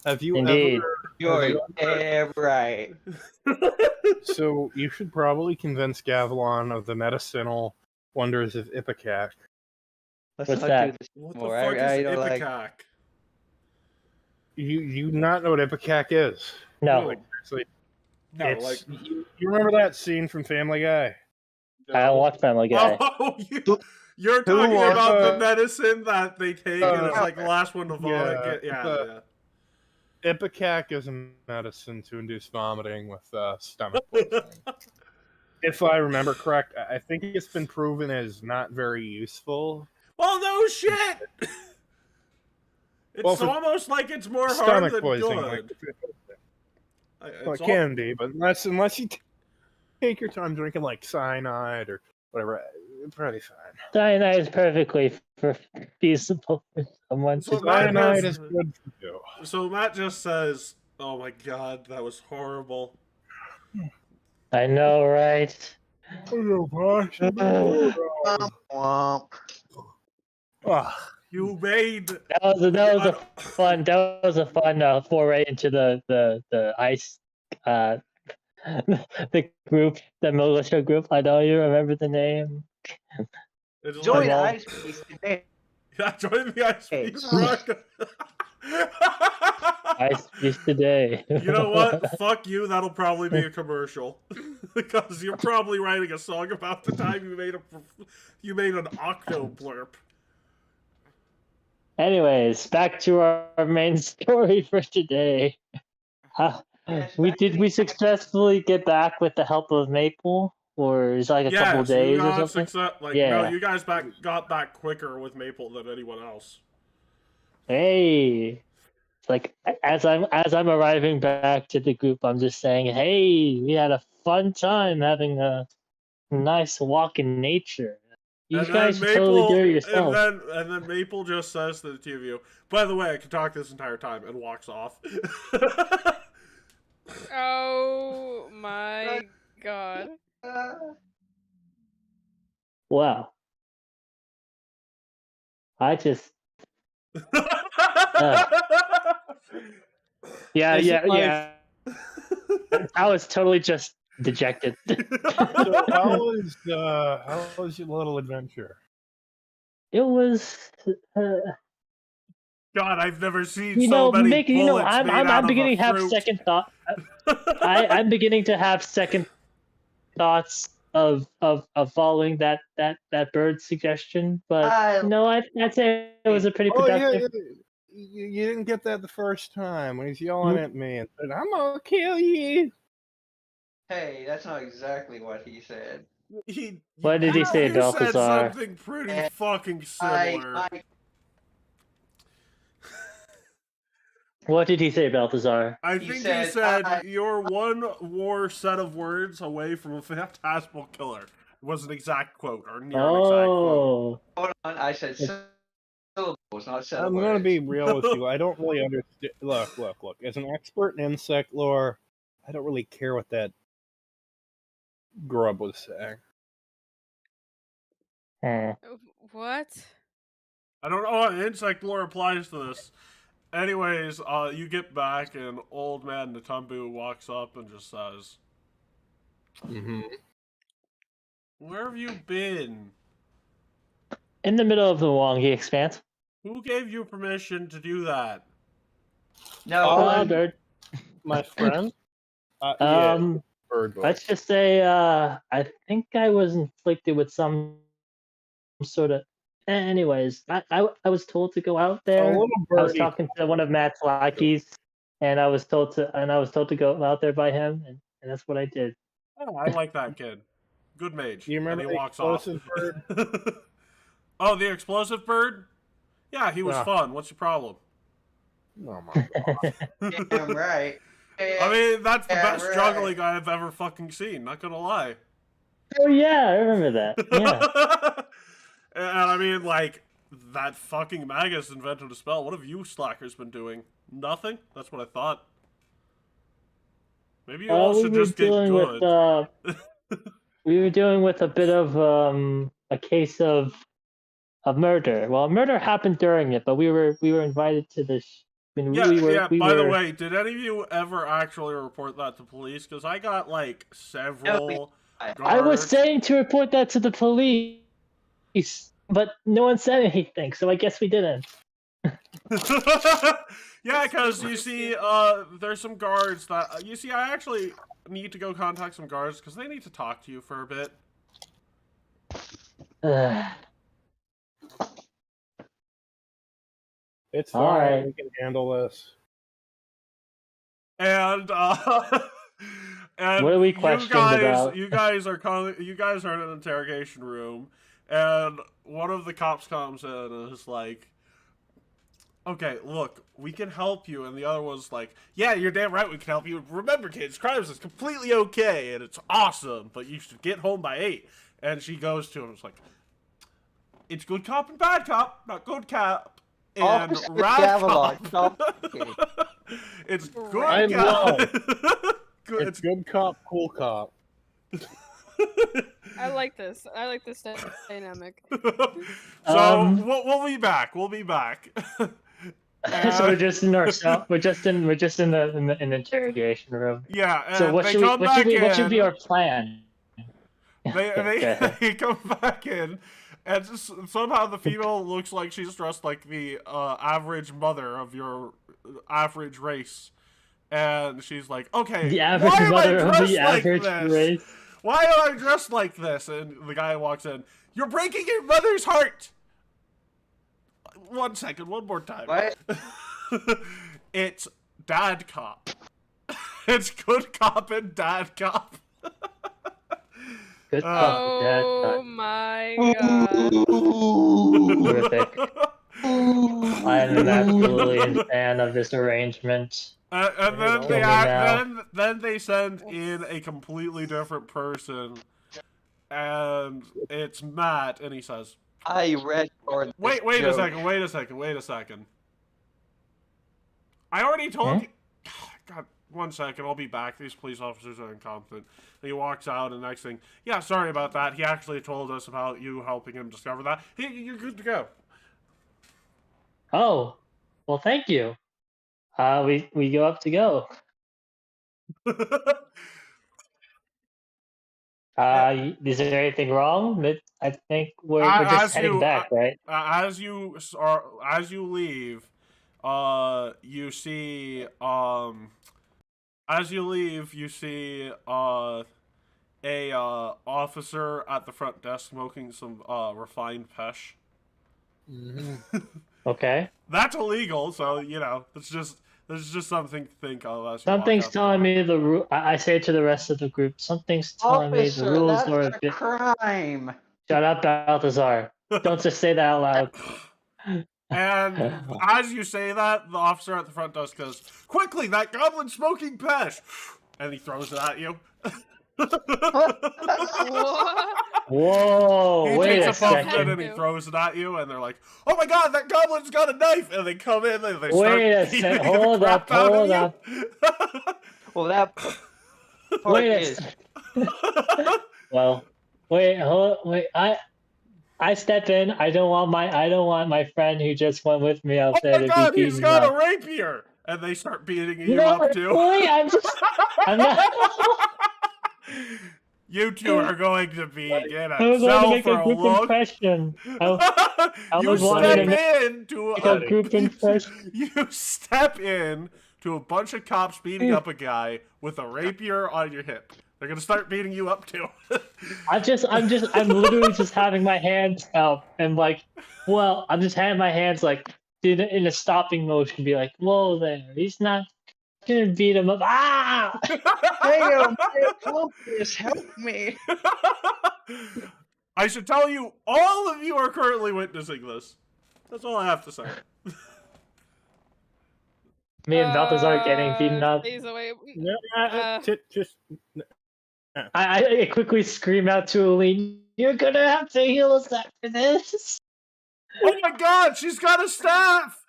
Have you Indeed. ever? You're damn right. So you should probably convince Gavelon of the medicinal wonders of Ipecac. Let's What's not that? do this What the more. fuck I is don't like. Ipecac? You not know what Ipecac is? No, No, Seriously, no, it's, like you remember that scene from Family Guy? I don't watch Family Guy. Oh, you're Who talking wants about the a- medicine that they take, and it's like the last one to vomit. Yeah, Yeah. Ipecac is a medicine to induce vomiting with stomach poisoning. If I remember correct, I think it's been proven as not very useful. Well, no shit. It's Well, for almost like it's more harm Stomach than poisoning, good. well, it can be, but unless you take your time drinking like cyanide or whatever, it's probably fine. Cyanide is perfectly feasible for someone So to Matt Cyanide has- is good for you. So Matt just says, "Oh my god, that was horrible." I know, right? Womp womp. Ah, You made That was a fun foray into the ice the group, the militia group. I know you remember the name. It's just Join well- Ice Beast today. yeah, join the Ice Hey. Beast Rock. Ice Beast today. You know what? Fuck you. That'll probably be a commercial because you're probably writing a song about the time you made an octo blurb. Anyways, back to our main story for today. We successfully get back with the help of Maple, or is it like a couple Yes, you days or got something? success. Like Yeah. no, you guys got back quicker with Maple than anyone else. Hey, it's like as I'm arriving back to the group, I'm just saying, hey, we had a fun time having a nice walk in nature. You And guys then should totally do it Maple, yourself. and then Maple just says to the two of you, "By the way, I can talk this entire time," and walks off. Oh my god. Wow. I just yeah. Is it like- I was totally just dejected. So how was your little adventure? It was God, I've never seen you so know, many Mick, you know, bullets made out I'm of beginning a to have fruit. second thought. I'm beginning to have second thoughts of following that bird suggestion, but no, I'd say it was a pretty Oh yeah, productive. you didn't get that the first time when he's yelling at me and said, "I'm gonna kill you." Hey, that's not exactly what he said. What did he say, You said Balthazar? something pretty fucking similar. I What did he say, Balthazar? I He think he said, said you're one more set of words away from a phantasmal killer. Was an exact quote or near an exact quote. Oh, hold on. I said syllables, not set of I'm gonna words. be real with you. I don't really understand. Look. As an expert in insect lore, I don't really care what that grub was saying. eh. What? I don't know how insect lore applies to this. Anyways, you get back and old man Natumbu walks up and just says, Mm-hmm. "Where have you been? In the middle of the Wongi Expanse. Who gave you permission to do that?" No, Bird. My friend. Bird voice. Let's just say, I think I was inflicted with some sort of. Anyways, I was told to go out A there. little I was birdie. talking to one of Matt's lackeys, and I was told to go out there by him, and that's what I did. Oh, I like that kid. Good mage. Do you remember and he the walks off. explosive bird? Oh, the explosive bird? Yeah, he was Yeah. fun. What's your problem? Oh my god. damn right. I mean, that's the Yeah, best right. juggling I've ever fucking seen. Not gonna lie. Oh yeah, I remember that. Yeah. And I mean, like, that fucking Magus invented a spell. What have you slackers been doing? Nothing? That's what I thought. Maybe you all we should were just get dealing good. with we were dealing with a bit of a case of murder. Well, murder happened during it, but we were invited to this. I mean, we By the were- way, did any of you ever actually report that to police? Because I got, like, several I was guards. saying to report that to the police, but no one said anything, so I guess we didn't. Yeah, because you see, there's some guards that you see. I actually need to go contact some guards because they need to talk to you for a bit. It's fine. Alright. We can handle this. And and What are we you questioned guys, about? you guys are in an interrogation room, and one of the cops comes in and is like, "Okay, look, we can help you," and the other one's like, "Yeah, you're damn right, we can help you. Remember, kids, crimes is completely okay and it's awesome, but you should get home by 8." And she goes to him, it's like, "It's good cop and bad cop, not good cop and Officer rad Gavilan, cop." stop. It's good I'm cop. Good- It's good cop, cool cop. I like this. I like this dynamic. So we'll be back. We'll be back. So we're just in our cell. We're just in the interrogation room. Yeah, and So what they should we come what back should we in. what should be our plan? They come back in, and somehow the female looks like she's dressed like the average mother of your average race, and she's like, "Okay, The average why am I mother of dressed the like average this? race. Why am I dressed like this?" And the guy walks in. "You're breaking your mother's heart." 1 second, one more time. What? It's dad cop. It's good cop and dad cop. Good cop, Oh dad my god. Terrific. I am an absolutely fan of this arrangement. And then Kill they me now. then they send in a completely different person, and it's Matt, and he says, I read for this wait joke. a second. I already told you. God, 1 second, I'll be back. These police officers are incompetent." And he walks out, and the next thing, "Yeah, sorry about that. He actually told us about you helping him discover that. You're good to go." Oh, well, thank you. We go up to go. Is there anything wrong? I think we're just heading back, right? As you leave, you see a officer at the front desk smoking some refined pesh. Okay. That's illegal, so that's just something to think of. As you Something's walk out telling me the rule. I say to the rest of the group, something's telling me the Officer, rules that's are a a bit. crime. Shut up, Balthazar. Don't just say that out loud. And as you say that, the officer at the front desk goes, "Quickly, that goblin's smoking pesh!" And he throws it at you. What? Whoa! He Wait takes a a puffin second. and he throws it at you, and they're like, "Oh my god, that goblin's got a knife!" And they come in and they start Wait a beating sec. the Hold up. crap out of Hold you. up. Well, that part Wait a is. sec. Well, wait. I step in. I don't want my friend who just went with me out Oh there my to god, be he's beaten got up. a rapier! And they start beating you No, up too. wait. I'm not. You two are going to be in I a was going to cell make for a a group look. impression. You was wanting step to make in to a group impression. You step in to a bunch of cops beating up a guy with a rapier on your hip. They're gonna start beating you up too. I'm literally just having my hands out and like, well, I'm just having my hands like in a stopping motion, be like, whoa there, he's not gonna beat him up. Ah! Hey, please help me. I should tell you, all of you are currently witnessing this. That's all I have to say. Me and Balthazar getting beaten up. Stays away. Just I quickly scream out to Aline, "You're gonna have to heal us after this." Oh my god, she's got a staff!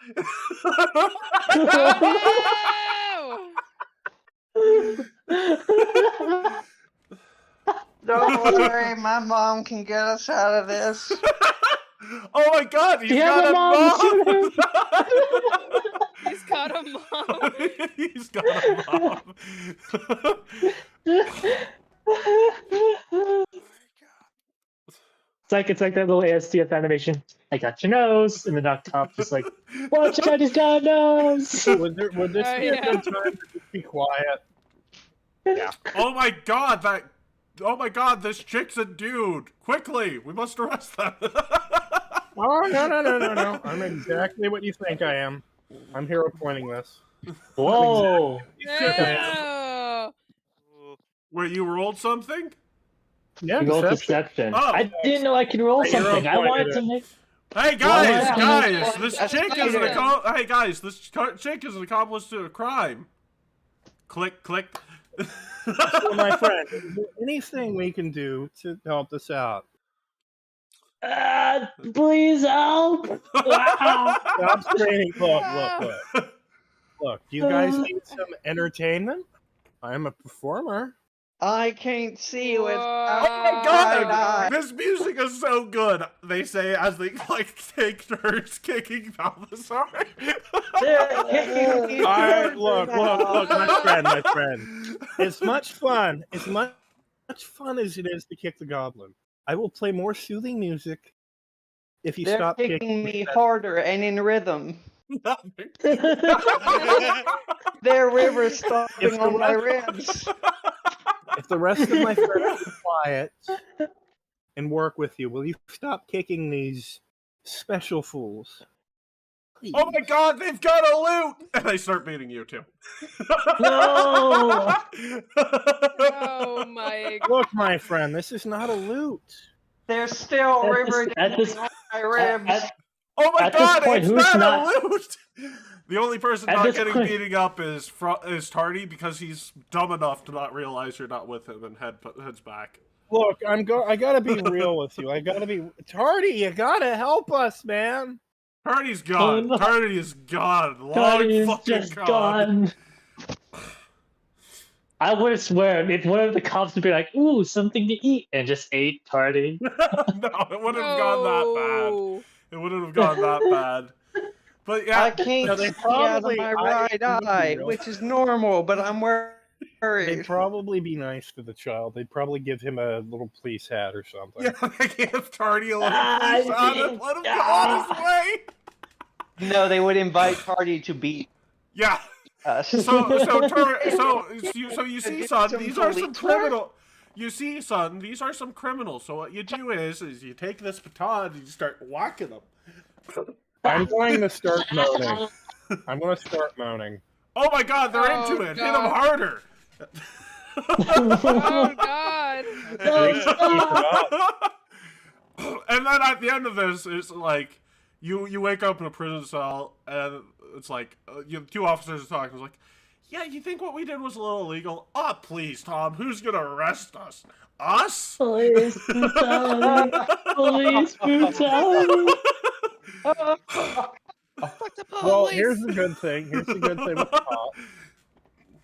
Oh! Don't worry, my mom can get us out of this. Oh my god, he's You got have a a mom, mom! He's got a mom. He's got a mom. It's like that little ASDF animation. I got your nose, and the knock top just like, watch out, he's got a nose. would this Oh, be a yeah. good time to just be quiet? Yeah. Oh my god, this chick's a dude! Quickly, we must arrest them! Oh no! I'm exactly what you think I am. I'm hero pointing this. Whoa! No. Wait, you rolled something? Yeah, You rolled deception. deception. Oh. I didn't know I could roll Hero something. I pointed wanted it. to make. Hey guys, Well, guys, this that's chick is an fine. hey guys, this chick is an accomplice to a crime. Click, click. So, my friend, is there anything we can do to help this out? Please help! Wow. Stop screaming. Look. You guys need some entertainment? I am a performer. I can't see with. Oh my Whoa. god! This music is so good. They say as they like take turns kicking Balthazar. They're kicking me. All right, look, my friend. As much fun as it is to kick the goblin, I will play more soothing music if you They're stop kicking me harder and in rhythm. Nothing. Their river stomping on my ribs. If the rest of my friends are quiet and work with you, will you stop kicking these special fools? Please. Oh my god, they've got a loot! And they start beating you too. No! Oh my god. Look, my friend, this is not a loot. They're still river at this- on my ribs. Oh my At this god, point, it's who's not not- a loot! The only person At not this getting point- beating up is Tardy because he's dumb enough to not realize you're not with him and heads back. Look, I gotta be real with you. I gotta be Tardy. You gotta help us, man. Tardy's gone. no. Tardy is gone. Long Tardy is fucking just gone. I would swear if one of the cops would be like, "Ooh, something to eat," and just ate Tardy. No, it wouldn't have gone that bad. No. It wouldn't have gone that bad. But yeah, I can't No, they see out of probably- my I- right eye, which is normal, but I'm They'd worried. probably be nice to the child. They'd probably give him a little police hat or something. yeah, they give Tardy a little Ah, piece on it. Let him go on his way. No, they would invite Tardy to beat Yeah. us. So you see, Get son, some these are some police work. criminal. You see, son, these are some criminals. So what you do is you take this baton and you start whacking them. I'm going to start moaning. I'm going to start moaning. Oh my God, they're Oh, into it. Hit them God. harder. Oh god. And then at the end of this, it's like you wake up in a prison cell, and it's like you have two officers are talking. It's like, yeah, you think what we did was a little illegal? Oh, please, Tom, who's gonna arrest us? Us? Police brutality. Police brutality. Fuck the Well, police. here's the good thing. Here's the good thing with the cop.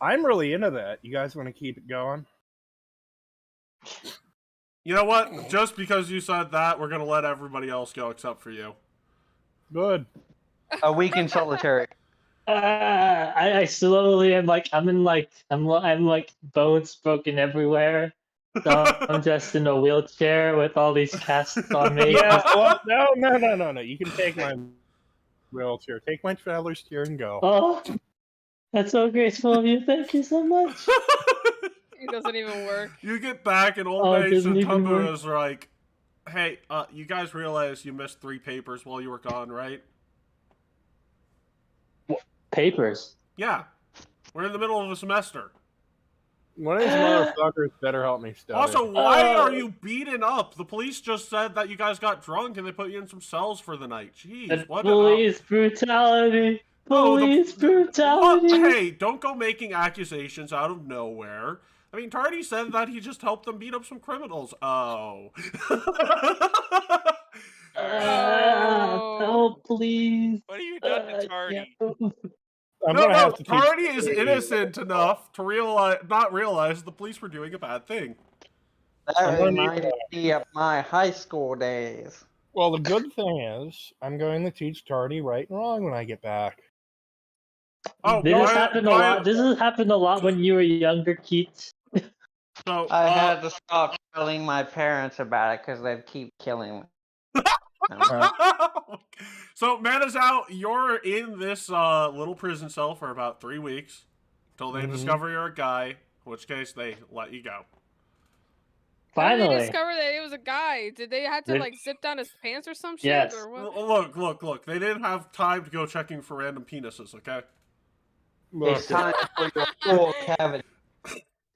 I'm really into that. You guys want to keep it going? You know what? Just because you said that, we're gonna let everybody else go except for you. Good. A week in solitary. I slowly am like I'm like bones broken everywhere. So I'm just in a wheelchair with all these casts on me. Yeah. Well, no. You can take my wheelchair. Take my traveler's chair and go. Oh, that's so graceful of you. Thank you so much. It doesn't even work. You get back, and old Oh, it Mace doesn't and even Tumbu work. is like, "Hey, you guys realize you missed 3 papers while you were gone, right?" Papers. Yeah, we're in the middle of a semester. One of these motherfuckers better help me study. Also, why Oh. are you beaten up? The police just said that you guys got drunk and they put you in some cells for the night. Jeez, And what? police brutality. Oh, the- Police What? brutality. Hey, don't go making accusations out of nowhere. I mean, Tardy said that he just helped them beat up some criminals. Oh. Oh, please. What have you done to Tardy? Yeah. I'm No, gonna have to teach Tardy is you. innocent enough to not realize the police were doing a bad thing. That I'm gonna need reminded me of my high school days. Well, the good thing is, I'm going to teach Tardy right and wrong when I get back. Oh, This has Brian- happened a Brian- lot. This has happened a lot when you were younger, Keat. So, I had to stop telling my parents about it because they'd keep killing me. So, Mana's out. You're in this little prison cell for about 3 weeks until they Mhm. discover you're a guy, in which case they let you go. How did they Finally. discover that it was a guy? Did they have to They- like zip down his pants or some shit? Yes. Or what? Look. They didn't have time to go checking for random penises, okay? Look, It's time for your full cavity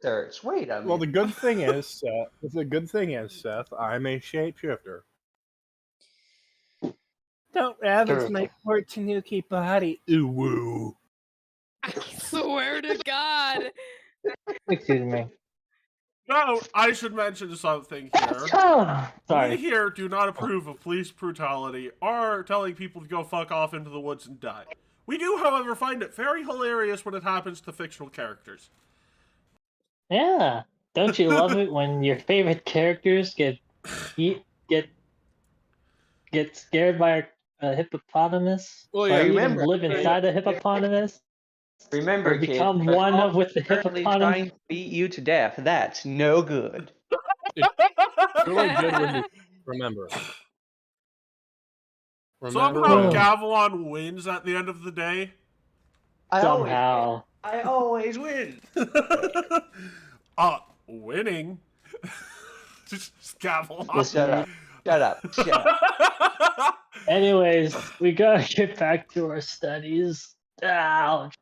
search. Wait a minute. well, the good thing is, Seth, I'm a shapeshifter. Don't rabbits True. make for Tanuki body. Ooh woo. I swear to God. Excuse me. Now, I should mention something here. Oh, We sorry. here do not approve of police brutality or telling people to go fuck off into the woods and die. We do, however, find it very hilarious when it happens to fictional characters. Yeah. Don't you love it when your favorite characters get scared by a hippopotamus? Well, Or yeah, even remember- live inside a hippopotamus? Remember, Or become kids, one of with the currently hippopotamus? trying to beat you to death. That's no good. It's really good when you remember. Somehow Oh. Gavilan wins at the end of the day. Somehow. I always win. Winning. Just Gavilan. Just shut up. Shut up. Shut up. Anyways, we gotta get back to our studies. Ouch.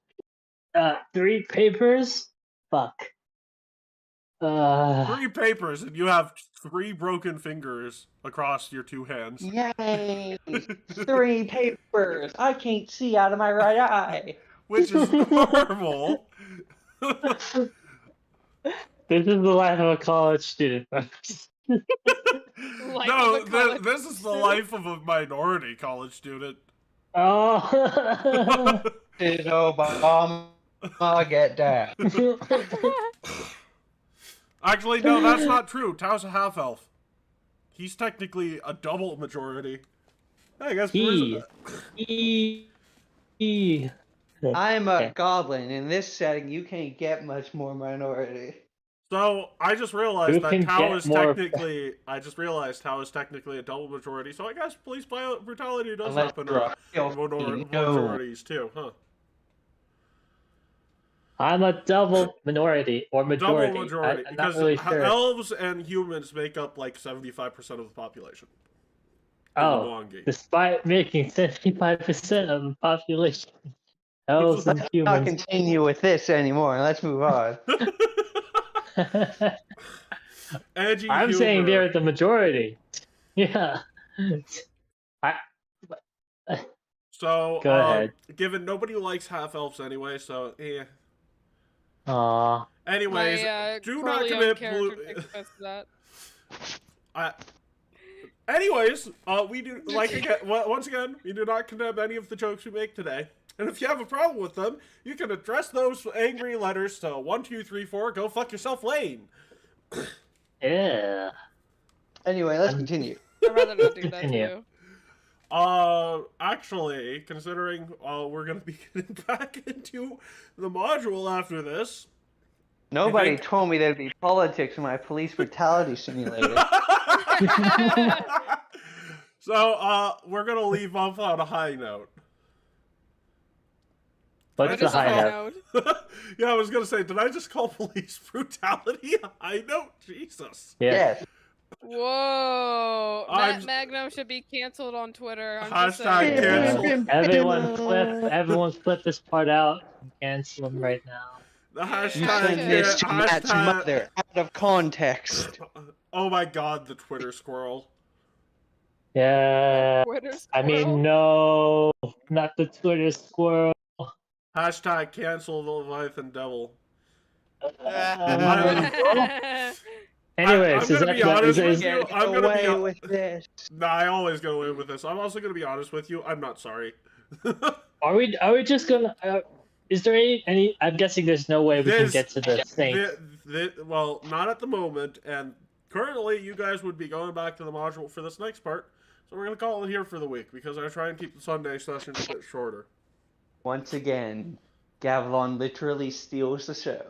3 papers? Fuck. 3 papers, and you have 3 broken fingers across your 2 hands. Yay! 3 papers. I can't see out of my right eye. Which is normal. This is the life of a college student. No, this is the life of a minority college student. Oh. Did Obama get down? Actually, no, that's not true. Tao's a half-elf. He's technically a double majority. I guess I'm a goblin. In this setting, you can't get much more minority. So I just realized Who that can Tao get is more- technically. I just realized Tao is technically a double majority. So I guess police brutality does Unless happen you're in a filthy no. majorities too, huh? I'm a double minority or majority. Double majority, I'm not because really sure. elves and humans make up like 75% of the population. in Oh, Milwaukee. despite making 75% of the population, elves and Let's not humans. continue with this anymore. Let's move on. Edgy I'm saying humor. they're the majority. Yeah. So, Go ahead. given nobody likes half elves anyway, so yeah. Aw. Anyways, My do not Corleone commit character takes offense to that. Anyways, we do once again, we do not condemn any of the jokes we make today. And if you have a problem with them, you can address those angry letters to 1234 Go Fuck Yourself Lane. Yeah. Anyway, let's continue. I'd rather not do that Continue. too. Actually, considering we're gonna be getting back into the module after this. Nobody think- told me there'd be politics in my police brutality simulator. So, we're gonna leave off on a high note. What's What the is high a note? Yeah, I was gonna say, did I just call police brutality a high note? Jesus. Yeah. Yes. Whoa! I'm- MemeName should be canceled on Twitter. I'm just Hashtag saying. cancel. Everyone flip this part out and cancel them right now. The You hashtag. sent this to Matt's hashtag- mother out of context. Oh my god, the Twitter squirrel. Yeah. Twitter I mean, squirrel. no, not the Twitter squirrel. Hashtag cancel the Leviathan Devil. Anyways, I'm is gonna that be honest with is- you. Get I'm gonna away be. with this. Nah, I always go away with this. I'm also gonna be honest with you. I'm not sorry. Are we just gonna? Is there any? I'm guessing there's no way we can There's- get to the Saints. Well, not at the moment, and currently you guys would be going back to the module for this next part, so we're gonna call it here for the week because I try and keep the Sunday sessions a bit shorter. Once again, Gavilan literally steals the show.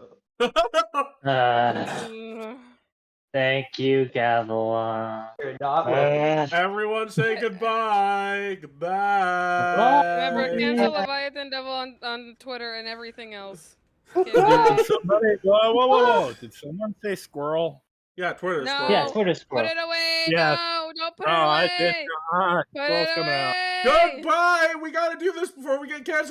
Thank you, Gavilan. You're not welcome. Everyone say goodbye. Goodbye. Remember, cancel Leviathan Devil on Twitter and everything else. Okay, bye. Did somebody? Whoa! Did someone say squirrel? Yeah, Twitter No. squirrel. Yeah, Twitter Put squirrel. it away! Yes. No, don't put it Oh, away! I did not. Put Squirrel's it coming out. away! Goodbye. We gotta do this before we get canceled.